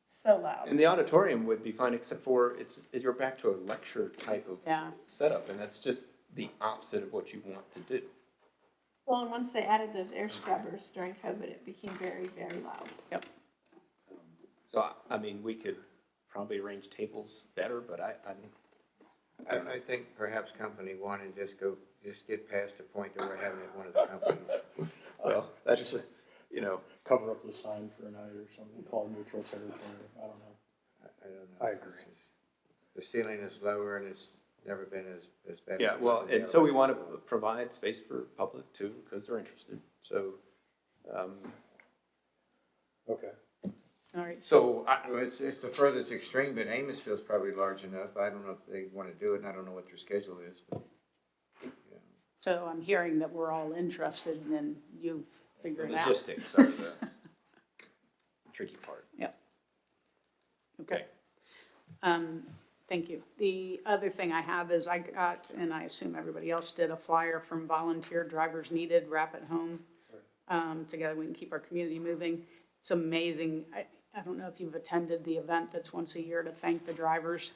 So loud. And the auditorium would be fine, except for you're back to a lecture type of setup, and that's just the opposite of what you want to do. Well, and once they added those air scrubbers during COVID, it became very, very loud. Yep. So, we could probably arrange tables better, but I think perhaps company one and just get past the point that we're having it at one of the companies. well, that's, Cover up the sign for a night or something, call it neutral territory. I don't know. I don't know. I agree. The ceiling is lower and it's never been as bad. yeah, as it well, was in the and so we want elementary to provide space for public too, because they're interested, so, Okay. All right. so Well, it's the furthest extreme, but Amosville's probably large enough. I don't know if they want to do it, and I don't know what their schedule is, but. So I'm hearing that we're all interested, and then you figure it out. logistics are the tricky part. Yep. Okay. Thank you. The other thing I have is I got, and I assume everybody else did, a flyer from Volunteer Drivers Needed, Rapid Home. Together we can keep our community moving. It's amazing. I don't know if you've attended the event that's once a year to thank the drivers.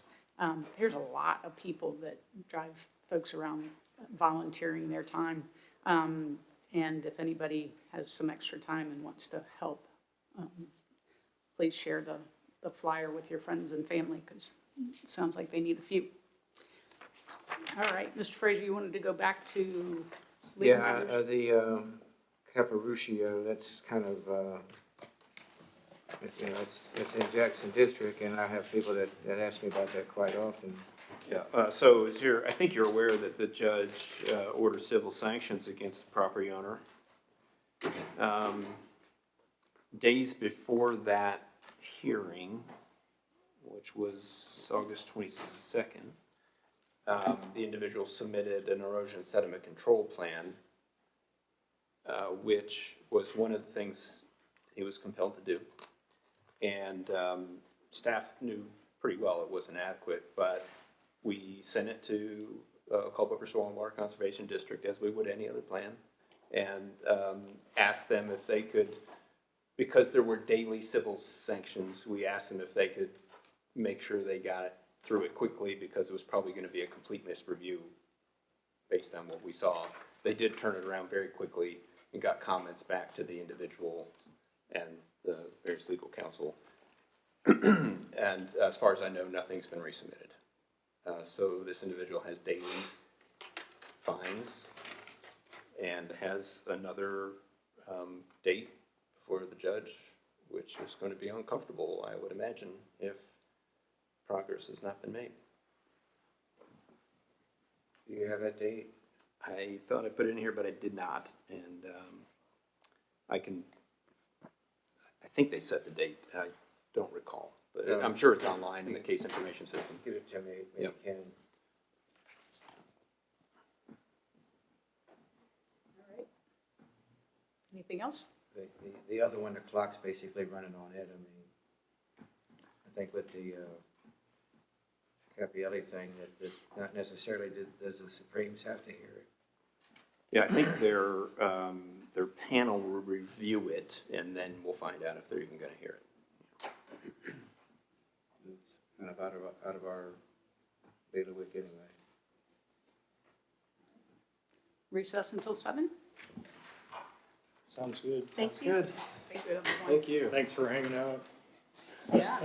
There's a lot of people that drive folks around volunteering their time. And if anybody has some extra time and wants to help, please share the flyer with your friends and family, because it sounds like they need a few. All right, Mr. Frazier, you wanted to go back to legal Yeah, matters? the Caparuccio, that's kind of, you know, it's in Jackson District, and I have people that ask me about that quite often. Yeah, so I think you're aware that the judge ordered civil sanctions against the property owner. Days before that hearing, which was August 22nd, the individual submitted an erosion sediment control plan, which was one of the things he was compelled to do. And staff knew pretty well it wasn't adequate, but we sent it to Culpeper Soil and Water Conservation District as we would any other plan, and asked them if they could, because there were daily civil sanctions, we asked them if they could make sure they got it through it quickly, because it was probably going to be a complete misreview based on what we saw. They did turn it around very quickly and got comments back to the individual and the various legal counsel. And as far as I know, nothing's been resubmitted. So this individual has daily fines and has another date before the judge, which is going to be uncomfortable, I would imagine, if progress has not been made. Do you have that date? I thought I put it in here, but I did not, and I think they set the date, I don't recall, but I'm sure it's online in the case information system. Give it to me when you can. All right. Anything else? The other one, the clock's basically running on it. I mean, I think with the Capielli thing, that not necessarily does the Supremes have to hear it. Yeah, I think their panel will review it, and then we'll find out if they're even going to hear it. It's kind of out of our bailiwick anyway. Recess until 7? Sounds good. Thank you. Good. Thank you, everyone. Thank you. Thanks for hanging out. Yeah.